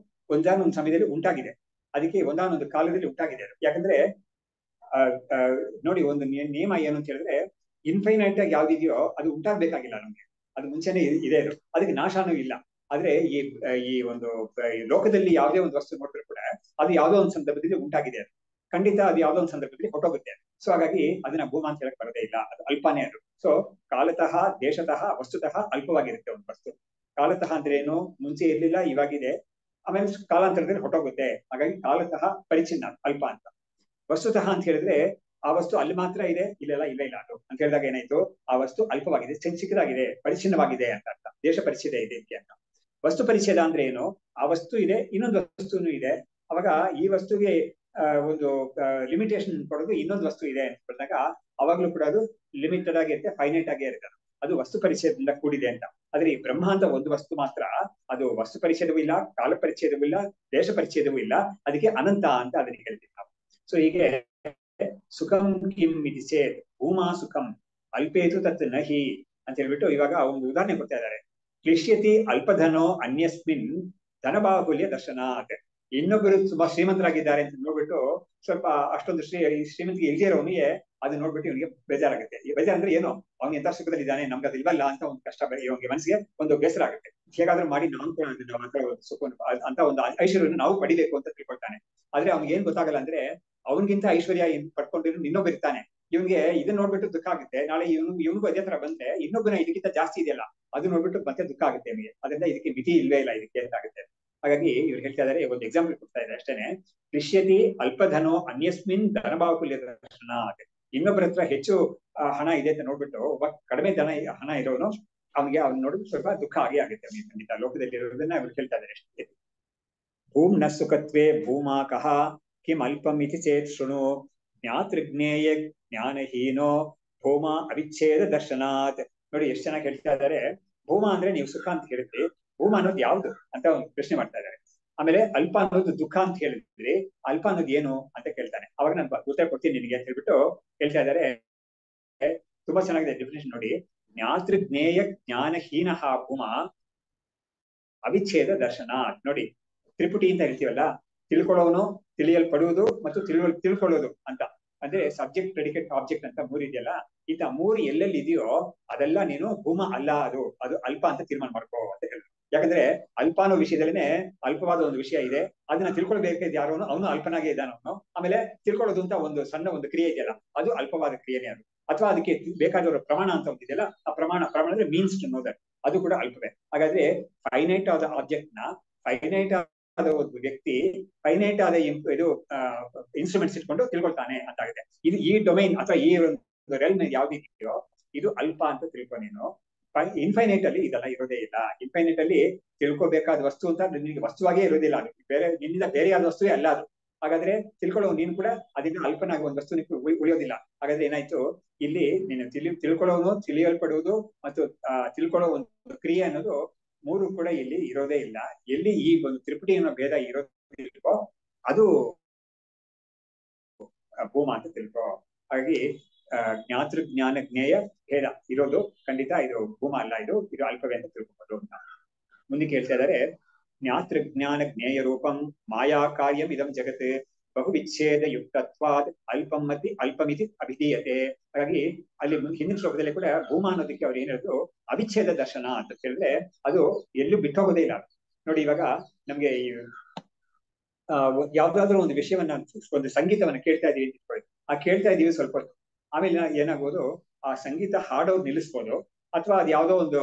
ಒಂದಾನೊಂದು ಸಮಯದಲ್ಲಿ ಉಂಟಾಗಿದೆ, ಅದಕ್ಕೆ ಒಂದಾನೊಂದು ಕಾಲದಲ್ಲಿ ಉಂಟಾಗಿದೆ. ಯಾಕಂದ್ರೆ ನೋಡಿ ಒಂದು ನಿಯಮ ಏನು ಅಂತ ಹೇಳಿದ್ರೆ ಇನ್ಫೈನೈಟ್ ಆಗಿ ಯಾವ್ದಿದೆಯೋ ಅದು ಉಂಟಾಗ್ಬೇಕಾಗಿಲ್ಲ ನಮ್ಗೆ, ಅದು ಮುಂಚೆನೆ ಇದೆ, ಅದಕ್ಕೆ ನಾಶನೂ ಇಲ್ಲ. ಆದ್ರೆ ಈ ಒಂದು ಲೋಕದಲ್ಲಿ ಯಾವುದೇ ಒಂದು ವಸ್ತು ನೋಡಿದ್ರು ಕೂಡ ಅದು ಯಾವುದೋ ಒಂದು ಸಂದರ್ಭದಲ್ಲಿ ಉಂಟಾಗಿದೆ, ಖಂಡಿತ ಅದು ಯಾವುದೋ ಒಂದು ಸಂದರ್ಭದಲ್ಲಿ ಹೊಟ್ಟೋಗುತ್ತೆ. ಸೊ ಹಾಗಾಗಿ ಅದನ್ನ ಭೂಮ ಅಂತ ಹೇಳಕ್ ಬರೋದೇ ಇಲ್ಲ, ಅದು ಅಲ್ಪನೇ ಅದು. ಸೊ ಕಾಲತಃ ದೇಶತಃ ವಸ್ತುತಃ ಅಲ್ಪವಾಗಿರುತ್ತೆ ಒಂದು ವಸ್ತು. ಕಾಲತಃ ಅಂದ್ರೆ ಏನು, ಮುಂಚೆ ಇರ್ಲಿಲ್ಲ ಇವಾಗಿದೆ, ಆಮೇಲೆ ಕಾಲಾಂತರದಲ್ಲಿ ಹೊಟ್ಟೋಗುತ್ತೆ. ಹಾಗಾಗಿ ಕಾಲತಃ ಪರಿಚ್ಛಿನ್ನ ಅಲ್ಪ ಅಂತ. ವಸ್ತುತಃ ಅಂತ ಹೇಳಿದ್ರೆ ಆ ವಸ್ತು ಅಲ್ಲಿ ಮಾತ್ರ ಇದೆ, ಇಲ್ಲೆಲ್ಲ ಇಲ್ಲ ಅದು ಅಂತ ಹೇಳಿದಾಗ ಏನಾಯ್ತು, ಆ ವಸ್ತು ಅಲ್ಪವಾಗಿದೆ, ಚಿಕ್ಕದಾಗಿದೆ, ಪರಿಚ್ಛಿನ್ನವಾಗಿದೆ ಅಂತ ಅರ್ಥ. ದೇಶ ಪರಿಚ್ಛೇದ ಇದೆ ಅಂತ. ವಸ್ತು ಪರಿಚ್ಛೇದ ಅಂದ್ರೆ ಏನು, ಆ ವಸ್ತು ಇದೆ ಇನ್ನೊಂದು ವಸ್ತುನು ಇದೆ, ಅವಾಗ ಈ ವಸ್ತುಗೆ ಒಂದು ಲಿಮಿಟೇಷನ್ ಕೊಡೋದು ಇನ್ನೊಂದು ವಸ್ತು ಇದೆ ಅಂತ ಹೇಳಿದಾಗ ಅವಾಗ್ಲೂ ಕೂಡ ಅದು ಲಿಮಿಟೆಡ್ ಆಗಿರುತ್ತೆ, ಫೈನೈಟ್ ಆಗೇ ಇರುತ್ತೆ. ಅದು ವಸ್ತು ಪರಿಚ್ಛೇದದಿಂದ ಕೂಡಿದೆ ಅಂತ. ಆದ್ರೆ ಈ ಬ್ರಹ್ಮ ಅಂತ ಒಂದು ವಸ್ತು ಮಾತ್ರ ಅದು ವಸ್ತು ಪರಿಚ್ಛೇದವೂ ಇಲ್ಲ, ಕಾಲ ಪರಿಚ್ಛೇದವೂ ಇಲ್ಲ, ದೇಶ ಪರಿಚ್ಛೇದವೂ ಇಲ್ಲ, ಅದಕ್ಕೆ ಅನಂತ ಅಂತ ಅದಕ್ಕೆ ಹೇಳ್ತೀವಿ ನಾವು. ಸೊ ಹೀಗೆ ಸುಖಂ ಕಿಂ ಇತಿ ಚೇತ್ ಭೂಮಾ ಸುಖಂ ಅಲ್ಪೇತು ತತ್ ನಹಿ ಅಂತ ಹೇಳ್ಬಿಟ್ಟು ಇವಾಗ ಒಂದು ಉದಾಹರಣೆ ಕೊಡ್ತಾ ಇದ್ದಾರೆ. ಕ್ಲಿಶ್ಯತಿ ಅಲ್ಪಧನೋ ಅನ್ಯಸ್ಮಿನ್ ಧನಬಾಹುಲ್ಯ ದರ್ಶನಾತ್. ಇನ್ನೊಬ್ಬರು ತುಂಬಾ ಶ್ರೀಮಂತರಾಗಿದ್ದಾರೆ ಅಂತ ನೋಡ್ಬಿಟ್ಟು ಸ್ವಲ್ಪ ಅಷ್ಟೊಂದು ಶ್ರೀಮಂತಿಗೆ ಇಲ್ದೇ ಇರೋನಿಗೆ ಅದು ನೋಡ್ಬಿಟ್ಟು ಇವನಿಗೆ ಬೇಜಾರಾಗುತ್ತೆ. ಈ ಬೇಜಾರ್ ಅಂದ್ರೆ ಏನು, ಅವ್ನು ಎಂತ ಸುಖದಲ್ಲಿ ಇದ್ದಾನೆ, ನಮ್ಗೆ ಅದು ಇಲ್ವಲ್ಲ ಅಂತ ಒಂದು ಕಷ್ಟ, ಇವನಿಗೆ ಮನಸ್ಸಿಗೆ ಒಂದು ಬೇಸರ ಆಗುತ್ತೆ. ಹೇಗಾದ್ರೂ ಮಾಡಿ ನಾವು ಕೂಡ ಸುಖ ಅಂತ ಒಂದು ಐಶ್ವರ್ಯವನ್ನು ನಾವು ಪಡಿಬೇಕು ಅಂತ ತಿಳ್ಕೊಳ್ತಾನೆ. ಆದ್ರೆ ಅವ್ನಿಗೆ ಏನ್ ಗೊತ್ತಾಗಲ್ಲ ಅಂದ್ರೆ ಅವನಿಗಿಂತ ಐಶ್ವರ್ಯ ಪಡ್ಕೊಂಡಿರೋ ಇನ್ನೊಬ್ಬ ಇರ್ತಾನೆ, ಇವನ್ಗೆ ಇದನ್ನ ನೋಡ್ಬಿಟ್ಟು ದುಃಖ ಆಗುತ್ತೆ. ನಾಳೆ ಇವನಿಗೂ ಅದೇ ತರ ಬಂದ್ರೆ ಇನ್ನೊಬ್ಬನ ಇದಕ್ಕಿಂತ ಜಾಸ್ತಿ ಇದೆಯಲ್ಲ ಅದು ನೋಡ್ಬಿಟ್ಟು ಮತ್ತೆ ದುಃಖ ಆಗುತ್ತೆ ಅವನಿಗೆ. ಅದರಿಂದ ಇದಕ್ಕೆ ಮಿತಿ ಇಲ್ವೇ ಇಲ್ಲ ಇದಕ್ಕೆ ಅಂತ ಆಗುತ್ತೆ. ಹಾಗಾಗಿ ಇವ್ರು ಹೇಳ್ತಾ ಇದಾರೆ, ಒಂದು ಎಕ್ಸಾಂಪಲ್ ಕೊಡ್ತಾ ಇದೆ ಅಷ್ಟೇನೆ. ಕ್ಲಿಶ್ಯತಿ ಅಲ್ಪಧನೋ ಅನ್ಯಸ್ಮಿನ್ ಧನಬಾಹುಲ್ಯ ದರ್ಶನ. ಇನ್ನೊಬ್ಬರ ಹತ್ರ ಹೆಚ್ಚು ಹಣ ಇದೆ ಅಂತ ನೋಡ್ಬಿಟ್ಟು ಕಡಿಮೆ ಹಣ ಇರೋನು ಅವ್ನಿಗೆ ಅವ್ನು ನೋಡಿದ್ರೆ ಸ್ವಲ್ಪ ದುಃಖ ಆಗೇ ಆಗುತ್ತೆ ಅವನಿಗೆ. ಖಂಡಿತ ಲೋಕದಲ್ಲಿ ಇರೋದನ್ನ ಇವ್ರು ಹೇಳ್ತಾ ಇದ್ದಾರೆ ಅಷ್ಟೇ. ಭೂಮ್ ನ ಸುಖತ್ವೇ ಭೂಮಾಕಃ ಕಿಂ ಅಲ್ಪಂ ಇತಿ ಚೇತ್ ಶೃಣು ಜ್ಞಾತೃಜ್ಞೇಯ ಜ್ಞಾನಹೀನೋ ಭೂಮ ಅವಿಚ್ಛೇದ ದರ್ಶನಾತ್. ನೋಡಿ ಎಷ್ಟು ಚೆನ್ನಾಗಿ ಹೇಳ್ತಾ ಇದ್ದಾರೆ. ಭೂಮ ಅಂದ್ರೆ ನೀವು ಸುಖ ಅಂತ ಹೇಳಿದ್ರಿ, ಭೂಮ ಅನ್ನೋದು ಯಾವ್ದು ಅಂತ ಒಂದು ಪ್ರಶ್ನೆ ಮಾಡ್ತಾ ಇದ್ದಾರೆ. ಆಮೇಲೆ ಅಲ್ಪ ಅನ್ನೋದು ದುಃಖ ಅಂತ ಹೇಳಿದ್ರಿ, ಅಲ್ಪ ಅನ್ನೋದು ಏನು ಅಂತ ಕೇಳ್ತಾನೆ. ಅವಾಗ ನಾನು ಉತ್ತರ ಕೊಡ್ತೀನಿ ನಿನಗೆ ಅಂತ ಹೇಳ್ಬಿಟ್ಟು ಹೇಳ್ತಾ ಇದ್ದಾರೆ. ತುಂಬಾ ಚೆನ್ನಾಗಿದೆ ಡೆಫಿನೇಷನ್ ನೋಡಿ. ಜ್ಞಾತೃಜ್ಞೇಯ ಜ್ಞಾನಹೀನ ಭೂಮ ಅವಿಚ್ಛೇದ ದರ್ಶನ. ನೋಡಿ ತ್ರಿಪುಟಿ ಅಂತ ಹೇಳ್ತೀವಲ್ಲ, ತಿಳ್ಕೊಳ್ಳೋನು, ತಿಳಿಯಲ್ಪಡುವುದು ಮತ್ತು ತಿಳ್ಕೊಳ್ಳೋದು ಅಂತ. ಅಂದ್ರೆ ಸಬ್ಜೆಕ್ಟ್ ಪ್ರೆಡಿಕೇಟ್ ಆಬ್ಜೆಕ್ಟ್ ಅಂತ ಮೂರು ಇದೆಯಲ್ಲ, ಇಂಥ ಮೂರು ಎಲ್ಲೆಲ್ಲಿ ಇದೆಯೋ ಅದೆಲ್ಲ ನೀನು ಭೂಮ ಅಲ್ಲ, ಅದು ಅಲ್ಪ ಅಂತ ತೀರ್ಮಾನ ಮಾಡ್ಕೋ ಅಂತ ಹೇಳಿದ್ರು. ಯಾಕಂದ್ರೆ ಅಲ್ಪ ಅನ್ನೋ ವಿಷಯದಲ್ಲಿನೇ ಅಲ್ಪವಾದ ಒಂದು ವಿಷಯ ಇದೆ, ಅದನ್ನ ತಿಳ್ಕೊಳ್ಬೇಕಾದ ಯಾರೋ ಅವನು ಅಲ್ಪನಾಗೆ ಇದ್ದಾನ ಅವನು. ಆಮೇಲೆ ತಿಳ್ಕೊಳ್ಳೋದು ಅಂತ ಒಂದು ಸಣ್ಣ ಒಂದು ಕ್ರಿಯೆ ಇದೆಯಲ್ಲ ಅದು ಅಲ್ಪವಾದ ಕ್ರಿಯೆನೇ ಅದು. ಅಥವಾ ಅದಕ್ಕೆ ಬೇಕಾದವರ ಪ್ರಮಾಣ ಅಂತ ಒಂದಿದೆಯಲ್ಲ, ಆ ಪ್ರಮಾಣ ಅಂದ್ರೆ ಮೀನ್ಸ್ ಟು ನೋ ದಟ್, ಅದು ಕೂಡ ಅಲ್ಪವೇ. ಹಾಗಾದ್ರೆ ಫೈನೈಟ್ ಆದ ಆಬ್ಜೆಕ್ಟ್ ನ ಫೈನೈಟ್ ಆದ ಒಂದು ವ್ಯಕ್ತಿ ಫೈನೈಟ್ ಆದ ಇದು ಇನ್ಸ್ಟ್ರೂಮೆಂಟ್ಸ್ ಇಟ್ಕೊಂಡು ತಿಳ್ಕೊಳ್ತಾನೆ ಅಂತ ಆಗುತ್ತೆ. ಇದು ಈ ಡೊಮೈನ್ ಅಥವಾ ಈ ಒಂದು ರೆಲ್ಮ್ ಯಾವ್ದಿದೆಯೋ ಇದು ಅಲ್ಪ ಅಂತ ತಿಳ್ಕೊ ನೀನು. ಇನ್ಫೈನೈಟ್ ಅಲ್ಲಿ ಇದೆಲ್ಲ ಇರೋದೇ ಇಲ್ಲ. ಇನ್ಫೈನೈಟ್ ಅಲ್ಲಿ ತಿಳ್ಕೊಬೇಕಾದ ವಸ್ತು ಅಂತ ನಿನಗೆ ವಸ್ತುವಾಗೇ ಇರೋದಿಲ್ಲ, ಅದು ಬೇರೆ ನಿನ್ನಿಂದ ಬೇರೆಯಾದ ವಸ್ತುವೇ ಅಲ್ಲ ಅದು. ಹಾಗಾದ್ರೆ ತಿಳ್ಕೊಳ್ಳೋ ನೀನು ಕೂಡ ಅದನ್ನ ಅಲ್ಪನಾಗಿ ಒಂದು ವಸ್ತು ಉಳಿಯೋದಿಲ್ಲ. ಹಾಗಾದ್ರೆ ಏನಾಯ್ತು, ಇಲ್ಲಿ ನೀನು ತಿಳ್ಕೊಳ್ಳೋನು, ತಿಳಿಯಲ್ಪಡುವುದು ಮತ್ತು ತಿಳ್ಕೊಳ್ಳೋ ಒಂದು ಕ್ರಿಯೆ ಅನ್ನೋದು ಮೂರು ಕೂಡ ಇಲ್ಲಿ ಇರೋದೇ ಇಲ್ಲ. ಎಲ್ಲಿ ಈ ಒಂದು ತ್ರಿಪುಟಿ ಅನ್ನೋ ಭೇದ ಇರೋದಿಲ್ವೋ ಅದು ಭೂಮ ಅಂತ ತಿಳ್ಕೊ. ಹಾಗಾಗಿ ಜ್ಞಾತೃ ಜ್ಞಾನ ಜ್ಞೇಯ ಭೇದ ಇರೋದು ಖಂಡಿತ ಇದು ಭೂಮ ಅಲ್ಲ, ಇದು ಅಲ್ಪವೇ ಅಂತ ತಿಳ್ಕೊಬೋದು ಅಂತ. ಮುಂದಕ್ಕೆ ಹೇಳ್ತಾ ಇದ್ದಾರೆ. ಜ್ಞಾತೃ ಜ್ಞಾನ ಜ್ಞೇಯ ರೂಪಂ ಮಾಯಾ ಕಾರ್ಯಂ ಇದಂ ಜಗತ್ ಬಹು ವಿಚ್ಛೇದ ಯುಕ್ತತ್ವಾದ್ ಅಲ್ಪಮಿತಿ ಅಭಿಧೀಯತೆ. ಹಾಗಾಗಿ ಅಲ್ಲಿ ಹಿಂದಿನ ಶ್ಲೋಕದಲ್ಲಿ ಕೂಡ ಭೂಮ ಅನ್ನೋದಕ್ಕೆ ಅವ್ರು ಏನ್ ಹೇಳಿದ್ರು, ಅವಿಚ್ಛೇದ ದರ್ಶನ ಅಂತ ಹೇಳಿದ್ರೆ ಅದು ಎಲ್ಲೂ ಬಿಟ್ಟೋಗೋದೇ ಇಲ್ಲ. ನೋಡಿ ಇವಾಗ ನಮ್ಗೆ ಯಾವ್ದಾದ್ರು ಒಂದು ವಿಷಯವನ್ನ, ಒಂದು ಸಂಗೀತವನ್ನ ಕೇಳ್ತಾ ಇದೀವಿ ಅಂತ, ಆ ಕೇಳ್ತಾ ಇದೀವಿ ಸ್ವಲ್ಪ ಹೊತ್ತು, ಆಮೇಲೆ ಏನಾಗ್ಬೋದು ಆ ಸಂಗೀತ ಹಾಡೋದು ನಿಲ್ಲಿಸ್ಬೋದು, ಅಥವಾ ಅದು ಯಾವ್ದೋ ಒಂದು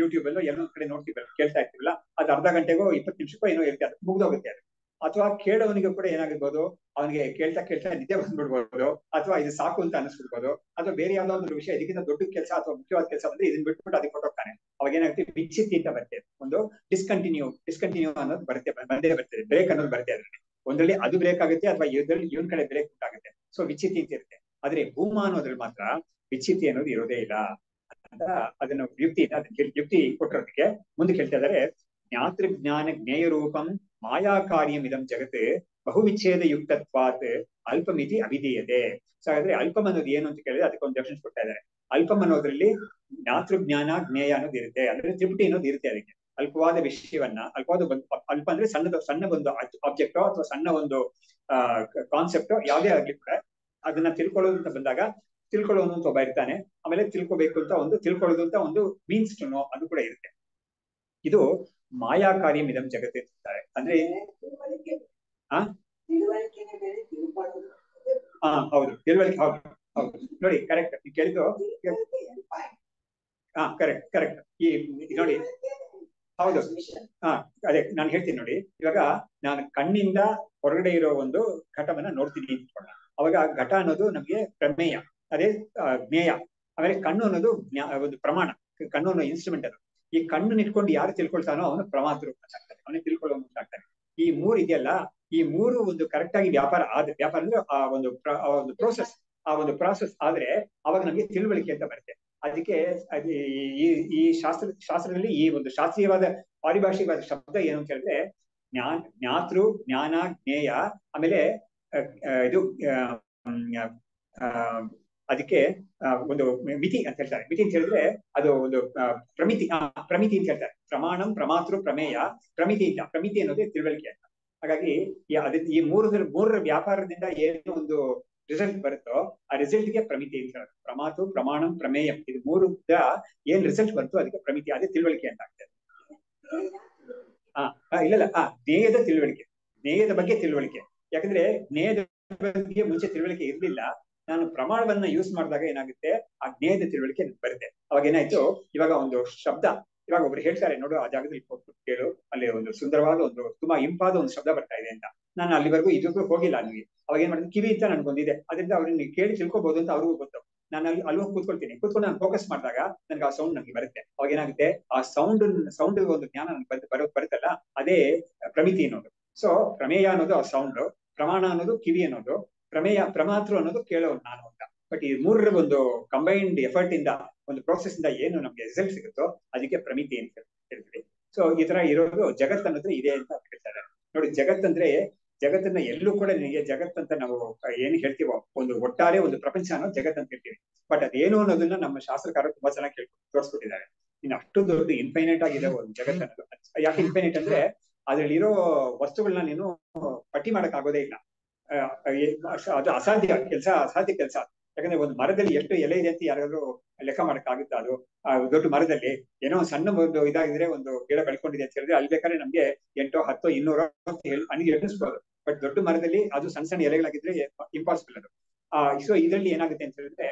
ಯೂಟ್ಯೂಬ್ ಅಲ್ಲೋ ಎಲ್ಲೋ ಕಡೆ ನೋಡ್ತೀವಿ ಕೇಳ್ತಾ ಇರ್ತೀವಲ್ಲ, ಅದು ಅರ್ಧ ಗಂಟೆಗೋ 20 ನಿಮಿಷಕ್ಕೋ ಏನೋ ಇರುತ್ತೆ, ಅದು ಮುಗ್ದೋಗುತ್ತೆ. ಅದು ಅಥವಾ ಕೇಳೋವನಿಗೆ ಕೂಡ ಏನಾಗಿರ್ಬೋದು, ಅವನಿಗೆ ಕೇಳ್ತಾ ಕೇಳ್ತಾ ನಿದ್ದೆ ಬಂದ್ಬಿಡ್ಬೋದು, ಅಥವಾ ಇದು ಸಾಕು ಅಂತ ಅನಿಸ್ಬಿಡ್ಬೋದು, ಅಥವಾ ಬೇರೆ ಯಾವ್ದೋ ಒಂದು ವಿಷಯ ಇದಕ್ಕಿಂತ ದೊಡ್ಡ ಕೆಲಸ ಅಥವಾ ಮುಖ್ಯವಾದ ಕೆಲಸ ಬಂದ್ರೆ ಇದನ್ನ ಬಿಟ್ಬಿಟ್ಟು ಅದಕ್ಕೆ ಕೊಟ್ಟೋಗ್ತಾನೆ. ಅವಾಗ ಏನಾಗುತ್ತೆ, ವಿಚ್ಛಿತಿ ಅಂತ ಬರ್ತದೆ, ಒಂದು ಡಿಸ್ಕಂಟಿನ್ಯೂ ಅನ್ನೋದು ಬಂದೇ ಬರ್ತದೆ, ಬ್ರೇಕ್ ಅನ್ನೋದು ಬರ್ತದೆ. ಅದರಲ್ಲಿ ಒಂದ್ರಲ್ಲಿ ಅದು ಬ್ರೇಕ್ ಆಗುತ್ತೆ, ಅಥವಾ ಇದ್ರಲ್ಲಿ ಇವನ್ ಕಡೆ ಬ್ರೇಕ್ ಆಗುತ್ತೆ. ಸೊ ವಿಚ್ಛಿತಿ ಅಂತ ಇರುತ್ತೆ. ಆದ್ರೆ ಭೂಮ ಅನ್ನೋದ್ರಲ್ಲಿ ಮಾತ್ರ ವಿಚ್ಛಿತಿ ಅನ್ನೋದು ಇರೋದೇ ಇಲ್ಲ ಅಂತ ಅದನ್ನ ಯುಕ್ತಿ ಕೊಟ್ಟಿರೋದಕ್ಕೆ ಮುಂದೆ ಹೇಳ್ತಾ ಇದಾರೆ. ಜ್ಞಾತೃಜ್ಞಾನ ಜ್ಞೇಯ ರೂಪಂ ಮಾಯಾ ಕಾರ್ಯಂ ಇದಂ ಜಗತ್ ಬಹುವಿಚ್ಛೇದ ಯುಕ್ತತ್ವಾತ್ ಅಲ್ಪಮಿತಿ ಅಭಿಧೀಯತೆ. ಸೊ ಹಾಗಾದ್ರೆ ಅಲ್ಪಂ ಅನ್ನೋದು ಏನು ಅಂತ ಕೇಳಿದ್ರೆ ಅದಕ್ಕೊಂದು ಡೆಫಿನೆನ್ಸ್ ಕೊಡ್ತಾ ಇದ್ದಾರೆ. ಅಲ್ಪಂ ಅನ್ನೋದ್ರಲ್ಲಿ ಜ್ಞಾತೃಜ್ಞಾನ ಜ್ಞೇಯ ಅನ್ನೋದು ಇರುತ್ತೆ, ಅಂದ್ರೆ ತ್ರಿಪುಟಿ ಅನ್ನೋದು ಇರುತ್ತೆ. ಅದಕ್ಕೆ ಅಲ್ಪವಾದ ವಿಷಯವನ್ನ, ಅಲ್ಪ ಅಂದ್ರೆ ಸಣ್ಣ ಒಂದು ಆಬ್ಜೆಕ್ಟೋ ಅಥವಾ ಸಣ್ಣ ಒಂದು ಕಾನ್ಸೆಪ್ಟೋ ಯಾವುದೇ ಆಗ್ಲಿ ಕೂಡ ಅದನ್ನ ತಿಳ್ಕೊಳ್ಳೋದು ಅಂತ ಬಂದಾಗ ತಿಳ್ಕೊಳ್ಳೋನು ಅಂತ ಒಬ್ಬ ಇರ್ತಾನೆ. ಆಮೇಲೆ ತಿಳ್ಕೊಬೇಕು ಅಂತ ತಿಳ್ಕೊಳ್ಳೋದು ಅಂತ ಒಂದು ಮೀನ್ಸ್ ಟು ನೋ ಅದು ಕೂಡ ಇರುತ್ತೆ. ಇದು ಮಾಯಾ ಕಾರ್ಯಂ ಇದಂ ಜಗತ್ ಅಂತಾರೆ. ಅಂದ್ರೆ ಹೌದು, ತಿಳುವಳಿಕೆ. ಹೌದು ನೋಡಿ, ಕರೆಕ್ಟ್ ನೀವು ಕೇಳಿದ್ದು. ಕರೆಕ್ಟ್. ಈ ನೋಡಿ, ಹೌದು. ಅದೇ ನಾನು ಹೇಳ್ತೀನಿ ನೋಡಿ. ಇವಾಗ ನಾನು ಕಣ್ಣಿಂದ ಹೊರಗಡೆ ಇರೋ ಒಂದು ಘಟವನ್ನ ನೋಡ್ತೀನಿ ಅಂದ್ಕೊಳ್ಳೋಣ. ಅವಾಗ ಘಟ ಅನ್ನೋದು ನಮ್ಗೆ ಪ್ರಮೇಯ, ಅದೇ ಜ್ಞೇಯ. ಆಮೇಲೆ ಕಣ್ಣು ಅನ್ನೋದು ಒಂದು ಪ್ರಮಾಣ, ಕಣ್ಣು ಅನ್ನೋ ಇನ್ಸ್ಟ್ರೂಮೆಂಟ್ ಅದು. ಈ ಕಣ್ಣು ಇಟ್ಕೊಂಡು ಯಾರು ತಿಳ್ಕೊಳ್ತಾನೋ ಅವನು ಪ್ರಮಾತೃ ಆಗ್ತಾನೆ, ಅವನಿಗೆ ತಿಳ್ಕೊಳ್ಳೋ ಆಗ್ತಾನೆ. ಈ ಮೂರು ಇದೆಯಲ್ಲ, ಈ ಮೂರು ಒಂದು ಕರೆಕ್ಟ್ ಆಗಿ ವ್ಯಾಪಾರ ಅಂದ್ರೆ ಆ ಒಂದು ಪ್ರೋಸೆಸ್ ಆದ್ರೆ ಅವಾಗ ನಮ್ಗೆ ತಿಳುವಳಿಕೆ ಅಂತ ಬರುತ್ತೆ. ಅದಕ್ಕೆ ಈ ಶಾಸ್ತ್ರದಲ್ಲಿ ಈ ಒಂದು ಶಾಸ್ತ್ರೀಯವಾದ ಪಾರಿಭಾಷಿಕವಾದ ಶಬ್ದ ಏನು ಅಂತ ಹೇಳಿದ್ರೆ ಜ್ಞಾತೃ ಜ್ಞಾನ ಜ್ಞೇಯ, ಆಮೇಲೆ ಇದು ಅದಕ್ಕೆ ಒಂದು ಮಿತಿ ಅಂತ ಹೇಳ್ತಾರೆ. ಮಿತಿ ಅಂತ ಹೇಳಿದ್ರೆ ಅದು ಒಂದು ಪ್ರಮಿತಿ ಅಂತ ಹೇಳ್ತಾರೆ. ಪ್ರಮಾಣಂ ಪ್ರಮಾತೃ ಪ್ರಮೇಯ ಪ್ರಮಿತಿ ಅನ್ನೋದೇ ತಿಳುವಳಿಕೆ ಅಂತ. ಹಾಗಾಗಿ ಈ ಮೂರರ ವ್ಯಾಪಾರದಿಂದ ಏನು ಒಂದು ರಿಸಲ್ಟ್ ಬರುತ್ತೋ ಆ ರಿಸಲ್ಟ್ಗೆ ಪ್ರಮಿತಿ ಅಂತ ಹೇಳೋದು. ಪ್ರಮಾತು ಪ್ರಮಾಣಂ ಪ್ರಮೇಯಂ, ಇದು ಮೂರು ಏನ್ ರಿಸಲ್ಟ್ ಬರುತ್ತೋ ಅದಕ್ಕೆ ಪ್ರಮಿತಿ, ಅದೇ ತಿಳುವಳಿಕೆ ಅಂತ ಆಗ್ತದೆ. ಇಲ್ಲ ಜ್ಞೇಯದ ಬಗ್ಗೆ ತಿಳುವಳಿಕೆ. ಯಾಕಂದ್ರೆ ಜ್ಞೇಯದ ಬಗ್ಗೆ ಮುಂಚೆ ತಿಳುವಳಿಕೆ ಇರ್ಲಿಲ್ಲ. ನಾನು ಪ್ರಮಾಣವನ್ನ ಯೂಸ್ ಮಾಡಿದಾಗ ಏನಾಗುತ್ತೆ, ಆ ಜ್ಞೇಯದ ತಿಳುವಳಿಕೆ ಬರುತ್ತೆ. ಅವಾಗ ಏನಾಯ್ತು, ಇವಾಗ ಒಂದು ಶಬ್ದ, ಇವಾಗ ಒಬ್ರು ಹೇಳ್ತಾರೆ ನೋಡು ಆ ಜಾಗದಲ್ಲಿ ಕೇಳು, ಅಲ್ಲಿ ಒಂದು ಸುಂದರವಾದ ಒಂದು ತುಂಬಾ ಇಂಪಾದ ಒಂದು ಶಬ್ದ ಬರ್ತಾ ಇದೆ ಅಂತ. ನಾನು ಅಲ್ಲಿವರೆಗೂ ಇದಕ್ಕೂ ಹೋಗಿಲ್ಲ. ಅಲ್ಲಿ ಅವಾಗ ಏನ್ ಮಾಡಿದ್ರೆ ಕಿವಿ ಅಂತ ನನ್ಗೊಂದಿದೆ, ಅದರಿಂದ ಅವ್ರನ್ನ ಕೇಳಿ ತಿಳ್ಕೊಬಹುದು ಅಂತ ಅವ್ರಿಗೂ ಗೊತ್ತು. ನಾನು ಅಲ್ಲಿ ಹೋಗಿ ಕೂತ್ಕೊಂಡು ನಾನು ಫೋಕಸ್ ಮಾಡಿದಾಗ ನನ್ಗೆ ಆ ಸೌಂಡ್ ನನಗೆ ಬರುತ್ತೆ. ಅವಾಗ ಏನಾಗುತ್ತೆ, ಆ ಸೌಂಡ್ ಒಂದು ಜ್ಞಾನ ನನ್ಗೆ ಬರುತ್ತಲ್ಲ, ಅದೇ ಪ್ರಮಿತಿ ಅನ್ನೋದು. ಸೊ ಪ್ರಮೇಯ ಅನ್ನೋದು ಆ ಸೌಂಡ್, ಪ್ರಮಾಣ ಅನ್ನೋದು ಕಿವಿ ಅನ್ನೋದು, ಪ್ರಮಾತೃ ಅನ್ನೋದು ಕೇಳೋದು ನಾನು ಅಂತ. ಬಟ್ ಈ ಮೂರರ ಒಂದು ಕಂಬೈನ್ಡ್ ಎಫರ್ಟ್ ಇಂದ, ಒಂದು ಪ್ರೋಸೆಸ್ ಇಂದ ಏನು ನಮ್ಗೆ ರಿಸಲ್ಟ್ ಸಿಗುತ್ತೋ ಅದಕ್ಕೆ ಪ್ರಮಿತಿ ಅಂತ ಹೇಳ್ತೀವಿ. ಸೊ ಈ ತರ ಇರೋದು ಜಗತ್ ಅನ್ನೋದ್ರೆ ಇದೆ ಅಂತ ಹೇಳ್ತಾರೆ ನೋಡಿ. ಜಗತ್ತನ್ನ ಎಲ್ಲೂ ಕೂಡ ನಿಮಗೆ ಜಗತ್ತಂತ ನಾವು ಏನ್ ಹೇಳ್ತೀವೋ, ಒಂದು ಒಟ್ಟಾರೆ ಒಂದು ಪ್ರಪಂಚ ಅನ್ನೋದು ಜಗತ್ ಅಂತ ಹೇಳ್ತೀವಿ. ಬಟ್ ಅದೇನು ಅನ್ನೋದನ್ನ ನಮ್ಮ ಶಾಸ್ತ್ರಕಾರ ತುಂಬಾ ಚೆನ್ನಾಗಿ ತೋರಿಸ್ಕೊಟ್ಟಿದ್ದಾರೆ. ಇನ್ನು ಅಷ್ಟು ದೊಡ್ಡ ಇನ್ಫೈನೈಟ್ ಆಗಿದೆ ಒಂದು ಜಗತ್ ಅನ್ನೋದು. ಯಾಕೆ ಇನ್ಫೈನೈಟ್ ಅಂದ್ರೆ ಅದ್ರಲ್ಲಿರೋ ವಸ್ತುಗಳನ್ನ ನೀನು ಪಟ್ಟಿ ಮಾಡಕ್ ಆಗೋದೇ ಇಲ್ಲ. ಅದು ಅಸಾಧ್ಯ ಕೆಲಸ. ಯಾಕಂದ್ರೆ ಒಂದು ಮರದಲ್ಲಿ ಎಷ್ಟು ಎಲೆ ಇದೆ ಅಂತ ಯಾರಾದ್ರೂ ಲೆಕ್ಕ ಮಾಡಕ್ಕಾಗುತ್ತಾ? ಅದು ದೊಡ್ಡ ಮರದಲ್ಲಿ ಏನೋ ಸಣ್ಣ ಒಂದು ಇದಾಗಿದ್ರೆ, ಒಂದು ಗಿಡ ಬೆಳ್ಕೊಂಡಿದೆ ಅಂತ ಹೇಳಿದ್ರೆ ಅಲ್ಲಿ ಬೇಕಾದ್ರೆ ನಮ್ಗೆ 8, 10, 200 ಅಂತ ಎಣಿಸ್ಬೋದು. ಬಟ್ ದೊಡ್ಡ ಮರದಲ್ಲಿ ಅದು ಸಣ್ಣ ಎಲೆಗಳಾಗಿದ್ರೆ ಇಂಪಾಸಿಬಲ್ ಅದು. ಸೊ ಇದರಲ್ಲಿ ಏನಾಗುತ್ತೆ ಅಂತ ಹೇಳಿದ್ರೆ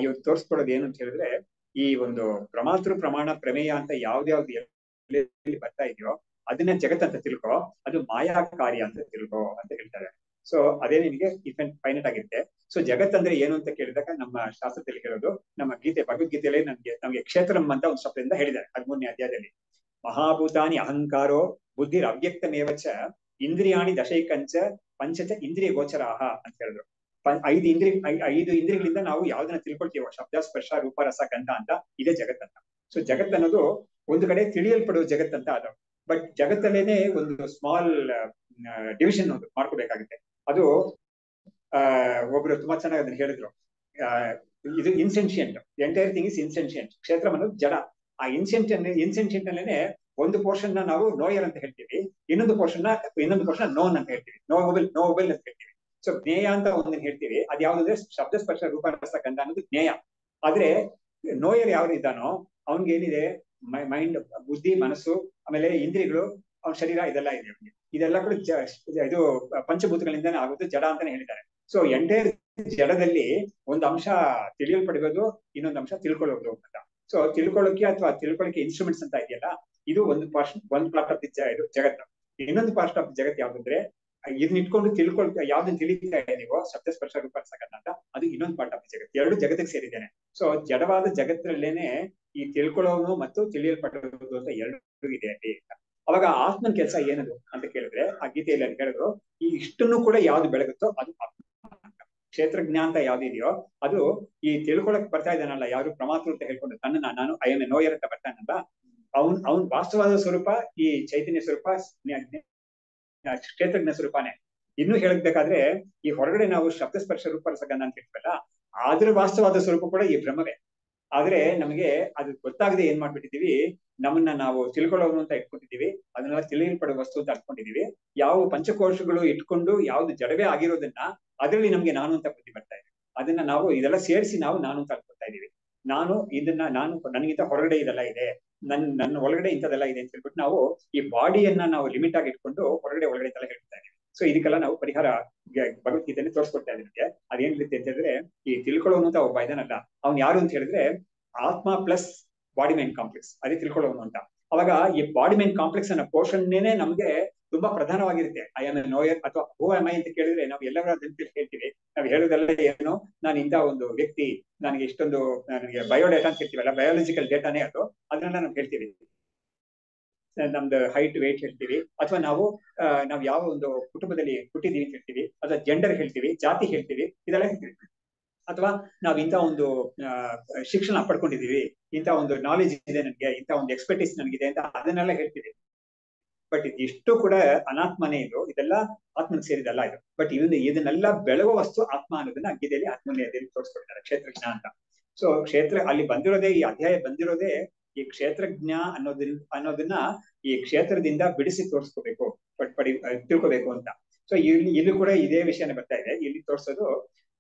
ಇವತ್ತು ತೋರಿಸ್ಕೊಡೋದು ಏನು ಅಂತ ಹೇಳಿದ್ರೆ, ಈ ಒಂದು ಪ್ರಮಾತೃ ಪ್ರಮಾಣ ಪ್ರಮೇಯ ಅಂತ ಯಾವ್ದ್ಯಾವ್ದು ಬರ್ತಾ ಇದೆಯೋ ಅದನ್ನ ಜಗತ್ ಅಂತ ತಿಳ್ಕೊ, ಅದು ಮಾಯಾ ಕಾರ್ಯ ಅಂತ ತಿಳ್ಕೊ ಅಂತ ಹೇಳ್ತಾರೆ. ಸೊ ಅದೇ ನಿಮಗೆ ಫೈನಟ್ ಆಗಿರುತ್ತೆ. ಸೊ ಜಗತ್ ಅಂದ್ರೆ ಏನು ಅಂತ ಕೇಳಿದಾಗ ನಮ್ಮ ಶಾಸ್ತ್ರದಲ್ಲಿ ಹೇಳೋದು, ನಮ್ಮ ಭಗವದ್ಗೀತೆಯಲ್ಲಿ ನಮ್ಗೆ ಕ್ಷೇತ್ರಂ ಅಂತ ಒಂದು ಶಬ್ದದಿಂದ ಹೇಳಿದ್ದಾರೆ 13ನೇ ಅಧ್ಯಾಯದಲ್ಲಿ. ಮಹಾಭೂತಾನಿ ಅಹಂಕಾರೋ ಬುದ್ಧಿರ್ ಅವ್ಯಕ್ತಮೇವಚ ಇಂದ್ರಿಯಾಣಿ ದಶೈಕಂಚ ಪಂಚಚ ಇಂದ್ರಿಯ ಗೋಚರಾಹ ಅಂತ ಹೇಳಿದ್ರು. 5 ಇಂದ್ರಿಯಗಳಿಂದ ನಾವು ಯಾವ್ದನ್ನ ತಿಳ್ಕೊಳ್ತೀವೋ, ಶಬ್ದ ಸ್ಪರ್ಶ ರೂಪ ರಸ ಗಂಧ ಅಂತ, ಇದೇ ಜಗತ್ ಅಂತ. ಸೊ ಜಗತ್ ಅನ್ನೋದು ಒಂದು ಕಡೆ ತಿಳಿಯಲ್ಪಡುವ ಜಗತ್ ಅಂತ ಅದು. ಬಟ್ ಜಗತ್ತಲ್ಲೇನೆ ಒಂದು ಸ್ಮಾಲ್ ಡಿವಿಷನ್ ಒಂದು ಮಾಡ್ಕೋಬೇಕಾಗುತ್ತೆ. ಅದು ಒಬ್ರು ತುಂಬಾ ಚೆನ್ನಾಗಿ ಅದನ್ನ ಹೇಳಿದ್ರು. ಇದು ಇನ್ಸೆನ್ಷಿಯಂಟ್, ಎಂಟೈರ್ ಥಿಂಗ್ ಇಸ್ ಇನ್ಸೆನ್ಷಿಯಂಟ್. ಕ್ಷೇತ್ರ ಅನ್ನೋದು ಜಡ. ಆ ಇನ್ಸೆನ್ಷಿಯಂಟ್ ಅಲ್ಲೇನೆ ಒಂದು ಪೋರ್ಷನ್ ನಾವು ನೋಯರ್ ಅಂತ ಹೇಳ್ತೀವಿ, ಇನ್ನೊಂದು ಪೋರ್ಷನ್ ನೋನ್ ಅಂತ ಹೇಳ್ತೀವಿ, ನೋಬಲ್ ಅಂತ ಹೇಳ್ತೀವಿ. ಸೊ ಜ್ಞೇಯ ಅಂತ ಒಂದನ್ನ ಹೇಳ್ತೀವಿ. ಅದ್ ಯಾವ್ದಂದ್ರೆ ಶಬ್ದ ಸ್ಪರ್ಶ ರೂಪ ರಸ ಗಂಧ ಅನ್ನೋದು ಜ್ಞೇಯ. ಆದ್ರೆ ನೋಯರ್ ಯಾವ್ದು ಇದ್ದಾನೋ ಅವನ್ಗೆ ಏನಿದೆ, ಮೈಂಡ್, ಬುದ್ಧಿ, ಮನಸ್ಸು, ಆಮೇಲೆ ಇಂದ್ರಿಯಗಳು, ಅವನ ಶರೀರ, ಇದೆಲ್ಲ ಇದೆ. ಇದೆಲ್ಲ ಕೂಡ ಇದು ಪಂಚಭೂತಗಳಿಂದಾನೇ ಆಗುತ್ತೆ, ಜಡ ಅಂತಾನೆ ಹೇಳಿದ್ದಾರೆ. ಸೊ ಎಂಟೈರ್ ಜಡದಲ್ಲಿ ಒಂದು ಅಂಶ ತಿಳಿಯಲ್ಪಡಬಹುದು, ಇನ್ನೊಂದು ಅಂಶ ತಿಳ್ಕೊಳ್ಳೋದು ಅಂತ. ಸೊ ತಿಳ್ಕೊಳ್ಳೋಕೆ ಅಥವಾ ತಿಳ್ಕೊಳ್ಳೋಕೆ ಇನ್ಸ್ಟ್ರೂಮೆಂಟ್ಸ್ ಅಂತ ಇದೆಯಲ್ಲ, ಇದು ಒಂದು ಪಾರ್ಟ್ ಆಫ್ ದಿ ಇದು ಜಗತ್ತು. ಇನ್ನೊಂದು ಪಾರ್ಟ್ ಆಫ್ ಜಗತ್ ಯಾವ್ದಂದ್ರೆ ಇದನ್ನ ಇಟ್ಕೊಂಡು ಯಾವ್ದನ್ನ ತಿಳಿತಾ ಇದೆ ನೀವು ಶಬ್ದ ಸ್ಪರ್ಶ ರೂಪ ರಸಗಂಧ ಅಂತ, ಅದು ಇನ್ನೊಂದು ಪಾರ್ಟ್ ಆಫ್ ಜಗತ್. ಎರಡು ಜಗತ್ತಿಗೆ ಸೇರಿದ್ದೇನೆ. ಸೊ ಜಡವಾದ ಜಗತ್ತಲ್ಲೇನೆ ಈ ತಿಳ್ಕೊಳ್ಳೋನು ಮತ್ತು ತಿಳಿಯಲ್ಪಡುವುದು ಅಂತ ಎರಡು ಇದೆ ಅಲ್ಲಿ. ಅವಾಗ ಆತ್ಮನ ಕೆಲಸ ಏನದು ಅಂತ ಕೇಳಿದ್ರೆ ಆ ಗೀತೆಯಲ್ಲಿ ಅಲ್ಲಿ ಹೇಳಿದ್ರು, ಈ ಇಷ್ಟನ್ನು ಕೂಡ ಯಾವ್ದು ಬೆಳಗುತ್ತೋ ಅದು ಆತ್ಮ. ಕ್ಷೇತ್ರಜ್ಞಾನ ಅಂತ ಯಾವ್ದಿದೆಯೋ ಅದು ಈ ತಿಳ್ಕೊಳಕ್ ಬರ್ತಾ ಇದ್ದಾನಲ್ಲ, ಯಾರು ಪ್ರಮಾತೃ ಅಂತ ಹೇಳ್ಕೊಂಡು ತನ್ನ ನಾನು ಐ ಎಮ್ ಎ ನೋಯರ್ ಅಂತ ಬರ್ತಾನಲ್ಲ, ಅವನ್ ವಾಸ್ತವಾದ ಸ್ವರೂಪ ಈ ಚೈತನ್ಯ ಸ್ವರೂಪ ಕ್ಷೇತ್ರಜ್ಞ ಸ್ವರೂಪನೇ. ಇನ್ನು ಹೇಳಬೇಕಾದ್ರೆ ಈ ಹೊರಗಡೆ ನಾವು ಶಬ್ದ ಸ್ಪರ್ಶ ರೂಪ ರಸಗಂಧ ಅಂತ ಹೇಳ್ತೀವಲ್ಲ, ಅದ್ರ ವಾಸ್ತವಾದ ಸ್ವರೂಪ ಕೂಡ ಈ ಬ್ರಹ್ಮವೇ. ಆದ್ರೆ ನಮಗೆ ಅದು ಗೊತ್ತಾಗದೆ ಏನ್ ಮಾಡ್ಬಿಟ್ಟಿದೀವಿ, ನಮ್ಮನ್ನ ನಾವು ತಿಳ್ಕೊಳ್ಳೋನು ಅಂತ ಇಟ್ಕೊಂಡಿದೀವಿ, ಅದನ್ನೆಲ್ಲ ತಿಳಿಯಲ್ಪಡುವ ವಸ್ತು ಅಂತ ಅನ್ಕೊಂಡಿದೀವಿ. ಯಾವ ಪಂಚಕೋಶಗಳು ಇಟ್ಕೊಂಡು ಯಾವ್ದು ಜಡವೇ ಆಗಿರೋದನ್ನ ಅದರಲ್ಲಿ ನಮ್ಗೆ ನಾನು ಅಂತ ಬುದ್ಧಿ ಬರ್ತಾ ಇದೆ. ಅದನ್ನ ನಾವು ಇದೆಲ್ಲ ಸೇರಿಸಿ ನಾವು ನಾನು ಅಂತ ಅನ್ಕೊಳ್ತಾ ಇದೀವಿ. ನಾನು ನನಗಿಂತ ಹೊರಗಡೆ ಇದೆಲ್ಲ ಇದೆ, ನನ್ನ ಒಳಗಡೆ ಇಂಥದೆಲ್ಲ ಇದೆ ಅಂತ ಹೇಳ್ಬಿಟ್ಟು ನಾವು ಈ ಬಾಡಿಯನ್ನ ನಾವು ಲಿಮಿಟ್ ಆಗಿ ಇಟ್ಕೊಂಡು ಹೊರಗಡೆ ಒಳಗಡೆ ಅಂತೆಲ್ಲ ಹೇಳ್ತಾ ಇದೀವಿ. ಸೊ ಇದಕ್ಕೆಲ್ಲ ನಾವು ಪರಿಹಾರ ಭಗವದ್ಗೀತೆಯಲ್ಲಿ ತೋರಿಸ್ಕೊಡ್ತಾ ಇದ್ದೀವಿ ನಿಮಗೆ. ಅದೇನ್ ರೀತಿ ಅಂತ ಹೇಳಿದ್ರೆ, ಈ ತಿಳ್ಕೊಳ್ಳೋನು ಅಂತ ಒಬ್ಬ ಇದನ್ನಲ್ಲ, ಅವ್ನು ಯಾರು ಅಂತ ಹೇಳಿದ್ರೆ ಆತ್ಮ ಪ್ಲಸ್ ಬಾಡಿ ಮೈಂಡ್ ಕಾಂಪ್ಲೆಕ್ಸ್, ಅದೇ ತಿಳ್ಕೊಳ್ಳೋನು ಅಂತ. ಅವಾಗ ಈ ಬಾಡಿ ಮೈಂಡ್ ಕಾಂಪ್ಲೆಕ್ಸ್ ಅನ್ನೋ ಪೋರ್ಷನ್ನೇ ನಮ್ಗೆ ತುಂಬಾ ಪ್ರಧಾನವಾಗಿರುತ್ತೆ. ಐ ಆಮ್ ಎ ನೋಯರ್ ಅಥವಾ ಹೂ ಆಮ್ ಐ ಅಂತ ಕೇಳಿದ್ರೆ ನಾವು ಎಲ್ಲರೂ ಅದನ್ನ ಹೇಳ್ತೀವಿ. ನಾವು ಹೇಳೋದೆಲ್ಲ ಏನು, ನಾನು ಇಂಥ ಒಂದು ವ್ಯಕ್ತಿ, ನನಗೆ ಇಷ್ಟೊಂದು, ನನಗೆ ಬಯೋಡೇಟಾ ಅಂತ ಹೇಳ್ತೀವಲ್ಲ, ಬಯಾಲಜಿಕಲ್ ಡೇಟಾನೇ ಅದು, ಅದನ್ನ ನಾವು ಹೇಳ್ತೀವಿ. ನಮ್ದು ಹೈಟ್ ವೇಟ್ ಹೇಳ್ತೀವಿ, ಅಥವಾ ನಾವು ಯಾವ ಒಂದು ಕುಟುಂಬದಲ್ಲಿ ಹುಟ್ಟಿದೀವಿ ಅಂತ ಹೇಳ್ತೀವಿ, ಅಥವಾ ಜೆಂಡರ್ ಹೇಳ್ತೀವಿ, ಜಾತಿ ಹೇಳ್ತೀವಿ, ಇದೆಲ್ಲ ಹೇಳ್ತೀವಿ. ಅಥವಾ ನಾವ್ ಇಂಥ ಒಂದು ಶಿಕ್ಷಣ ಪಡ್ಕೊಂಡಿದೀವಿ, ಇಂಥ ಒಂದು ನಾಲೆಜ್ ಇದೆ ನನಗೆ, ಇಂಥ ಒಂದು ಎಕ್ಸ್ಪರ್ಟೀಸ್ ನನಗಿದೆ ಅಂತ ಅದನ್ನೆಲ್ಲ ಹೇಳ್ತೀವಿ. ಬಟ್ ಇದಿಷ್ಟು ಕೂಡ ಅನಾತ್ಮನೇ. ಇದೆಲ್ಲ ಆತ್ಮನಿಗೆ ಸೇರಿದಲ್ಲ ಇದು. ಬಟ್ ಇದನ್ನೆಲ್ಲ ಬೆಳಗುವ ವಸ್ತು ಆತ್ಮ ಅನ್ನೋದನ್ನ ಗೀತೆಯಲ್ಲಿ ಆತ್ಮನೆಯಲ್ಲಿ ತೋರಿಸ್ಕೊಡ್ತಾರೆ, ಕ್ಷೇತ್ರಜ್ಞ ಅಂತ. ಸೊ ಅಲ್ಲಿ ಬಂದಿರೋದೇ, ಈ ಅಧ್ಯಾಯ ಬಂದಿರೋದೇ ಈ ಕ್ಷೇತ್ರಜ್ಞ ಅನ್ನೋದನ್ನ ಈ ಕ್ಷೇತ್ರದಿಂದ ಬಿಡಿಸಿ ತೋರಿಸ್ಕೋಬೇಕು, ತಿಳ್ಕೋಬೇಕು ಅಂತ. ಸೊ ಇಲ್ಲಿ ಕೂಡ ಇದೇ ವಿಷಯನೇ ಬರ್ತಾ ಇದೆ. ಇಲ್ಲಿ ತೋರ್ಸೋದು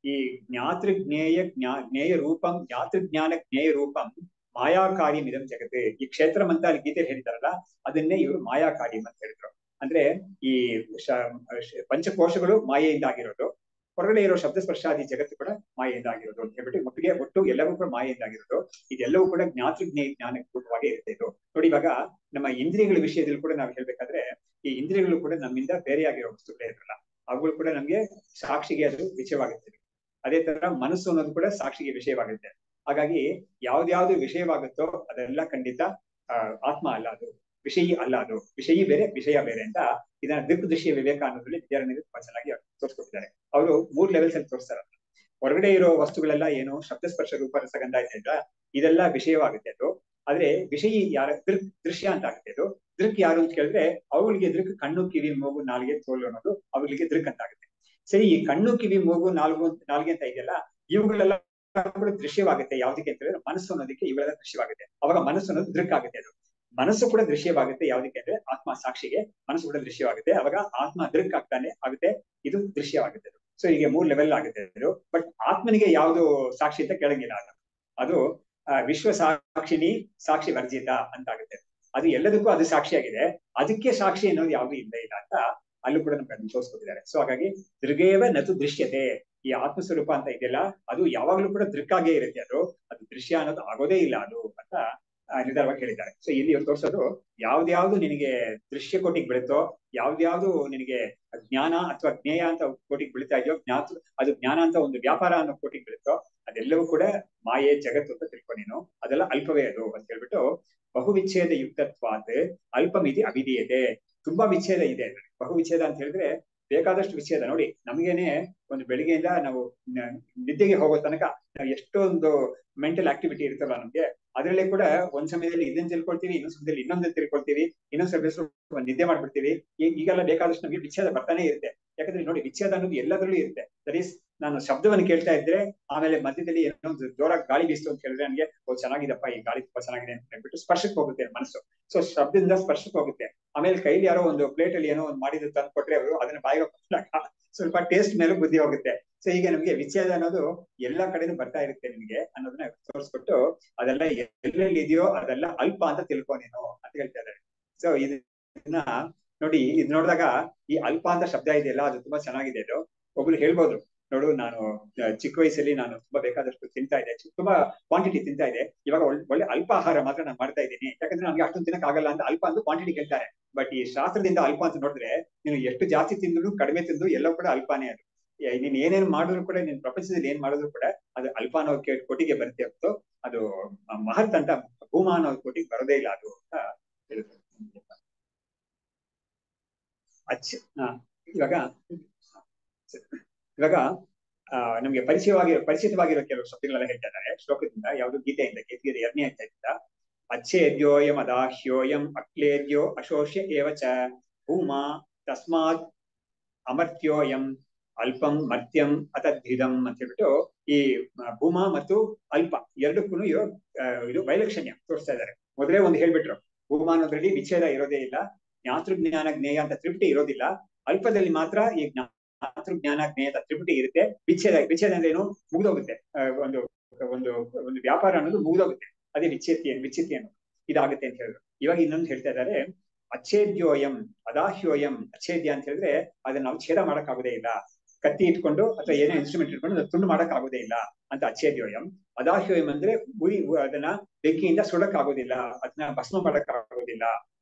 ಈ ಜ್ಞೇಯ ರೂಪಂ, ಜ್ಞಾತೃಜ್ಞಾನ ಜ್ಞೇಯ ರೂಪಂ ಮಾಯಾಕಾರ್ಯಂ ಇದಂ ಜಗತ್. ಈ ಕ್ಷೇತ್ರಂ ಅಂತ ಅಲ್ಲಿ ಗೀತೆ ಹೇಳಿದಾರಲ್ಲ, ಅದನ್ನೇ ಇವರು ಮಾಯಾಕಾರ್ಯಂ ಅಂತ ಹೇಳಿದ್ರು. ಅಂದ್ರೆ ಈ ಪಂಚಕೋಶಗಳು ಮಾಯೆಯಿಂದ ಆಗಿರೋದು, ಹೊರಗಡೆ ಇರೋ ಶಬ್ದ ಸ್ಪರ್ಶಾದಿ ಜಗತ್ತು ಕೂಡ ಮಾಯೆಯಿಂದ ಆಗಿರೋದು ಅಂತ ಹೇಳ್ಬಿಟ್ಟು ಒಟ್ಟು ಎಲ್ಲವೂ ಕೂಡ ಮಾಯೆಯಿಂದ ಆಗಿರೋದು. ಇದೆಲ್ಲವೂ ಕೂಡ ಜ್ಞಾನ ರೂಪವಾಗಿ ಇರುತ್ತೆ ಇದು. ನೋಡಿ, ಇವಾಗ ನಮ್ಮ ಇಂದ್ರಿಯಗಳ ವಿಷಯದಲ್ಲಿ ಕೂಡ ನಾವು ಹೇಳ್ಬೇಕಾದ್ರೆ, ಈ ಇಂದ್ರಿಯಗಳು ಕೂಡ ನಮ್ಮಿಂದ ಬೇರೆಯಾಗಿರೋ ವಸ್ತುಗಳೇ ಇರಲ್ಲ. ಅವುಗಳು ಕೂಡ ನಮ್ಗೆ ಸಾಕ್ಷಿಗೆ ಅದು ವಿಷಯವಾಗುತ್ತೆ. ಅದೇ ತರ ಮನಸ್ಸು ಅನ್ನೋದು ಕೂಡ ಸಾಕ್ಷಿಗೆ ವಿಷಯವಾಗುತ್ತೆ. ಹಾಗಾಗಿ ಯಾವ್ದ್ಯಾವ್ದು ವಿಷಯವಾಗುತ್ತೋ ಅದೆಲ್ಲ ಖಂಡಿತ ಆತ್ಮ ಅಲ್ಲ, ಅದು ವಿಷಯಿ ಅಲ್ಲ. ಅದು ವಿಷಯಿ ಬೇರೆ, ವಿಷಯ ಬೇರೆ ಅಂತ ಇದನ್ನ ದೃಶ್ಯ ವಿವೇಕ ಅನ್ನೋದ್ರಲ್ಲಿ ವಿದ್ಯಾರಣ್ಯರು ತುಂಬಾ ಚೆನ್ನಾಗಿ ತೋರಿಸ್ಕೊಟ್ಟಿದ್ದಾರೆ. ಅವರು 3 ಲೆವೆಲ್ಸ್ ಅಲ್ಲಿ ತೋರಿಸ್ತಾರೆ. ಹೊರಗಡೆ ಇರೋ ವಸ್ತುಗಳೆಲ್ಲ ಏನು ಶಬ್ದ ಸ್ಪರ್ಶ ರೂಪ ರಸಗಂಧ ಇದೆ, ಇದೆಲ್ಲ ವಿಷಯವಾಗುತ್ತೆ ಅದು. ಆದ್ರೆ ವಿಷಯಿ ಯಾರ ದೃಶ್ಯ ಅಂತ ಆಗುತ್ತೆ. ಅದು ದೃಕ್ ಯಾರು ಅಂತ ಕೇಳಿದ್ರೆ, ಅವುಗಳಿಗೆ ದೃಕ್ ಕಣ್ಣು, ಕಿವಿ, ಮೂಗು, ನಾಲಿಗೆ, ತೋಲು ಅನ್ನೋದು ಅವುಗಳಿಗೆ ದೃಕ್ ಅಂತ ಆಗುತ್ತೆ. ಸರಿ, ಈ ಕಣ್ಣು, ಕಿವಿ, ಮೂಗು, ನಾಲ್ಗೆ ಅಂತ ಇದೆಯಲ್ಲ, ಇವುಗಳೆಲ್ಲ ಕೂಡ ದೃಶ್ಯವಾಗುತ್ತೆ. ಯಾವ್ದಕ್ಕೆ ಅಂತ ಹೇಳಿದ್ರೆ ಮನಸ್ಸು ಅನ್ನೋದಕ್ಕೆ ಇವೆಲ್ಲ ದೃಶ್ಯವಾಗುತ್ತೆ. ಅವಾಗ ಮನಸ್ಸು ಅನ್ನೋದು ದೃಕ್ ಆಗುತ್ತೆ. ಅದು ಮನಸ್ಸು ಕೂಡ ದೃಶ್ಯವಾಗುತ್ತೆ. ಯಾವ್ದಕ್ಕೆ ಅಂದ್ರೆ ಆತ್ಮ ಸಾಕ್ಷಿಗೆ ಮನಸ್ಸು ಕೂಡ ದೃಶ್ಯವಾಗುತ್ತೆ. ಅವಾಗ ಆತ್ಮ ದೃಕ್ ಆಗುತ್ತೆ, ಇದು ದೃಶ್ಯವಾಗುತ್ತೆ. ಸೊ ಹೀಗೆ 3 ಲೆವೆಲ್ ಆಗುತ್ತೆ ಇದು. ಬಟ್ ಆತ್ಮನಿಗೆ ಯಾವ್ದು ಸಾಕ್ಷಿ ಅಂತ ಕೇಳಂಗಿಲ್ಲ. ಅದು ವಿಶ್ವ ಸಾಕ್ಷಿನಿ ಸಾಕ್ಷಿ ವರ್ಜಿತ ಅಂತ ಆಗುತ್ತೆ. ಅದು ಎಲ್ಲದಕ್ಕೂ ಅದು ಸಾಕ್ಷಿಯಾಗಿದೆ, ಅದಕ್ಕೆ ಸಾಕ್ಷಿ ಅನ್ನೋದು ಯಾವ್ದು ಇಲ್ಲ ಅಂತ ಅಲ್ಲೂ ಕೂಡ ನಮ್ಗೆ ತೋರಿಸ್ಕೊಟ್ಟಿದ್ದಾರೆ. ಸೊ ಹಾಗಾಗಿ ದೃಗೇವ ನತು ದೃಶ್ಯತೆ, ಈ ಆತ್ಮಸ್ವರೂಪ ಅಂತ ಇದೆಯಲ್ಲ, ಅದು ಯಾವಾಗ್ಲೂ ಕೂಡ ದೃಕ್ಕಾಗೇ ಇರುತ್ತೆ. ಅದು ದೃಶ್ಯ ಅನ್ನೋದು ಆಗೋದೇ ಇಲ್ಲ ಅದು ಅಂತ ನಿರ್ಧಾರವಾಗಿ ಹೇಳಿದ್ದಾರೆ. ಸೊ ಇಲ್ಲಿ ಇವ್ರು ತೋರಿಸೋದು ಯಾವ್ದ್ಯಾವ್ದು ನಿನಗೆ ದೃಶ್ಯ ಕೋಟಿಗೆ ಬೀಳುತ್ತೋ, ಯಾವ್ದ್ಯಾವ್ದು ನಿನಗೆ ಜ್ಞಾನ ಅಥವಾ ಜ್ಞೇಯ ಅಂತ ಕೋಟಿಗೆ ಬೀಳ್ತಾ ಇದೆಯೋ, ಅದು ಜ್ಞಾನ ಅಂತ ಒಂದು ವ್ಯಾಪಾರ ಅನ್ನೋ ಕೋಟಿಗೆ ಬೀಳುತ್ತೋ, ಅದೆಲ್ಲವೂ ಕೂಡ ಮಾಯೆ ಜಗತ್ತು ಅಂತ ತಿಳ್ಕೊ ನೀನು. ಅದೆಲ್ಲ ಅಲ್ಪವೇ ಅದು ಅಂತ ಹೇಳ್ಬಿಟ್ಟು, ಬಹು ವಿಚ್ಛೇದ ಯುಕ್ತತ್ವಾತ್ ಅಲ್ಪಮಿತಿ ಅವಿಧೀಯತೆ. ತುಂಬಾ ವಿಚ್ಛೇದ ಇದೆ. ಬಹು ವಿಚ್ಛೇದ ಅಂತ ಹೇಳಿದ್ರೆ ಬೇಕಾದಷ್ಟು ವಿಚ್ಛೇದ. ನೋಡಿ, ನಮಗೇನೆ ಒಂದು ಬೆಳಿಗ್ಗೆಯಿಂದ ನಾವು ನಿದ್ದೆಗೆ ಹೋಗೋ ತನಕ ಎಷ್ಟೊಂದು ಮೆಂಟಲ್ ಆಕ್ಟಿವಿಟಿ ಇರ್ತಲ್ಲ ನಮ್ಗೆ. ಅದರಲ್ಲೇ ಕೂಡ ಒಂದ್ ಸಮಯದಲ್ಲಿ ಇದನ್ನ ತಿಳ್ಕೊಳ್ತೀವಿ, ಇನ್ನೊಂದ್ ಸಮಯದಲ್ಲಿ ಇನ್ನೊಂದನ್ನ ತಿಳ್ಕೊಳ್ತೀವಿ, ಇನ್ನೊಂದ್ ಸಮಯ ನಿದ್ದೆ ಮಾಡ್ಬಿಡ್ತೀವಿ. ಈಗೆಲ್ಲ ಬೇಕಾದಷ್ಟು ನಮ್ಗೆ ವಿಚ್ಛೇದ ಬರ್ತಾನೆ ಇರುತ್ತೆ. ಯಾಕಂದ್ರೆ ನೋಡಿ, ವಿಚ್ಛೇದ ಅನ್ನೋದು ಎಲ್ಲದರಲ್ಲೂ ಇರುತ್ತೆ. ದಟ್ ಈಸ್, ನಾನು ಶಬ್ದವನ್ನು ಕೇಳ್ತಾ ಇದ್ರೆ ಆಮೇಲೆ ಮಧ್ಯದಲ್ಲಿ ಏನೊಂದು ಜೋರಾಗಿ ಗಾಳಿ ಬೀಸ್ತು ಅಂತ ಹೇಳಿದ್ರೆ ನನಗೆ ಚೆನ್ನಾಗಿದಪ್ಪ, ಈ ಗಾಳಿ ತುಂಬಾ ಚೆನ್ನಾಗಿದೆ ಅಂತ ಹೇಳ್ಬಿಟ್ಟು ಸ್ಪರ್ಶಕ್ಕೆ ಹೋಗುತ್ತೆ ಮನಸ್ಸು. ಸೊ ಶಬ್ದದಿಂದ ಸ್ಪರ್ಶಕ್ಕೆ ಹೋಗುತ್ತೆ. ಆಮೇಲೆ ಕೈಲಿ ಯಾರೋ ಒಂದು ಪ್ಲೇಟ್ ಅಲ್ಲಿ ಏನೋ ಒಂದು ಮಾಡಿದ್ರು ತಂದು ಕೊಟ್ರೆ ಅವರು ಅದನ್ನ ಬಾಯಿಗೆ ಸ್ವಲ್ಪ ಟೇಸ್ಟ್ ಮೇಲೆ ಬುದ್ಧಿ ಹೋಗುತ್ತೆ. ಸೊ ಈಗ ನಮ್ಗೆ ವಿಚ್ಛೇದ ಅನ್ನೋದು ಎಲ್ಲಾ ಕಡೆನೂ ಬರ್ತಾ ಇರುತ್ತೆ ನಿಮ್ಗೆ ಅನ್ನೋದನ್ನ ತೋರಿಸ್ಕೊಟ್ಟು, ಅದೆಲ್ಲ ಎಲ್ಲೆಲ್ಲಿ ಇದೆಯೋ ಅದೆಲ್ಲ ಅಲ್ಪ ಅಂತ ತಿಳ್ಕೊ ನೀನು ಅಂತ ಹೇಳ್ತಾ ಇದ್ದಾರೆ. ಸೊ ಇದನ್ನ ನೋಡಿ, ನೋಡಿದಾಗ ಈ ಅಲ್ಪ ಅಂತ ಶಬ್ದ ಇದೆಯಲ್ಲ, ಅದು ತುಂಬಾ ಚೆನ್ನಾಗಿದೆ. ಅದು ಒಬ್ರು ಹೇಳ್ಬೋದು, ನೋಡು ನಾನು ಚಿಕ್ಕ ವಯಸ್ಸಲ್ಲಿ ನಾನು ತುಂಬಾ ಬೇಕಾದಷ್ಟು ತಿಂತಾ ಇದ್ದೆ, ತುಂಬಾ ಕ್ವಾಂಟಿಟಿ ತಿಂತಾ ಇದೆ. ಇವಾಗ ಒಳ್ಳೆ ಅಲ್ಪ ಆಹಾರ ಮಾತ್ರ ನಾನು ಮಾಡ್ತಾ ಇದ್ದೀನಿ, ಯಾಕಂದ್ರೆ ನಮ್ಗೆ ಅಷ್ಟೊಂದು ತಿನ್ನಕ್ ಆಗಲ್ಲ ಅಂತ ಅಲ್ಪ ಅಂತ ಕ್ವಾಂಟಿಟಿ ಕೇಳ್ತಾರೆ. ಬಟ್ ಈ ಶಾಸ್ತ್ರದಿಂದ ಅಲ್ಪ ಅಂತ ನೋಡಿದ್ರೆ ನೀನು ಎಷ್ಟು ಜಾಸ್ತಿ ತಿಂದ್ರು ಕಡಿಮೆ ತಿಂದ್ರು ಎಲ್ಲ ಕೂಡ ಅಲ್ಪಾನೇ ಅದು. ನೀನ್ ಏನೇನು ಮಾಡಿದ್ರು ಕೂಡ ನೀನ್ ಪ್ರಪಂಚದಲ್ಲಿ ಏನ್ ಮಾಡಿದ್ರು ಕೂಡ ಅದು ಅಲ್ಪ ಅನ್ನೋ ಕೋಟಿಗೆ ಬರುತ್ತೆ ಹೊರತು ಅದು ಮಹತ್ ಅಂತ ಭೂಮ ಅನ್ನೋ ಕೋಟಿಗೆ ಬರೋದೇ ಇಲ್ಲ ಅದು ಅಂತ ಹೇಳಿದ್ರು. ಇವಾಗ ಇವಾಗ ನಮ್ಗೆ ಪರಿಚಿತವಾಗಿರೋ ಕೆಲವು ಶಬ್ದಗಳೆಲ್ಲ ಹೇಳ್ತಾ ಇದ್ದಾರೆ ಶ್ಲೋಕದಿಂದ. ಯಾವುದು ಗೀತೆಯಿಂದ, ಗೀತೆಯ 2ನೇ ಅಧ್ಯಾಯದಿಂದ. ಅಚ್ಛೇದ್ಯೋಯಂ ಅದಾಹ್ಯೋಯಂ ಅಕ್ಲೇದ್ಯೋ ಅಶೋಷ್ಯ ಏವಚ ಭೂಮಾ ತಸ್ಮಾತ್ ಅಮರ್ತ್ಯೋಯಂ ಅಲ್ಪಂ ಮರ್ತ್ಯಂ ಅತದ್ವಿಧಂ ಅಂತ ಹೇಳ್ಬಿಟ್ಟು ಈ ಭೂಮಾ ಮತ್ತು ಅಲ್ಪ ಎರಡಕ್ಕೂ ಇರೋ ಇದು ವೈಲಕ್ಷಣ್ಯ ತೋರಿಸ್ತಾ ಇದ್ದಾರೆ. ಮೊದಲೇ ಒಂದು ಹೇಳ್ಬಿಟ್ರು, ಭೂಮಾ ಅನ್ನೋದ್ರಲ್ಲಿ ವಿಚ್ಛೇದ ಇರೋದೇ ಇಲ್ಲ, ಜ್ಞಾತೃಜ್ಞಾನ ಜ್ಞೇಯ ಅಂತ ತ್ರಿಪುಟಿ ಇರೋದಿಲ್ಲ. ಅಲ್ಪದಲ್ಲಿ ಮಾತ್ರ ಈ ಜ್ಞಾನ ಜ್ಞೇಯದ ತ್ರಿಪುಟಿ ಇರುತ್ತೆ. ವಿಚ್ಛೇದ ಅಂದ್ರೆ ಏನು, ಮುಗಿದೋಗುತ್ತೆ. ಒಂದು ಒಂದು ಒಂದು ವ್ಯಾಪಾರ ಅನ್ನೋದು ಮುಗಿದೋಗುತ್ತೆ, ಅದೇ ವಿಚ್ಛೇತಿ ಅನ್ನೋದು ಇದಾಗುತ್ತೆ ಅಂತ ಹೇಳಿದ್ರು. ಇವಾಗ ಇನ್ನೊಂದು ಹೇಳ್ತಾ ಇದ್ದಾರೆ, ಅಚ್ಛೇದ್ಯೋಯಂ ಅದಾಹ್ಯೋಯಂ. ಅಚ್ಛೇದ್ಯ ಅಂತ ಹೇಳಿದ್ರೆ ಅದನ್ನ ನಾವು ಛೇದ ಮಾಡಕ್ ಆಗೋದೇ ಇಲ್ಲ, ಕತ್ತಿ ಇಟ್ಕೊಂಡು ಅಥವಾ ಏನೋ ಇನ್ಸ್ಟ್ರೂಮೆಂಟ್ ಇಟ್ಕೊಂಡು ತುಂಡು ಮಾಡಕ್ ಆಗೋದೇ ಇಲ್ಲ ಅಂತ ಅಚ್ಛೇದ್ಯೋಯಂ. ಅದಾಹ್ಯೋಯಂ ಅಂದ್ರೆ ಅದನ್ನ ಬೆಂಕಿಯಿಂದ ಸುಡಕ್ ಆಗೋದಿಲ್ಲ, ಅದನ್ನ ಭಸ್ಮ ಮಾಡಕ್ ಆಗೋದಿಲ್ಲ.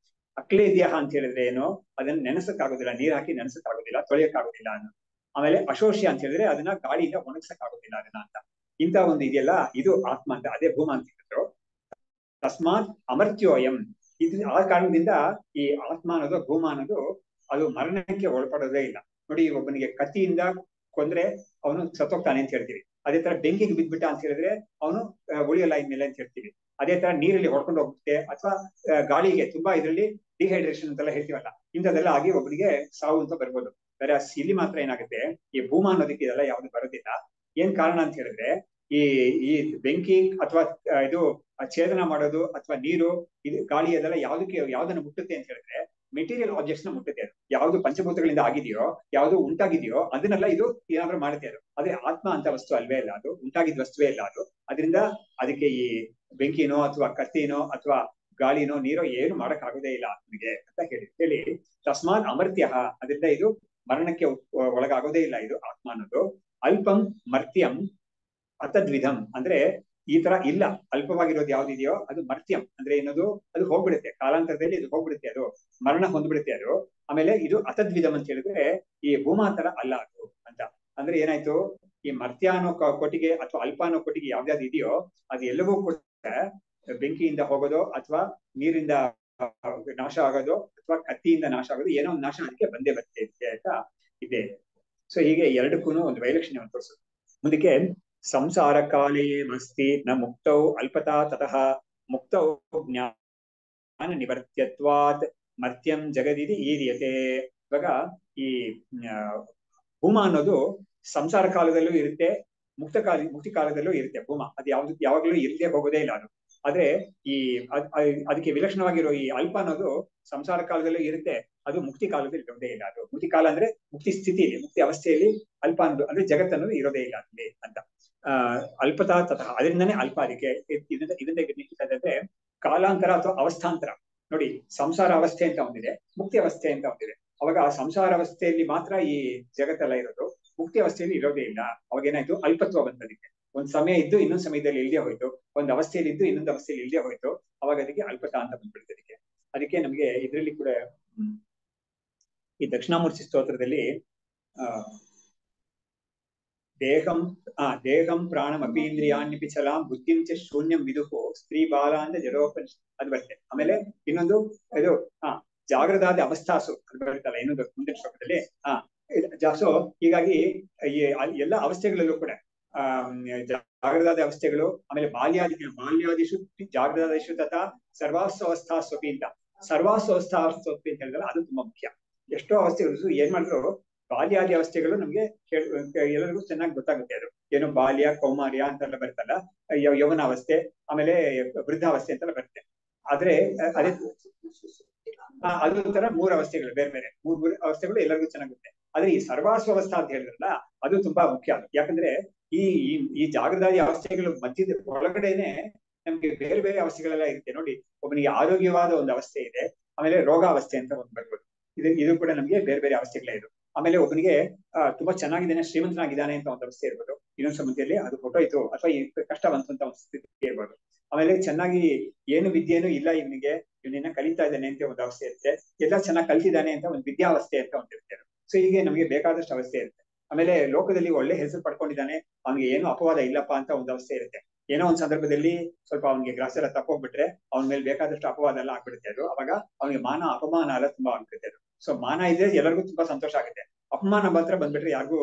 ಅಕ್ಲೇದ್ಯ ಅಂತ ಹೇಳಿದ್ರೆ ಏನು, ಅದನ್ನ ನೆನೆಸಕ್ ಆಗೋದಿಲ್ಲ, ನೀರ್ ಹಾಕಿ ನೆನೆಸಕ್ ಆಗೋದಿಲ್ಲ, ತೊಳೆಯಕ್ ಆಗೋದಿಲ್ಲ ಅನ್ನೋ. ಆಮೇಲೆ ಅಶೋಷ್ಯ ಅಂತ ಹೇಳಿದ್ರೆ ಅದನ್ನ ಗಾಳಿಯಿಂದ ಒಣಗ್ಸಕ್ ಆಗೋದಿಲ್ಲ ಅದನ್ನ ಅಂತ. ಇಂಥ ಒಂದು ಇದೆಯಲ್ಲ ಇದು ಆತ್ಮ ಅಂತ, ಅದೇ ಭೂಮ ಅಂತ ಹೇಳಿದ್ರು. ತಸ್ಮಾತ್ ಅಮರ್ತ್ಯೋಯಂ. ಆ ಕಾರಣದಿಂದ ಈ ಆತ್ಮ ಅನ್ನೋದು ಭೂಮ ಅನ್ನೋದು ಅದು ಮರಣಕ್ಕೆ ಒಳಪಡೋದೇ ಇಲ್ಲ. ನೋಡಿ, ಒಬ್ಬನಿಗೆ ಕತ್ತಿಯಿಂದ ಕೊಂದ್ರೆ ಅವನು ಸತ್ತೋಗ್ತಾನೆ ಅಂತ ಹೇಳ್ತೀವಿ. ಅದೇ ತರ ಬೆಂಕಿಗೆ ಬಿದ್ಬಿಟ್ಟ ಅಂತ ಹೇಳಿದ್ರೆ ಅವನು ಉಳಿಯಲ್ಲ ಇನ್ಮೇಲೆ ಅಂತ ಹೇಳ್ತೀವಿ. ಅದೇ ತರ ನೀರಲ್ಲಿ ಹೊಡ್ಕೊಂಡು ಹೋಗುತ್ತೆ, ಅಥವಾ ಗಾಳಿಗೆ ತುಂಬಾ ಇದರಲ್ಲಿ ಡಿಹೈಡ್ರೇಷನ್ ಅಂತೆಲ್ಲ ಹೇಳ್ತೀವಲ್ಲ, ಇಂಥದೆಲ್ಲ ಆಗಿ ಒಬ್ಬನಿಗೆ ಸಾವು ಅಂತ ಬರ್ಬೋದು. ಬೇರೆ ಇಲ್ಲಿ ಮಾತ್ರ ಏನಾಗುತ್ತೆ, ಈ ಭೂಮ ಅನ್ನೋದಕ್ಕೆ ಇದೆಲ್ಲ ಯಾವ್ದು ಬರೋದಿಲ್ಲ. ಏನ್ ಕಾರಣ ಅಂತ ಹೇಳಿದ್ರೆ ಈ ಈ ಬೆಂಕಿ ಅಥವಾ ಇದು ಛೇದನ ಮಾಡೋದು ಅಥವಾ ನೀರು ಇದು ಗಾಳಿ ಅದೆಲ್ಲ ಯಾವ್ದನ್ನ ಮುಟ್ಟುತ್ತೆ ಅಂತ ಹೇಳಿದ್ರೆ ಮೆಟೀರಿಯಲ್ ಆಬ್ಜೆಕ್ಟ್ಸ್ ನ ಮುಟ್ಟುತ್ತೆ. ಅದು ಯಾವ್ದು ಪಂಚಭೂತಗಳಿಂದ ಆಗಿದೆಯೋ, ಯಾವ್ದು ಉಂಟಾಗಿದೆಯೋ ಅದನ್ನೆಲ್ಲ ಇದು ಏನಾದ್ರೂ ಮಾಡುತ್ತೆ ಅದು. ಆದ್ರೆ ಆತ್ಮ ಅಂತ ವಸ್ತು ಅಲ್ವೇ ಇಲ್ಲ, ಅದು ಉಂಟಾಗಿದ್ದ ವಸ್ತುವೇ ಇಲ್ಲ ಅದು. ಅದರಿಂದ ಅದಕ್ಕೆ ಈ ಬೆಂಕಿನೋ ಅಥವಾ ಕತ್ತಿನೋ ಅಥವಾ ಗಾಳಿನೋ ನೀರೋ ಏನು ಮಾಡಕ್ ಆಗೋದೇ ಇಲ್ಲ ಆತ್ಮಗೆ ಅಂತ ಹೇಳಿ ತಸ್ಮಾತ್ ಅಮರ್ತ್ಯ. ಅದರಿಂದ ಇದು ಮರಣಕ್ಕೆ ಒಳಗಾಗೋದೇ ಇಲ್ಲ ಇದು ಆತ್ಮ ಅನ್ನೋದು. ಅಲ್ಪಂ ಮರ್ತ್ಯಂ ಅತದ್ವಿಧಂ ಅಂದ್ರೆ ಈ ತರ ಇಲ್ಲ. ಅಲ್ಪವಾಗಿರೋದು ಯಾವ್ದಿದೆಯೋ ಅದು ಮರ್ತ್ಯಂ ಅಂದ್ರೆ ಏನದು, ಅದು ಹೋಗ್ಬಿಡುತ್ತೆ, ಕಾಲಾಂತರದಲ್ಲಿ ಇದು ಹೋಗ್ಬಿಡುತ್ತೆ, ಅದು ಮರಣ ಹೊಂದ್ಬಿಡುತ್ತೆ ಅದು. ಆಮೇಲೆ ಇದು ಅತದ್ವಿಧಂ ಅಂತ ಹೇಳಿದ್ರೆ ಈ ಭೂಮಾ ತರ ಅಲ್ಲ ಅದು ಅಂತ. ಅಂದ್ರೆ ಏನಾಯ್ತು, ಈ ಮರ್ತ್ಯ ಅನ್ನೋ ಕೊಟ್ಟಿಗೆ ಅಥವಾ ಅಲ್ಪ ಅನ್ನೋ ಕೊಟ್ಟಿಗೆ ಯಾವ್ದಾವ್ದು ಇದೆಯೋ ಅದು ಎಲ್ಲವೂ ಕೂಡ ಬೆಂಕಿಯಿಂದ ಹೋಗೋದು ಅಥವಾ ನೀರಿಂದ ನಾಶ ಆಗೋದು ಅಥವಾ ಕತ್ತಿಯಿಂದ ನಾಶ ಆಗೋದು, ಏನೋ ಒಂದು ನಾಶ ಅದಕ್ಕೆ ಬಂದೇ ಬರುತ್ತೆ ಅಂತ ಇದೆ. ಸೊ ಹೀಗೆ ಎರಡಕ್ಕೂ ಒಂದು ವೈಲಕ್ಷಣ್ಯವನ್ನು ತೋರಿಸೋದು. ಮುಂದಕ್ಕೆ ಸಂಸಾರ ಕಾಲೇ ಮಸ್ತಿ ನ ಮುಕ್ತೌ ಅಲ್ಪತಾ ತತಃ ಮುಕ್ತೌ ಜ್ಞಾನ ನಿವರ್ತ್ಯತ್ವಾತ್ ಮರ್ತ್ಯಂ ಜಗದಿದಿ ಈರ್ಯತೆ. ಇವಾಗ ಈ ಭೂಮ ಅನ್ನೋದು ಸಂಸಾರ ಕಾಲದಲ್ಲೂ ಇರುತ್ತೆ, ಮುಕ್ತಿ ಕಾಲದಲ್ಲೂ ಇರುತ್ತೆ ಭೂಮ. ಅದು ಯಾವಾಗಲೂ ಇಲ್ಲದೆ ಹೋಗೋದೇ ಇಲ್ಲ ಅದು. ಆದ್ರೆ ಈ ಅದಕ್ಕೆ ವಿಲಕ್ಷಣವಾಗಿರೋ ಈ ಅಲ್ಪ ಅನ್ನೋದು ಸಂಸಾರ ಕಾಲದಲ್ಲೂ ಇರುತ್ತೆ, ಅದು ಮುಕ್ತಿ ಕಾಲದಲ್ಲಿ ಇರೋದೇ ಇಲ್ಲ. ಅದು ಮುಕ್ತಿ ಕಾಲ ಅಂದ್ರೆ ಮುಕ್ತಿ ಸ್ಥಿತಿಯಲ್ಲಿ, ಮುಕ್ತಿ ಅವಸ್ಥೆಯಲ್ಲಿ ಅಲ್ಪ ಅನ್ನೋದು ಅಂದ್ರೆ ಜಗತ್ತನ್ನೋದು ಇರೋದೇ ಇಲ್ಲ ಅಲ್ಲಿ ಅಂತ. ಅಲ್ಪತಾ ತತಃ ಅದರಿಂದನೇ ಅಲ್ಪ. ಅದಕ್ಕೆ ಇದರಿಂದ ಕಾಲಾಂತರ ಅಥವಾ ಅವಸ್ಥಾಂತರ. ನೋಡಿ, ಸಂಸಾರ ಅವಸ್ಥೆ ಅಂತ ಒಂದಿದೆ, ಮುಕ್ತಿ ಅವಸ್ಥೆ ಅಂತ ಒಂದಿದೆ. ಅವಾಗ ಆ ಸಂಸಾರ ಅವಸ್ಥೆಯಲ್ಲಿ ಮಾತ್ರ ಈ ಜಗತ್ತೆಲ್ಲ ಇರೋದು, ಮುಕ್ತಿ ಅವಸ್ಥೆಯಲ್ಲಿ ಇರೋದೇ ಇಲ್ಲ. ಅವಾಗ ಏನಾಯ್ತು, ಅಲ್ಪತ್ವ ಬಂದದಕ್ಕೆ. ಒಂದ್ ಸಮಯ ಇದ್ದು ಇನ್ನೊಂದು ಸಮಯದಲ್ಲಿ ಇಲ್ಲದೆ ಹೋಯ್ತು, ಒಂದು ಅವಸ್ಥೆಯಲ್ಲಿ ಇದ್ದು ಇನ್ನೊಂದು ಅವಸ್ಥೆಯಲ್ಲಿ ಇಲ್ಲದೆ ಹೋಯ್ತು, ಅವಾಗ ಅದಕ್ಕೆ ಅಲ್ಪತಾ ಅಂತ ಬಂದ್ಬಿಡ್ತದಕ್ಕೆ. ಅದಕ್ಕೆ ನಮ್ಗೆ ಇದರಲ್ಲಿ ಕೂಡ ಈ ದಕ್ಷಿಣಾಮೂರ್ತಿ ಸ್ತೋತ್ರದಲ್ಲಿ ದೇಹಂ ಪ್ರಾಣಂ ಅಪೀಂದ್ರಿಯಾಣ್ಯಪಿ ಚಲಾಂ ಬುದ್ಧಿಂ ಚ ಶೂನ್ಯಂ ವಿದುಹು ಸ್ತ್ರೀ ಬಾಲ ಅಂತ ಜಡೋಪನಿಷತ್ ಅದು ಬರುತ್ತೆ. ಆಮೇಲೆ ಇನ್ನೊಂದು ಇದು ಜಾಗೃತಾದ ಅವಸ್ಥಾಸು ಅದು ಬರುತ್ತಲ್ಲ ಇನ್ನೊಂದು ಮುಂದಿನ ಶ್ಲೋಕದಲ್ಲಿ. ಸೊ ಹೀಗಾಗಿ ಈ ಎಲ್ಲ ಅವಸ್ಥೆಗಳಲ್ಲೂ ಕೂಡ ಜಾಗೃತಾದ ಅವಸ್ಥೆಗಳು, ಆಮೇಲೆ ಬಾಲ್ಯಾದಿಷು ಜಾಗೃತಾದಿಷು ತಥಾ ಸರ್ವಾಸ್ವಸ್ಥಾಸ್ವಪಿ ಅಂತ. ಸರ್ವಾಸ್ವಸ್ಥಾಸ್ವಪಿ ಅಂತ ಹೇಳಿದ್ರೆ ಅದು ತುಂಬಾ ಮುಖ್ಯ. ಎಷ್ಟೋ ಅವಸ್ಥೆಗಳು ಏನ್ ಮಾಡಿದ್ರು, ಬಾಲ್ಯಾದಿ ಅವಸ್ಥೆಗಳು ನಮ್ಗೆ ಎಲ್ಲರಿಗೂ ಚೆನ್ನಾಗಿ ಗೊತ್ತಾಗುತ್ತೆ. ಅದು ಏನು ಬಾಲ್ಯ ಕೌಮಾರ್ಯ ಅಂತೆಲ್ಲ ಬರ್ತಲ್ಲ, ಯೌವನಾವಸ್ಥೆ, ಆಮೇಲೆ ವೃದ್ಧಾವಸ್ಥೆ ಅಂತೆಲ್ಲ ಬರುತ್ತೆ. ಆದ್ರೆ ಅದೇ ಅದೊಂಥರ 3 ಅವಸ್ಥೆಗಳು, ಬೇರೆ ಬೇರೆ 3 ಅವಸ್ಥೆಗಳು ಎಲ್ಲರಿಗೂ ಚೆನ್ನಾಗುತ್ತೆ. ಆದ್ರೆ ಈ ಸರ್ವಾಸ್ವಸ್ಥಾ ಅಂತ ಹೇಳಿದ್ರಲ್ಲ ಅದು ತುಂಬಾ ಮುಖ್ಯ. ಯಾಕಂದ್ರೆ ಈ ಈ ಜಾಗೃತಾದಿ ಅವಸ್ಥೆಗಳು ಮಧ್ಯದ ಒಳಗಡೆನೆ ನಮ್ಗೆ ಬೇರೆ ಬೇರೆ ಅವಸ್ಥೆಗಳೆಲ್ಲ ಇರುತ್ತೆ. ನೋಡಿ, ಒಬ್ಬನಿಗೆ ಆರೋಗ್ಯವಾದ ಒಂದು ಅವಸ್ಥೆ ಇದೆ, ಆಮೇಲೆ ರೋಗಾವಸ್ಥೆ ಅಂತ ಒಂದು ಬರ್ಬೋದು. ಇದು ಕೂಡ ನಮ್ಗೆ ಬೇರೆ ಬೇರೆ ಅವಸ್ಥೆಗಳೇ ಇದು. ಆಮೇಲೆ ಒಬ್ಬನಿಗೆ ತುಂಬಾ ಚೆನ್ನಾಗಿದ್ದಾನೆ, ಶ್ರೀಮಂತನಾಗಿದ್ದಾನೆ ಅಂತ ಒಂದು ಅವಸ್ಥೆ ಇರ್ಬೋದು. ಇನ್ನೊಂದು ಸಂಬಂಧಿಯಲ್ಲಿ ಅದು ಹೊಟ್ಟೋಯ್ತು ಅಥವಾ ಈ ಕಷ್ಟ ಬಂತು ಅಂತ ಒಂದು ಸ್ಥಿತಿ ಇರ್ಬೋದು. ಆಮೇಲೆ ಚೆನ್ನಾಗಿ ಏನು ವಿದ್ಯೆನೂ ಇಲ್ಲ ಇವನಿಗೆ, ಇವನಿನ್ನ ಕಲಿತಾ ಇದ್ದಾನೆ ಅಂತ ಒಂದು ಅವಸ್ಥೆ ಇರುತ್ತೆ. ಎಲ್ಲ ಚೆನ್ನಾಗಿ ಕಲ್ತಿದ್ದಾನೆ ಅಂತ ಒಂದು ವಿದ್ಯಾವಸ್ಥೆ ಅಂತ ಒಂದು ಇರುತ್ತೆ. ಸೊ ಹೀಗೆ ನಮಗೆ ಬೇಕಾದಷ್ಟು ಅವಸ್ಥೆ ಇರುತ್ತೆ. ಆಮೇಲೆ ಲೋಕದಲ್ಲಿ ಒಳ್ಳೆ ಹೆಸರು ಪಡ್ಕೊಂಡಿದ್ದಾನೆ, ಅವ್ನಿಗೆ ಏನು ಅಪವಾದ ಇಲ್ಲಪ್ಪ ಅಂತ ಒಂದು ಅವಸ್ಥೆ ಇರುತ್ತೆ. ಏನೋ ಒಂದು ಸಂದರ್ಭದಲ್ಲಿ ಸ್ವಲ್ಪ ಅವ್ನಿಗೆ ಗ್ರಾಚಾರ ತಪ್ಪೋಗ್ಬಿಟ್ರೆ ಅವನ ಮೇಲೆ ಬೇಕಾದಷ್ಟು ಅಪವಾದ ಎಲ್ಲ ಆಗ್ಬಿಡುತ್ತೆ. ಅದು ಅವಾಗ ಅವನಿಗೆ ಮಾನ ಅಪಮಾನ ಎಲ್ಲ ತುಂಬಾ ಆಗ್ಬಿಡುತ್ತೆ. ಅದು ಸೊ ಮಾನ ಇದ್ರೆ ಎಲ್ಲರಿಗೂ ತುಂಬಾ ಸಂತೋಷ ಆಗುತ್ತೆ, ಅಪಮಾನ ಮಾತ್ರ ಬಂದ್ಬಿಟ್ರೆ ಯಾರಿಗೂ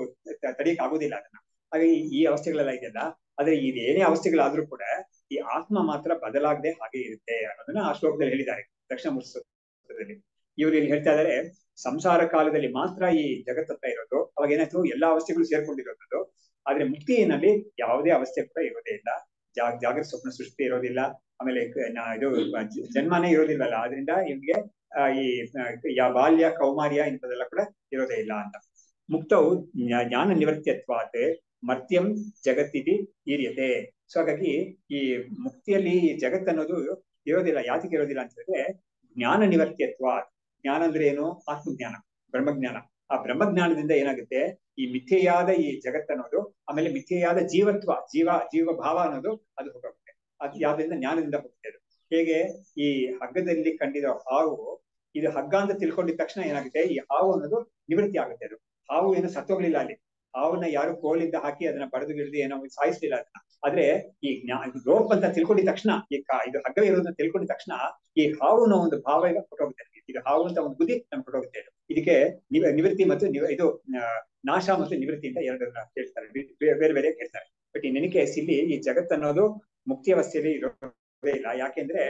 ತಡೀಕ್ ಆಗೋದಿಲ್ಲ ಅದನ್ನ. ಹಾಗೆ ಈ ಅವಸ್ಥೆಗಳೆಲ್ಲ ಇದೆಯಲ್ಲ, ಆದ್ರೆ ಇದೇನೇ ಅವಸ್ಥೆಗಳಾದ್ರೂ ಕೂಡ ಈ ಆತ್ಮ ಮಾತ್ರ ಬದಲಾಗದೆ ಹಾಗೆ ಇರುತ್ತೆ ಅನ್ನೋದನ್ನ ಆ ಶ್ಲೋಕದಲ್ಲಿ ಹೇಳಿದ್ದಾರೆ ದಕ್ಷಿಣಾಮೂರ್ತಿ. ಇವ್ರು ಇಲ್ಲಿ ಹೇಳ್ತಾ ಇದಾರೆ, ಸಂಸಾರ ಕಾಲದಲ್ಲಿ ಮಾತ್ರ ಈ ಜಗತ್ತತ್ತ ಇರೋದು. ಅವಾಗ ಏನಾಯ್ತು, ಎಲ್ಲಾ ಅವಸ್ಥೆಗಳು ಸೇರ್ಕೊಂಡಿರೋದು. ಆದ್ರೆ ಮುಕ್ತಿಯಲ್ಲಿ ಯಾವುದೇ ಅವಸ್ಥೆ ಕೂಡ ಇರೋದೇ ಇಲ್ಲ. ಜಾಗೃತ ಸ್ವಪ್ನ ಸೃಷ್ಟಿ ಇರೋದಿಲ್ಲ, ಆಮೇಲೆ ಇದು ಜನ್ಮನೇ ಇರೋದಿಲ್ಲಲ್ಲ. ಆದ್ರಿಂದ ಇವ್ಗೆ ಈ ಬಾಲ್ಯ ಕೌಮಾರ್ಯ ಇಂಥದೆಲ್ಲ ಕೂಡ ಇರೋದೇ ಇಲ್ಲ ಅಂತ. ಮುಕ್ತವು ಜ್ಞಾನ ನಿವೃತ್ತಿಯತ್ವಾತ್ ಮರ್ತ್ಯಂ ಜಗತ್ತಿತಿ ಈರ್ಯತೆ. ಸೊ ಹಾಗಾಗಿ ಈ ಮುಕ್ತಿಯಲ್ಲಿ ಜಗತ್ತನ್ನೋದು ಇರೋದಿಲ್ಲ. ಯಾತಿಗೆ ಇರೋದಿಲ್ಲ ಅಂತ ಹೇಳಿದ್ರೆ, ಜ್ಞಾನ ನಿವೃತ್ತಿಯತ್ವ. ಜ್ಞಾನ ಅಂದ್ರೆ ಏನು? ಆತ್ಮಜ್ಞಾನ, ಬ್ರಹ್ಮಜ್ಞಾನ. ಆ ಬ್ರಹ್ಮಜ್ಞಾನದಿಂದ ಏನಾಗುತ್ತೆ, ಈ ಮಿಥ್ಯೆಯಾದ ಈ ಜಗತ್ತನ್ನೋದು, ಆಮೇಲೆ ಮಿಥ್ಯೆಯಾದ ಜೀವತ್ವ, ಜೀವ ಭಾವ ಅನ್ನೋದು ಅದು ಹೋಗುತ್ತೆ. ಅದು ಯಾವ್ದ್ರಿಂದ? ಜ್ಞಾನದಿಂದ ಹೋಗುತ್ತೆ. ಅದು ಹೇಗೆ, ಈ ಹಗ್ಗದಲ್ಲಿ ಕಂಡಿರೋ ಹಾವು, ಇದು ಹಗ್ಗ ಅಂತ ತಿಳ್ಕೊಂಡಿದ ತಕ್ಷಣ ಏನಾಗುತ್ತೆ, ಈ ಹಾವು ಅನ್ನೋದು ನಿವೃತ್ತಿ ಆಗುತ್ತೆ. ಅದು ಹಾವು ಏನು ಸತ್ತೋಗ್ಲಿಲ್ಲ ಅಲ್ಲಿ. ಹಾವನ್ನ ಯಾರು ಕೋಲಿಂದ ಹಾಕಿ ಅದನ್ನ ಬಡದು ಗಿಡದು ಏನೋ ಸಾಯಿಸ್ಲಿಲ್ಲ ಅದನ್ನ. ಆದ್ರೆ ಈ ರೋಪ್ ಅಂತ ತಿಳ್ಕೊಂಡಿದ ತಕ್ಷಣ, ಇದು ಹಗ್ಗ ಇರೋದನ್ನ ತಿಳ್ಕೊಂಡಿದ ತಕ್ಷಣ ಈ ಹಾವುನ ಒಂದು ಭಾವ ಈಗ ಹೊಟ್ಟೋಗುತ್ತೆ. ಇದು ಹಾವು ಅಂತ ಒಂದು ಬುದ್ಧಿ ನಮ್ಗೆ ಹೊಟ್ಟೋಗುತ್ತೆ. ಇದಕ್ಕೆ ನಿವೃತ್ತಿ ಮತ್ತು ಇದು ನಾಶ ಮತ್ತು ನಿವೃತ್ತಿ ಅಂತ ಎರಡನ್ನ ಹೇಳ್ತಾರೆ, ಬೇರೆ ಬೇರೆ ಹೇಳ್ತಾರೆ. ಬಟ್ ಈ ನೆನಕೆ ಇಲ್ಲಿ ಈ ಜಗತ್ತನ್ನೋದು ಮುಕ್ತಿ ಅವಸ್ಥೆಯಲ್ಲಿ ಇರೋದೇ ಇಲ್ಲ. ಯಾಕೆಂದ್ರೆ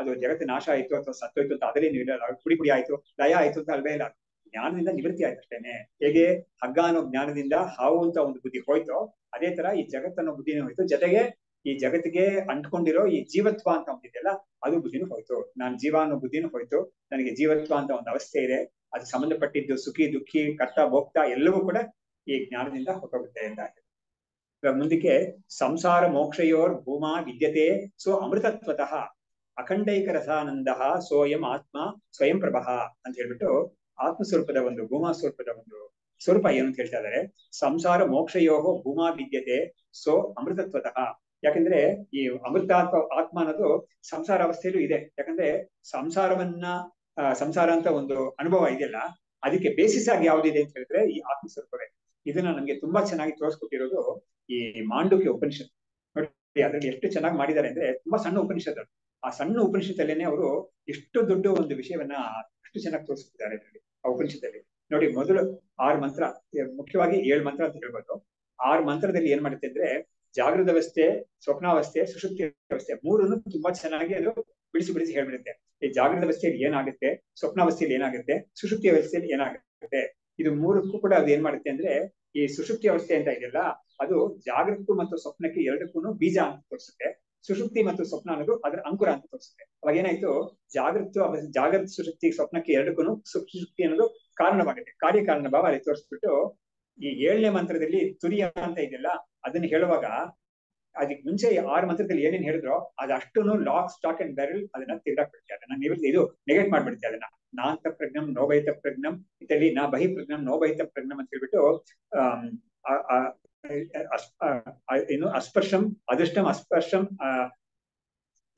ಅದು ಜಗತ್ತು ನಾಶ ಆಯ್ತು ಅಥವಾ ಸತ್ತೋಯ್ತು ಅಂತ ಅದರಲ್ಲಿ ಪುಡಿ ಪುಡಿ ಆಯ್ತು, ಲಯ ಆಯ್ತು ಅಂತ ಅಲ್ವೇ ಇಲ್ಲ. ಜ್ಞಾನದಿಂದ ನಿವೃತ್ತಿ ಆಯ್ತು ಅಷ್ಟೇನೆ. ಹೇಗೆ ಹಗ್ಗ ಅನ್ನೋ ಜ್ಞಾನದಿಂದ ಹಾವು ಅಂತ ಒಂದು ಬುದ್ಧಿ ಹೋಯ್ತು, ಅದೇ ತರ ಈ ಜಗತ್ತನ್ನೋ ಬುದ್ಧಿನೂ ಹೋಯ್ತು. ಜೊತೆಗೆ ಈ ಜಗತ್ತಿಗೆ ಅಂಟ್ಕೊಂಡಿರೋ ಈ ಜೀವತ್ವ ಅಂತ ಒಂದಿದೆಯಲ್ಲ, ಅದು ಬುದ್ಧಿನೂ ಹೋಯ್ತು. ನಾನು ಜೀವ ಅನ್ನೋ ಬುದ್ಧಿನೂ ಹೋಯ್ತು. ನನಗೆ ಜೀವತ್ವ ಅಂತ ಒಂದು ಅವಸ್ಥೆ ಇದೆ, ಅದು ಸಂಬಂಧಪಟ್ಟಿದ್ದು ಸುಖಿ ದುಃಖಿ ಕರ್ತ ಭೋಕ್ತ ಎಲ್ಲವೂ ಕೂಡ ಈ ಜ್ಞಾನದಿಂದ ಹೊರಟೋಗುತ್ತೆ ಅಂತ. ಮುಂದಕ್ಕೆ ಸಂಸಾರ ಮೋಕ್ಷಯೋರ್ ಭೂಮಾ ವಿದ್ಯತೆ ಸೋ ಅಮೃತತ್ವತಃ ಅಖಂಡೈಕ ರಸಾನಂದ ಸೋಯಂ ಆತ್ಮ ಸ್ವಯಂ ಪ್ರಭಃ ಅಂತ ಹೇಳ್ಬಿಟ್ಟು ಆತ್ಮಸ್ವರೂಪದ ಒಂದು ಭೂಮಾ ಸ್ವರೂಪದ ಒಂದು ಸ್ವರೂಪ ಏನು ಅಂತ ಹೇಳ್ತಾ ಇದ್ದಾರೆ. ಸಂಸಾರ ಮೋಕ್ಷಯೋಹೋ ಭೂಮಾ ವಿದ್ಯತೆ ಸೋ ಅಮೃತತ್ವತಃ. ಯಾಕಂದ್ರೆ ಈ ಅಮೃತಾತ್ಮ ಆತ್ಮ ಅನ್ನೋದು ಸಂಸಾರ ಅವಸ್ಥೆಯಲ್ಲೂ ಇದೆ. ಯಾಕಂದ್ರೆ ಸಂಸಾರ ಅಂತ ಒಂದು ಅನುಭವ ಇದೆಯಲ್ಲ, ಅದಕ್ಕೆ ಬೇಸಿಸ್ ಆಗಿ ಯಾವ್ದಿದೆ ಅಂತ ಹೇಳಿದ್ರೆ ಈ ಆತ್ಮಸ್ವರೂಪವೇ. ಇದನ್ನ ನಮ್ಗೆ ತುಂಬಾ ಚೆನ್ನಾಗಿ ತೋರಿಸ್ಕೊಟ್ಟಿರೋದು ಈ ಮಾಂಡುಕ್ಯ ಉಪನಿಷತ್. ನೋಡಿ ಅದ್ರಲ್ಲಿ ಎಷ್ಟು ಚೆನ್ನಾಗಿ ಮಾಡಿದ್ದಾರೆ ಅಂದ್ರೆ, ತುಂಬಾ ಸಣ್ಣ ಉಪನಿಷತ್. ಆ ಸಣ್ಣ ಉಪನಿಷತ್ತಲ್ಲೇನೆ ಅವರು ಎಷ್ಟು ದೊಡ್ಡ ಒಂದು ವಿಷಯವನ್ನ ಅಷ್ಟು ಚೆನ್ನಾಗಿ ತೋರಿಸ್ತಿದ್ದಾರೆ ಇದರಲ್ಲಿ, ಆ ಉಪನಿಷತ್ತಲ್ಲಿ. ನೋಡಿ, ಮೊದಲು 6 ಮಂತ್ರ, ಮುಖ್ಯವಾಗಿ 7 ಮಂತ್ರ ಅಂತ ಹೇಳ್ಬೋದು. 6 ಮಂತ್ರದಲ್ಲಿ ಏನ್ ಮಾಡುತ್ತೆ ಅಂದ್ರೆ, ಜಾಗೃತ ಅವಸ್ಥೆ, ಸ್ವಪ್ನಾವಸ್ಥೆ, ಸುಷುಪ್ತಿ ಅವಸ್ಥೆ ಮೂರನ್ನು ತುಂಬಾ ಚೆನ್ನಾಗಿ ಅದು ಬಿಡಿಸಿ ಹೇಳ್ಬಿಡುತ್ತೆ. ಈ ಜಾಗೃತ ಅವಸ್ಥೆಯಲ್ಲಿ ಏನಾಗುತ್ತೆ, ಸ್ವಪ್ನಾವಸ್ಥೆಯಲ್ಲಿ ಏನಾಗುತ್ತೆ, ಸುಷುಪ್ತಿ ಅವಸ್ಥೆಯಲ್ಲಿ ಏನಾಗುತ್ತೆ, ಇದು ಮೂರಕ್ಕೂ ಕೂಡ ಅದು ಏನ್ ಮಾಡುತ್ತೆ ಅಂದ್ರೆ, ಈ ಸುಷುಪ್ತಿ ಅವಸ್ಥೆ ಅಂತ ಇದೆಯಲ್ಲ, ಅದು ಜಾಗೃತ ಮತ್ತು ಸ್ವಪ್ನಕ್ಕೆ ಎರಡಕ್ಕೂ ಬೀಜ ಅಂತ ತೋರಿಸುತ್ತೆ. ಸುಷುಪ್ತಿ ಮತ್ತು ಸ್ವಪ್ನ ಅನ್ನೋದು ಅದರ ಅಂಕುರ ಅಂತ ತೋರಿಸುತ್ತೆ. ಅವಾಗ ಏನಾಯ್ತು, ಜಾಗೃತ ಸುಷುಪ್ತಿ ಸ್ವಪ್ನಕ್ಕೆ ಎರಡಕ್ಕೂ ಸುಷುಪ್ತಿ ಅನ್ನೋದು ಕಾರಣವಾಗುತ್ತೆ. ಕಾರ್ಯಕಾರಣ ಭಾವ ಅಲ್ಲಿ ತೋರಿಸ್ಬಿಟ್ಟು, ಈ 7ನೇ ಮಂತ್ರದಲ್ಲಿ ತುರಿಯ ಅಂತ ಇದೆಯಲ್ಲ, ಅದನ್ನ ಹೇಳುವಾಗ ಅದಕ್ಕೆ ಮುಂಚೆ 6 ಮಂತ್ರದಲ್ಲಿ ಏನೇನ್ ಹೇಳಿದ್ರೋ ಅದಷ್ಟನ್ನು ಲಾಕ್ ಸ್ಟಾಕ್ ಅಂಡ್ ಬ್ಯಾರಲ್ ಅದನ್ನ ತೆಗೆದಾಕ್ಬಿಡುತ್ತೆ. ಅದನ್ನ ಇದು ನೆಗೆಟ್ ಮಾಡ್ಬಿಡುತ್ತೆ. ಅದನ್ನ ನಾಂತ ಪ್ರಜ್ಞಂ ನೋಬೈತ ಪ್ರಜ್ಞಂ ಇತಲ್ಲಿ ನಾ ಬಹಿ ಪ್ರಜ್ಞಂ ನೋಬೈತ ಪ್ರಜ್ಞಂ ಅಂತ ಹೇಳ್ಬಿಟ್ಟು ಏನು ಅಸ್ಪರ್ಶಂ ಅದೃಷ್ಟಂ ಅಸ್ಪರ್ಶಂ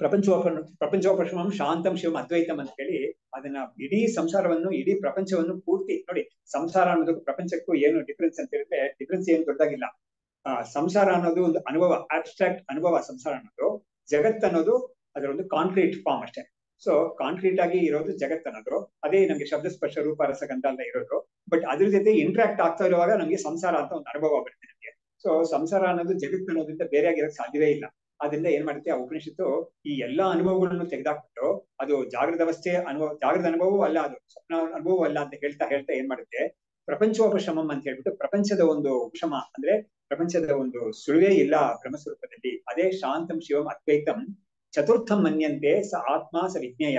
ಪ್ರಪಂಚೋಪಶಮಂ ಶಾಂತಂ ಶಿವಂ ಅದ್ವೈತಂ ಅಂತ ಹೇಳಿ ಅದನ್ನ ಇಡೀ ಸಂಸಾರವನ್ನು, ಇಡೀ ಪ್ರಪಂಚವನ್ನು ಪೂರ್ತಿ ನೋಡಿ. ಸಂಸಾರ ಅನ್ನೋದು ಪ್ರಪಂಚಕ್ಕೂ ಏನು ಡಿಫ್ರೆನ್ಸ್ ಅಂತ ಹೇಳಿದ್ರೆ, ಡಿಫ್ರೆನ್ಸ್ ಏನು ದೊಡ್ಡದಾಗಿಲ್ಲ. ಸಂಸಾರ ಅನ್ನೋದು ಒಂದು ಅನುಭವ, ಆಬ್ಸ್ಟ್ರಾಕ್ಟ್ ಅನುಭವ ಸಂಸಾರ ಅನ್ನೋದು. ಜಗತ್ ಅನ್ನೋದು ಅದರ ಒಂದು ಕಾಂಕ್ರೀಟ್ ಫಾರ್ಮ್ ಅಷ್ಟೇ. ಸೊ ಕಾಂಕ್ರೀಟ್ ಆಗಿ ಇರೋದು ಜಗತ್ ಅನ್ನೋದು, ಅದೇ ನಮ್ಗೆ ಶಬ್ದ ಸ್ಪರ್ಶ ರೂಪ ರಸಗಂಧ ಅಂತ ಇರೋದು. ಬಟ್ ಅದ್ರ ಜೊತೆ ಇಂಟ್ರಾಕ್ಟ್ ಆಗ್ತಾ ಇರುವಾಗ ನಮ್ಗೆ ಸಂಸಾರ ಅಂತ ಒಂದು ಅನುಭವ ಬರುತ್ತೆ ನಮ್ಗೆ. ಸೊ ಸಂಸಾರ ಅನ್ನೋದು ಜಗತ್ ಅನ್ನೋದ್ರಿಂದ ಬೇರೆ ಆಗಿರೋಕ್ಕೆ ಸಾಧ್ಯವೇ ಇಲ್ಲ. ಆದ್ರಿಂದ ಏನ್ ಮಾಡುತ್ತೆ ಆ ಉಪನಿಷತ್ತು, ಈ ಎಲ್ಲಾ ಅನುಭವಗಳನ್ನು ತೆಗೆದಾಕ್ಬಿಟ್ಟು, ಅದು ಜಾಗೃತ ಅವಸ್ಥೆ ಜಾಗೃತ ಅನುಭವವೂ ಅಲ್ಲ, ಅದು ಸ್ವಪ್ನ ಅನುಭವವೂ ಅಲ್ಲ ಅಂತ ಹೇಳ್ತಾ ಏನ್ ಮಾಡುತ್ತೆ, ಪ್ರಪಂಚೋಪಶಮಂ ಅಂತ ಹೇಳ್ಬಿಟ್ಟು ಪ್ರಪಂಚದ ಒಂದು ಉಪಶಮ ಅಂದ್ರೆ ಪ್ರಪಂಚದ ಒಂದು ಸುಳುವೇ ಇಲ್ಲ ಬ್ರಹ್ಮಸ್ವರೂಪದಲ್ಲಿ. ಅದೇ ಶಾಂತಂ ಶಿವಂ ಅದ್ವೈತಂ ಚತುರ್ಥಂ ಮನ್ಯಂತೆ ಸ ಆತ್ಮ ಸ ವಿಜ್ಞೇಯ.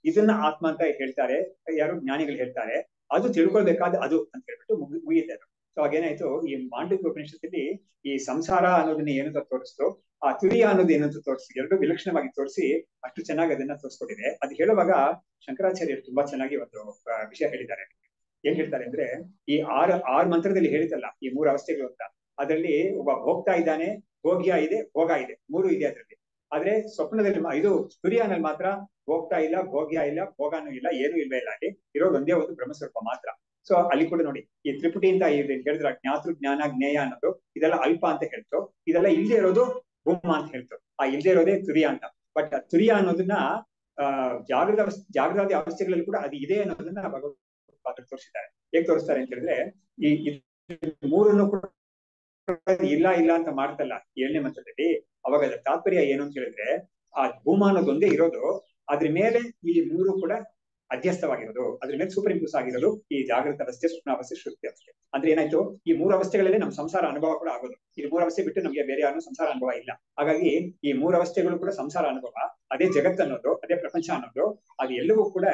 ಇದನ್ನ ಆತ್ಮ ಅಂತ ಹೇಳ್ತಾರೆ, ಯಾರು ಜ್ಞಾನಿಗಳು ಹೇಳ್ತಾರೆ. ಅದು ತಿಳ್ಕೊಳ್ಬೇಕಾದ ಅದು ಅಂತ ಹೇಳ್ಬಿಟ್ಟು ಮುಗಿತಾರೆ. ಸೊ ಹಾಗೇನಾಯ್ತು, ಈ ಮಾಂಡವ್ಯ ಉಪನಿಷತ್ತಲ್ಲಿ ಈ ಸಂಸಾರ ಅನ್ನೋದನ್ನ ಏನಂತ ತೋರಿಸ್ತು, ಆ ತುರಿಯ ಅನ್ನೋದು ಏನಂತ ತೋರಿಸಿ, ಎರಡು ವಿಲಕ್ಷಣವಾಗಿ ತೋರಿಸಿ ಅಷ್ಟು ಚೆನ್ನಾಗಿ ಅದನ್ನ ತೋರಿಸ್ಕೊಟ್ಟಿದೆ. ಅದು ಹೇಳುವಾಗ ಶಂಕರಾಚಾರ್ಯರು ತುಂಬಾ ಚೆನ್ನಾಗಿ ಒಂದು ವಿಷಯ ಹೇಳಿದ್ದಾರೆ. ಏನ್ ಹೇಳ್ತಾರೆ ಅಂದ್ರೆ, ಈ ಆರ್ ಮಂತ್ರದಲ್ಲಿ ಹೇಳಿತಲ್ಲ ಈ ಮೂರು ಅವಸ್ಥೆಗಳು ಅಂತ, ಅದರಲ್ಲಿ ಒಬ್ಬ ಭೋಗ್ತಾ ಇದ್ದಾನೆ, ಭೋಗ್ಯ ಇದೆ, ಭೋಗ ಇದೆ, ಮೂರು ಇದೆ ಅದರಲ್ಲಿ. ಆದ್ರೆ ಸ್ವಪ್ನದಲ್ಲಿ ಇದು ತುರಿಯಾನಲ್ಲಿ ಮಾತ್ರ ಭೋಗ್ತಾ ಇಲ್ಲ, ಭೋಗ್ಯ ಇಲ್ಲ, ಭೋಗನೂ ಇಲ್ಲ, ಏನೂ ಇಲ್ವೇ ಇಲ್ಲ. ಅಲ್ಲಿ ಇರೋದು ಒಂದೇ ಒಂದು ಬ್ರಹ್ಮಸ್ವರೂಪ ಮಾತ್ರ. ಸೊ ಅಲ್ಲಿ ಕೂಡ ನೋಡಿ, ಈ ತ್ರಿಪುಟಿ ಅಂತ ಹೇಳಿದ್ರ ಜ್ಞಾತೃ ಜ್ಞಾನ ಜ್ಞೇಯ ಅನ್ನೋದು ಇದೆಲ್ಲ ಅಲ್ಪ ಅಂತ ಹೇಳ್ತು, ಇದೆಲ್ಲ ಇಲ್ಲದೆ ಇರೋದು ಭೂಮ ಅಂತ ಹೇಳ್ತು. ಆ ಇಲ್ಲದೆ ಇರೋದೇ ತುರಿಯ ಅಂತ. ಬಟ್ ತುರಿಯ ಅನ್ನೋದನ್ನ ಜಾಗೃತ ಅವಸ್ಥೆಗಳಲ್ಲಿ ಕೂಡ ಅದು ಇದೆ ಅನ್ನೋದನ್ನ ಭಗವತ್ಪಾದರು ತೋರಿಸಿದ್ದಾರೆ. ಹೇಗೆ ತೋರಿಸ್ತಾರೆ ಅಂತ ಹೇಳಿದ್ರೆ, ಈ ಮೂರನ್ನು ಕೂಡ ಇಲ್ಲ ಇಲ್ಲ ಅಂತ ಮಾಡ್ತಲ್ಲ 7ನೇ ಮಂತ್ರದಲ್ಲಿ. ಅವಾಗ ಅದರ ತಾತ್ಪರ್ಯ ಏನು ಅಂತ ಹೇಳಿದ್ರೆ, ಆ ಭೂಮ ಅನ್ನೋದೊಂದೇ ಇರೋದು, ಅದ್ರ ಮೇಲೆ ಈ ಮೂರು ಕೂಡ ಅಧ್ಯಸ್ಥವಾಗಿರೋದು, ಅದ್ರ ಮೇಲೆ ಸೂಪರ್ ಇಂಪೋಸ್ ಆಗಿರೋದು ಈ ಜಾಗೃತ ಅವಸ್ಥೆ, ಸ್ವಪ್ನಾವಸ್ಥೆ, ಸುಷುಪ್ತಿ ಅವಸ್ಥೆ. ಅಂದ್ರೆ ಏನಾಯ್ತು, ಈ ಮೂರು ಅವಸ್ಥೆಗಳಲ್ಲಿ ನಮ್ ಸಂಸಾರ ಅನುಭವ ಕೂಡ ಆಗೋದು. ಈ ಮೂರು ಅವಸ್ಥೆ ಬಿಟ್ಟು ನಮ್ಗೆ ಬೇರೆ ಯಾರು ಸಂಸಾರ ಅನುಭವ ಇಲ್ಲ. ಹಾಗಾಗಿ ಈ ಮೂರು ಅವಸ್ಥೆಗಳು ಕೂಡ ಸಂಸಾರ ಅನುಭವ, ಅದೇ ಜಗತ್ ಅನ್ನೋದು, ಅದೇ ಪ್ರಪಂಚ ಅನ್ನೋದು, ಅದು ಎಲ್ಲವೂ ಕೂಡ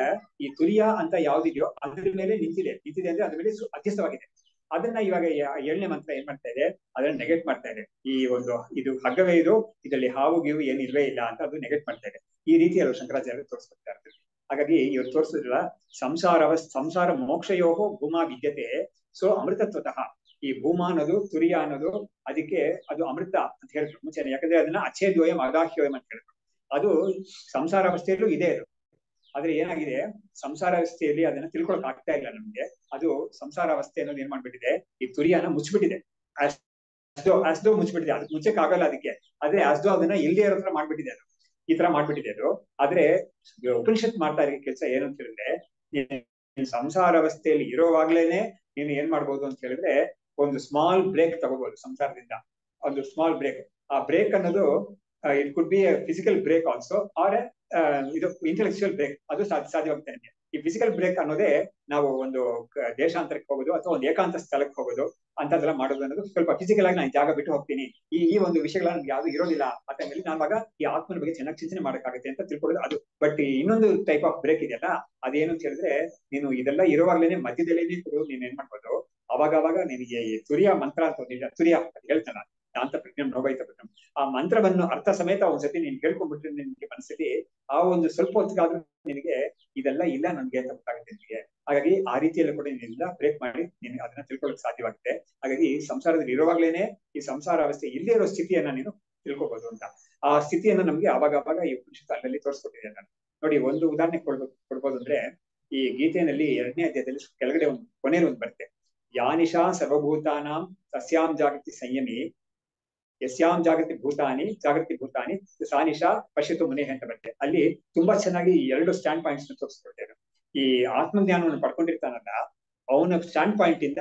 ಈ ತುರಿಯ ಅಂತ ಯಾವ್ದಿದೆಯೋ ಅದ್ರ ಮೇಲೆ ನಿಂತಿದೆ ಅಂದ್ರೆ ಅದ್ರ ಮೇಲೆ ಅಧ್ಯಸ್ಥವಾಗಿದೆ. ಅದನ್ನ ಇವಾಗ 7ನೇ ಮಂತ್ರ ಏನ್ ಮಾಡ್ತಾ ಇದೆ, ಅದನ್ನ ನೆಗೆಟ್ ಮಾಡ್ತಾ ಇದೆ. ಈ ಒಂದು ಇದು ಹಗ್ಗವೇ ಇದು, ಇದರಲ್ಲಿ ಹಾವು ಗೀವು ಏನು ಇಲ್ವೇ ಇಲ್ಲ ಅಂತ ಅದು ನೆಗೆಟ್ ಮಾಡ್ತಾ ಇದೆ. ಈ ರೀತಿ ಅವರು ಶಂಕರಾಚಾರ್ಯರು ತೋರಿಸ್ಕೊಡ್ತಾರೆ. ಹಾಗಾಗಿ ಇವ್ರು ತೋರಿಸಿದ್ರಲ್ಲ, ಸಂಸಾರ ಮೋಕ್ಷಯೋಗೋ ಭೂಮಾ ವಿದ್ಯತೆ ಸೊ ಅಮೃತತ್ವತಃ. ಈ ಭೂಮಾ ಅನ್ನೋದು, ತುರಿಯ ಅನ್ನೋದು, ಅದಕ್ಕೆ ಅದು ಅಮೃತ ಅಂತ ಹೇಳಿದ್ರು ಮುಂಚೆನೆ. ಯಾಕಂದ್ರೆ ಅದನ್ನ ಅಚ್ಛೇದ್ಯೋಯಂ ಅಗಾಹ್ಯೋಯಂ ಅಂತ ಹೇಳಿದ್ರು. ಅದು ಸಂಸಾರ ಅವಸ್ಥೆಯಲ್ಲೂ ಇದೆ ಅದು. ಆದ್ರೆ ಏನಾಗಿದೆ, ಸಂಸಾರ ಅವಸ್ಥೆಯಲ್ಲಿ ಅದನ್ನ ತಿಳ್ಕೊಳಕ್ ಆಗ್ತಾ ಇಲ್ಲ ನಮ್ಗೆ. ಅದು ಸಂಸಾರ ಅವಸ್ಥೆ ಅನ್ನೋದು ಏನ್ ಮಾಡ್ಬಿಟ್ಟಿದೆ, ಈ ತುರಿಯನ್ನ ಮುಚ್ಚಿಬಿಟ್ಟಿದೆ. ಅಸ್ದೋ ಮುಚ್ಚಿಬಿಟ್ಟಿದೆ, ಅದಕ್ಕೆ ಮುಚ್ಚಕ್ ಆಗಲ್ಲ ಅದಕ್ಕೆ. ಆದ್ರೆ ಅಸ್ದೋ ಅದನ್ನ ಇಲ್ಲದೆ ಇರೋ ತರ ಮಾಡ್ಬಿಟ್ಟಿದೆ ಅದು, ಈ ತರ ಮಾಡ್ಬಿಟ್ಟಿದೆ ಅದು. ಆದ್ರೆ ಉಪನಿಷತ್ ಮಾಡ್ತಾ ಇರೋ ಕೆಲಸ ಏನು ಅಂತ ಹೇಳಿದ್ರೆ, ಸಂಸಾರ ಅವಸ್ಥೆಯಲ್ಲಿ ಇರೋವಾಗ್ಲೇನೆ ನೀನು ಏನ್ ಮಾಡ್ಬೋದು ಅಂತ ಹೇಳಿದ್ರೆ, ಒಂದು ಸ್ಮಾಲ್ ಬ್ರೇಕ್ ತಗೋಬಹುದು ಸಂಸಾರದಿಂದ. ಒಂದು ಸ್ಮಾಲ್ ಬ್ರೇಕ್. ಆ ಬ್ರೇಕ್ ಅನ್ನೋದು it could be a physical break also, or ಇದು ಇಂಟೆಲೆಕ್ಚುಯಲ್ ಬ್ರೇಕ್. ಅದು ಸಾಧ್ಯವಾಗುತ್ತೆ ನನಗೆ. ಈ ಫಿಸಿಕಲ್ ಬ್ರೇಕ್ ಅನ್ನೋದೇ ನಾವು ಒಂದು ದೇಶಾಂತರಕ್ಕೆ ಹೋಗೋದು ಅಥವಾ ಒಂದು ಏಕಾಂತ ಸ್ಥಳಕ್ಕೆ ಹೋಗೋದು ಅಂತದೆಲ್ಲ ಮಾಡೋದು ಅನ್ನೋದು. ಸ್ವಲ್ಪ ಫಿಸಿಕಲ್ ಆಗಿ ನಾನು ಜಾಗ ಬಿಟ್ಟು ಹೋಗ್ತೀನಿ, ಈ ಒಂದು ವಿಷಯಗಳ ನಮ್ಗೆ ಯಾವ್ದು ಇರೋದಿಲ್ಲ ಅಂತ ಮೇಲೆ ನಾವಾಗ ಈ ಆತ್ಮನ ಬಗ್ಗೆ ಚೆನ್ನಾಗಿ ಚಿಂತನೆ ಮಾಡಕ್ಕಾಗುತ್ತೆ ಅಂತ ತಿಳ್ಕೊಳ್ಳೋದು ಅದು. ಬಟ್ ಇನ್ನೊಂದು ಟೈಪ್ ಆಫ್ ಬ್ರೇಕ್ ಇದೆಯಲ್ಲ, ಅದೇನು ಅಂತ ಹೇಳಿದ್ರೆ, ನೀನು ಇದೆಲ್ಲ ಇರುವಾಗ್ಲೇನೆ ಮಧ್ಯದಲ್ಲೇನೆ ನೀನ್ ಏನ್ ಮಾಡ್ಬೋದು, ಅವಾಗ ನಿನಗೆ ಈ ತುರಿಯ ಮಂತ್ರ ಅಂತ ಒಂದಿದೆ, ತುರಿಯ ಹೇಳ್ತಾನ ಶಾಂತ ಪ್ರಜ್ಞಂ ನೋಬೈತ ಪ್ರಜ್ಞಂ, ಆ ಮಂತ್ರವನ್ನು ಅರ್ಥ ಸಮೇತ ಒಂದ್ಸತಿ ನೀನ್ ಕೇಳ್ಕೊಂಡ್ಬಿಟ್ರೆ ನಿನ್ಗೆ ಮನಸ್ಥಿತಿ ಆ ಒಂದು ಸ್ವಲ್ಪ ಹೊತ್ತಿಗಾದ್ರೂ ನಿನಗೆ ಇದೆಲ್ಲ ಇಲ್ಲ ನನ್ಗೆ ಅಂತ ಗೊತ್ತಾಗುತ್ತೆ ನಿನಗೆ. ಹಾಗಾಗಿ ಆ ರೀತಿಯಲ್ಲಿ ಕೂಡ ನೀನೆಲ್ಲ ಬ್ರೇಕ್ ಮಾಡಿ ನೀನು ಅದನ್ನ ತಿಳ್ಕೊಳ್ಳೋಕೆ ಸಾಧ್ಯವಾಗುತ್ತೆ. ಹಾಗಾಗಿ ಸಂಸಾರದಲ್ಲಿ ಇರುವಾಗ್ಲೇನೆ ಈ ಸಂಸಾರ ಅವಸ್ಥೆ ಇಲ್ಲೇ ಇರೋ ಸ್ಥಿತಿಯನ್ನ ನೀನು ತಿಳ್ಕೊಬಹುದು ಅಂತ. ಆ ಸ್ಥಿತಿಯನ್ನ ನಮ್ಗೆ ಅವಾಗ ಈ ಉಪನಿಷತ್ತು ಅಲ್ಲಲ್ಲಿ ತೋರಿಸ್ಕೊಟ್ಟಿದೆ ನಾನು. ನೋಡಿ, ಒಂದು ಉದಾಹರಣೆ ಕೊಡ್ಬೋದು ಅಂದ್ರೆ, ಈ ಗೀತೆಯಲ್ಲಿ 2ನೇ ಅಧ್ಯಾಯದಲ್ಲಿ ಕೆಳಗಡೆ ಒಂದು ಕೊನೆಯಲ್ಲಿ ಒಂದು ಬರುತ್ತೆ, ಯಾನಿಶಾ ಸರ್ವಭೂತಾನಾಂ ತಸ್ಯಾಂ ಜಾಗೃತಿ ಸಂಯಮಿ ಯಸ್ಯಾಂ ಜಾಗೃತಿ ಭೂತಾನಿ ಸಾನಿಶಾ ಪಶ್ಯತು ಮುನೇ ಅಂತ ಬರುತ್ತೆ. ಅಲ್ಲಿ ತುಂಬಾ ಚೆನ್ನಾಗಿ ಈ 2 ಸ್ಟ್ಯಾಂಡ್ ಪಾಯಿಂಟ್ಸ್ ತೋರಿಸ್ಕೊಡ್ತೇವೆ. ಈ ಆತ್ಮಜ್ಞಾನವನ್ನು ಪಡ್ಕೊಂಡಿರ್ತಾನಲ್ಲ, ಅವನ ಸ್ಟ್ಯಾಂಡ್ ಪಾಯಿಂಟ್ ಇಂದ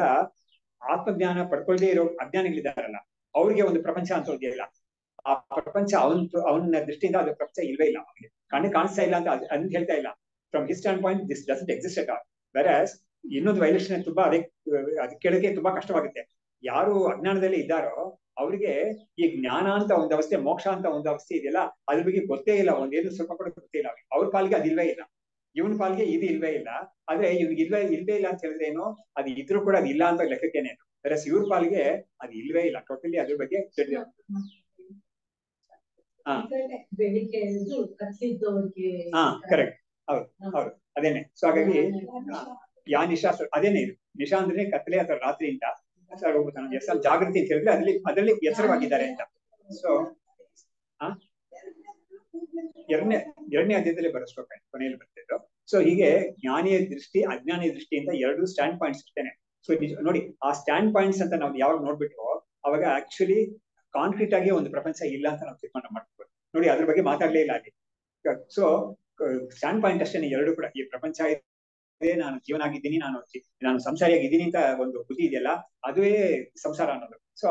ಆತ್ಮಜ್ಞಾನ ಪಡ್ಕೊಳ್ಳದೆ ಇರೋ ಅಜ್ಞಾನಿಗಳಿದ್ದಾರಲ್ಲ, ಅವ್ರಿಗೆ ಒಂದು ಪ್ರಪಂಚ ಅಂತ ಇಲ್ಲ. ಆ ಪ್ರಪಂಚ ಅವನ ದೃಷ್ಟಿಯಿಂದ ಅದು ಪ್ರಪಂಚ ಇಲ್ವೇ ಇಲ್ಲ, ಅವನಿಗೆ ಕಾಣಿಸ್ತಾ ಇಲ್ಲ ಅಂತ ಅದನ್ನ ಹೇಳ್ತಾ ಇಲ್ಲ. From his standpoint this doesn't exist at all. Whereas ಇನ್ನೊಂದು ವೈಲೇಷನ್ ತುಂಬಾ ಅದಕ್ಕೆ ಕೇಳಕ್ಕೆ ತುಂಬಾ ಕಷ್ಟವಾಗುತ್ತೆ. ಯಾರು ಅಜ್ಞಾನದಲ್ಲಿ ಇದ್ದಾರೋ ಅವ್ರಿಗೆ ಈ ಜ್ಞಾನ ಅಂತ ಒಂದು ಅವಸ್ಥೆ, ಮೋಕ್ಷ ಅಂತ ಒಂದು ಅವಸ್ಥೆ ಇದೆಯಲ್ಲ, ಅದ್ರ ಬಗ್ಗೆ ಗೊತ್ತೇ ಇಲ್ಲ, ಒಂದೇನು ಸ್ವಲ್ಪ ಕೂಡ ಗೊತ್ತೇ ಇಲ್ಲ ಅವ್ರಿಗೆ. ಅವ್ರ ಪಾಲಿಗೆ ಅದಿಲ್ವೇ ಇಲ್ಲ, ಇವನ್ ಪಾಲಿಗೆ ಇದು ಇಲ್ವೇ ಇಲ್ಲ. ಆದ್ರೆ ಇವ್ನಿಗೆ ಇಲ್ವೇ ಇಲ್ಲ ಅಂತ ಹೇಳಿದ್ರೆ ಏನು, ಅದು ಇದ್ರೂ ಕೂಡ ಅದು ಇಲ್ಲ ಅಂತ ಲೆಕ್ಕಕ್ಕೇನೆ. ವೆರಸ್ ಇವ್ರ ಪಾಲಿಗೆ ಅದು ಇಲ್ವೇ ಇಲ್ಲ, ಟೋಟಲಿ ಅದ್ರ ಬಗ್ಗೆ ಕರೆಕ್ಟ್, ಹೌದು ಅದೇನೆ. ಸೊ ಹಾಗಾಗಿ ಯಾ ನಿಶಾ, ಅದೇನೆ ಇದು ನಿಶಾ ಅಂದ್ರೆ ಕತ್ತಲೆ ಅಥವಾ ರಾತ್ರಿ ಅಂತ, ಜಾಗೃತಿ ಅಂತ ಹೇಳಿದ್ರೆ ಅದರಲ್ಲಿ ಎಚ್ಚರವಾಗಿದ್ದಾರೆ ಅಂತ. ಸೊ ಎರಡನೇ ಅಧ್ಯಾಯದಲ್ಲಿ ಬರೆಸ್ಬೇಕು, ಕೊನೆಯಲ್ಲಿ ಬರ್ತಿದ್ರು. ಸೊ ಹೀಗೆ ಜ್ಞಾನಿಯ ದೃಷ್ಟಿ, ಅಜ್ಞಾನಿಯ ದೃಷ್ಟಿ ಅಂತ 2 ಸ್ಟ್ಯಾಂಡ್ ಪಾಯಿಂಟ್ಸ್ ಇರ್ತೇನೆ. ಸೊ ನೋಡಿ, ಆ ಸ್ಟ್ಯಾಂಡ್ ಪಾಯಿಂಟ್ಸ್ ಅಂತ ನಾವು ಯಾವಾಗ ನೋಡ್ಬಿಟ್ಟು ಅವಾಗ ಆಕ್ಚುಲಿ ಕಾಂಕ್ರೀಟ್ ಆಗಿ ಒಂದು ಪ್ರಪಂಚ ಇಲ್ಲ ಅಂತ ನಾವು ತೀರ್ಮಾನ ಮಾಡ್ಬೋದು. ನೋಡಿ, ಅದ್ರ ಬಗ್ಗೆ ಮಾತಾಡ್ಲೇ ಇಲ್ಲ ಅಲ್ಲಿ. ಸೊ ಸ್ಟ್ಯಾಂಡ್ ಪಾಯಿಂಟ್ ಅಷ್ಟೇನೆ 2 ಕೂಡ. ಈ ಪ್ರಪಂಚ ಇದೆ, ನಾನು ಜೀವನಾಗಿದ್ದೀನಿ, ನಾನು ಸಂಸಾರಿಯಾಗಿದ್ದೀನಿ ಅಂತ ಒಂದು ಬುದ್ಧಿ ಇದೆಯಲ್ಲ, ಅದುವೇ ಸಂಸಾರ ಅನ್ನೋದು. ಸೊ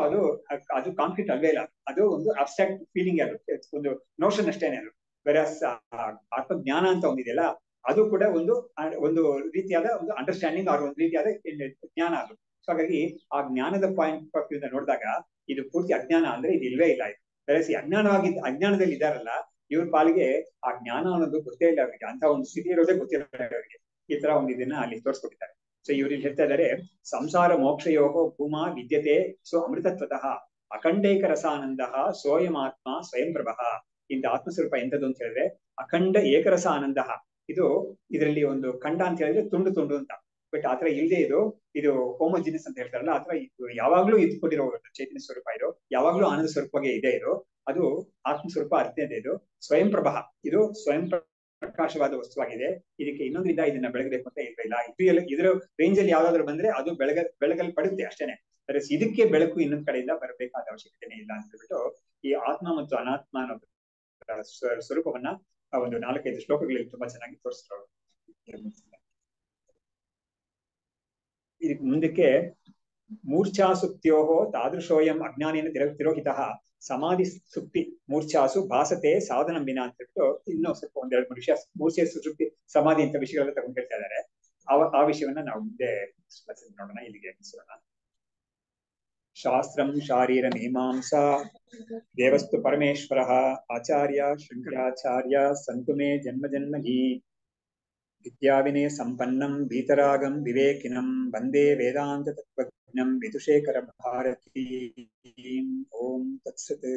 ಅದು ಕಾಂಕ್ರೀಟ್ ಅಲ್ವೇ ಇಲ್ಲ, ಅದು ಒಂದು ಅಬ್ಸ್ಟ್ರಾಕ್ಟ್ ಫೀಲಿಂಗ್, ಅದು ಒಂದು ನೋಷನ್ ಅಷ್ಟೇನೆ. ಅದು ವೆರಸ್ ಆತ್ಮಜ್ಞಾನ ಅಂತ ಒಂದಿದೆಯಲ್ಲ, ಅದು ಕೂಡ ಒಂದು ರೀತಿಯಾದ ಒಂದು ಅಂಡರ್ಸ್ಟ್ಯಾಂಡಿಂಗ್ ಆರ್ ಒಂದು ರೀತಿಯಾದ ಜ್ಞಾನ ಅದು. ಸೊ ಹಾಗಾಗಿ ಆ ಜ್ಞಾನದ ಪಾಯಿಂಟ್ ಆಫ್ ವ್ಯೂ ನೋಡಿದಾಗ ಇದು ಪೂರ್ತಿ ಅಜ್ಞಾನ ಅಂದ್ರೆ ಇದು ಇಲ್ವೇ ಇಲ್ಲ. ಇದು ವೆರಸ್ ಅಜ್ಞಾನದಲ್ಲಿ ಇದ್ದಾರಲ್ಲ, ಇವ್ರ ಪಾಲಿಗೆ ಆ ಜ್ಞಾನ ಅನ್ನೋದು ಗೊತ್ತೇ ಇಲ್ಲ ಅವರಿಗೆ, ಅಂತ ಒಂದು ಸ್ಥಿತಿ ಇರೋದೇ ಗೊತ್ತಿಲ್ಲ ಅವರಿಗೆ. ಈ ತರ ಒಂದು ಇದನ್ನ ಅಲ್ಲಿ ತೋರಿಸ್ಕೊಟ್ಟಿದ್ದಾರೆ. ಸೊ ಇವ್ರು ಹೇಳ್ತಾ ಇದ್ದಾರೆ, ಸಂಸಾರ ಮೋಕ್ಷಯೋಗೋ ಭೂಮಾ ವಿದ್ಯತೆ ಸೊ ಅಮೃತತ್ವತಃ ಅಖಂಡೈಕ ರಸಾನಂದ ಸೋಯಮಾತ್ಮ ಸ್ವಯಂ ಪ್ರಭಃ. ಇಂಥ ಆತ್ಮಸ್ವರೂಪ ಎಂಥದ್ದು ಅಂತ ಹೇಳಿದ್ರೆ ಅಖಂಡ ಏಕರಸ ಆನಂದ. ಇದರಲ್ಲಿ ಒಂದು ಖಂಡ ಅಂತ ಹೇಳಿದ್ರೆ ತುಂಡು ಅಂತ, ಬಟ್ ಆತರ ಇಲ್ಲದೆ ಇದು ಹೋಮೋಜಿನಿಯಸ್ ಅಂತ ಹೇಳ್ತಾರಲ್ಲ, ಆತರ ಯಾವಾಗ್ಲೂ ಇದ್ಕೊಂಡಿರೋ ಚೈತನ್ಯ ಸ್ವರೂಪ ಇದು, ಯಾವಾಗ್ಲೂ ಆನಂದ ಸ್ವರೂಪವಾಗಿ ಇದೆ ಅದು ಆತ್ಮ ಸ್ವರೂಪ ಅರ್ಥನೇ ಇದು ಸ್ವಯಂ ಪ್ರಭಾ, ಇದು ಸ್ವಯಂ ಪ್ರಕಾಶವಾದ ವಸ್ತುವಾಗಿದೆ. ಇದಕ್ಕೆ ಇನ್ನೊಂದ್ರಿಂದ ಇದನ್ನ ಬೆಳಗಬೇಕು ಅಂತ ಇಲ್ಲ. ಇದ್ರ ರೇಂಜ್ ಅಲ್ಲಿ ಯಾವ್ದಾದ್ರು ಬಂದ್ರೆ ಅದು ಬೆಳಗಲ್ಪಡುತ್ತೆ ಅಷ್ಟೇನೆ. ಇದಕ್ಕೆ ಬೆಳಕು ಇನ್ನೊಂದ್ ಕಡೆಯಿಂದ ಬರಬೇಕಾದ ಅವಶ್ಯಕತೆನೇ ಇಲ್ಲ ಅಂತ ಹೇಳ್ಬಿಟ್ಟು ಈ ಆತ್ಮ ಮತ್ತು ಅನಾತ್ಮ ಅನ್ನೋ ಸ್ವರೂಪವನ್ನ ಆ ಒಂದು 4-5 ಶ್ಲೋಕಗಳಲ್ಲಿ ತುಂಬಾ ಚೆನ್ನಾಗಿ ತೋರಿಸ್ತಾರೆ. ಇದಕ್ಕೆ ಮುಂದಕ್ಕೆ ಮೂರ್ಛಾಸುಪ್ತ್ಯೋ ತಾದೃಶೋಯಂ ಅಜ್ಞಾನೇನ ತಿರೋಹಿತಃ ಸಮಾಧಿ ಸುಪ್ತಿ ಮೂರ್ಛಾಸು ಭಾಸತೆ ಸಾಧನಂ ವಿನ ಅಂತ ಹೇಳ್ಬಿಟ್ಟು ಇನ್ನೂ ಸ್ವಲ್ಪ 1-2 ವಿಷಯ ಮೂರ್ಛೆ ಸುಷುಪ್ತಿ ಸಮಾಧಿ ಅಂತ ವಿಷಯಗಳೆಲ್ಲ ತಗೊಂಡು ಹೇಳ್ತಾ ಇದ್ದಾರೆ. ಆ ವಿಷಯವನ್ನ ನಾವು ಮುಂದೆ ನೋಡೋಣ. ಇಲ್ಲಿಗೆ ಮುಗಿಸೋಣ. ಶಾಸ್ತ್ರಂ ಶಾರೀರ ಮೀಮಾಂಸಾ ದೇವಸ್ತು ಪರಮೇಶ್ವರಃ ಆಚಾರ್ಯ ಶಂಕರಾಚಾರ್ಯ ಸಂತು ಮೇ ಜನ್ಮ ಜನ್ಮಹಿ ವಿದ್ಯಾವಿನಯ ಸಂಪನ್ನಂ ಭೀತರಾಗಂ ವಿವೇಕಿನಂ ವಂದೇ ವೇದಾಂತ ತತ್ವಜ್ಞಂ ವಿದುಷೇಖರ ಭಾರತೀ. ಓಂ ತತ್ಸತ್.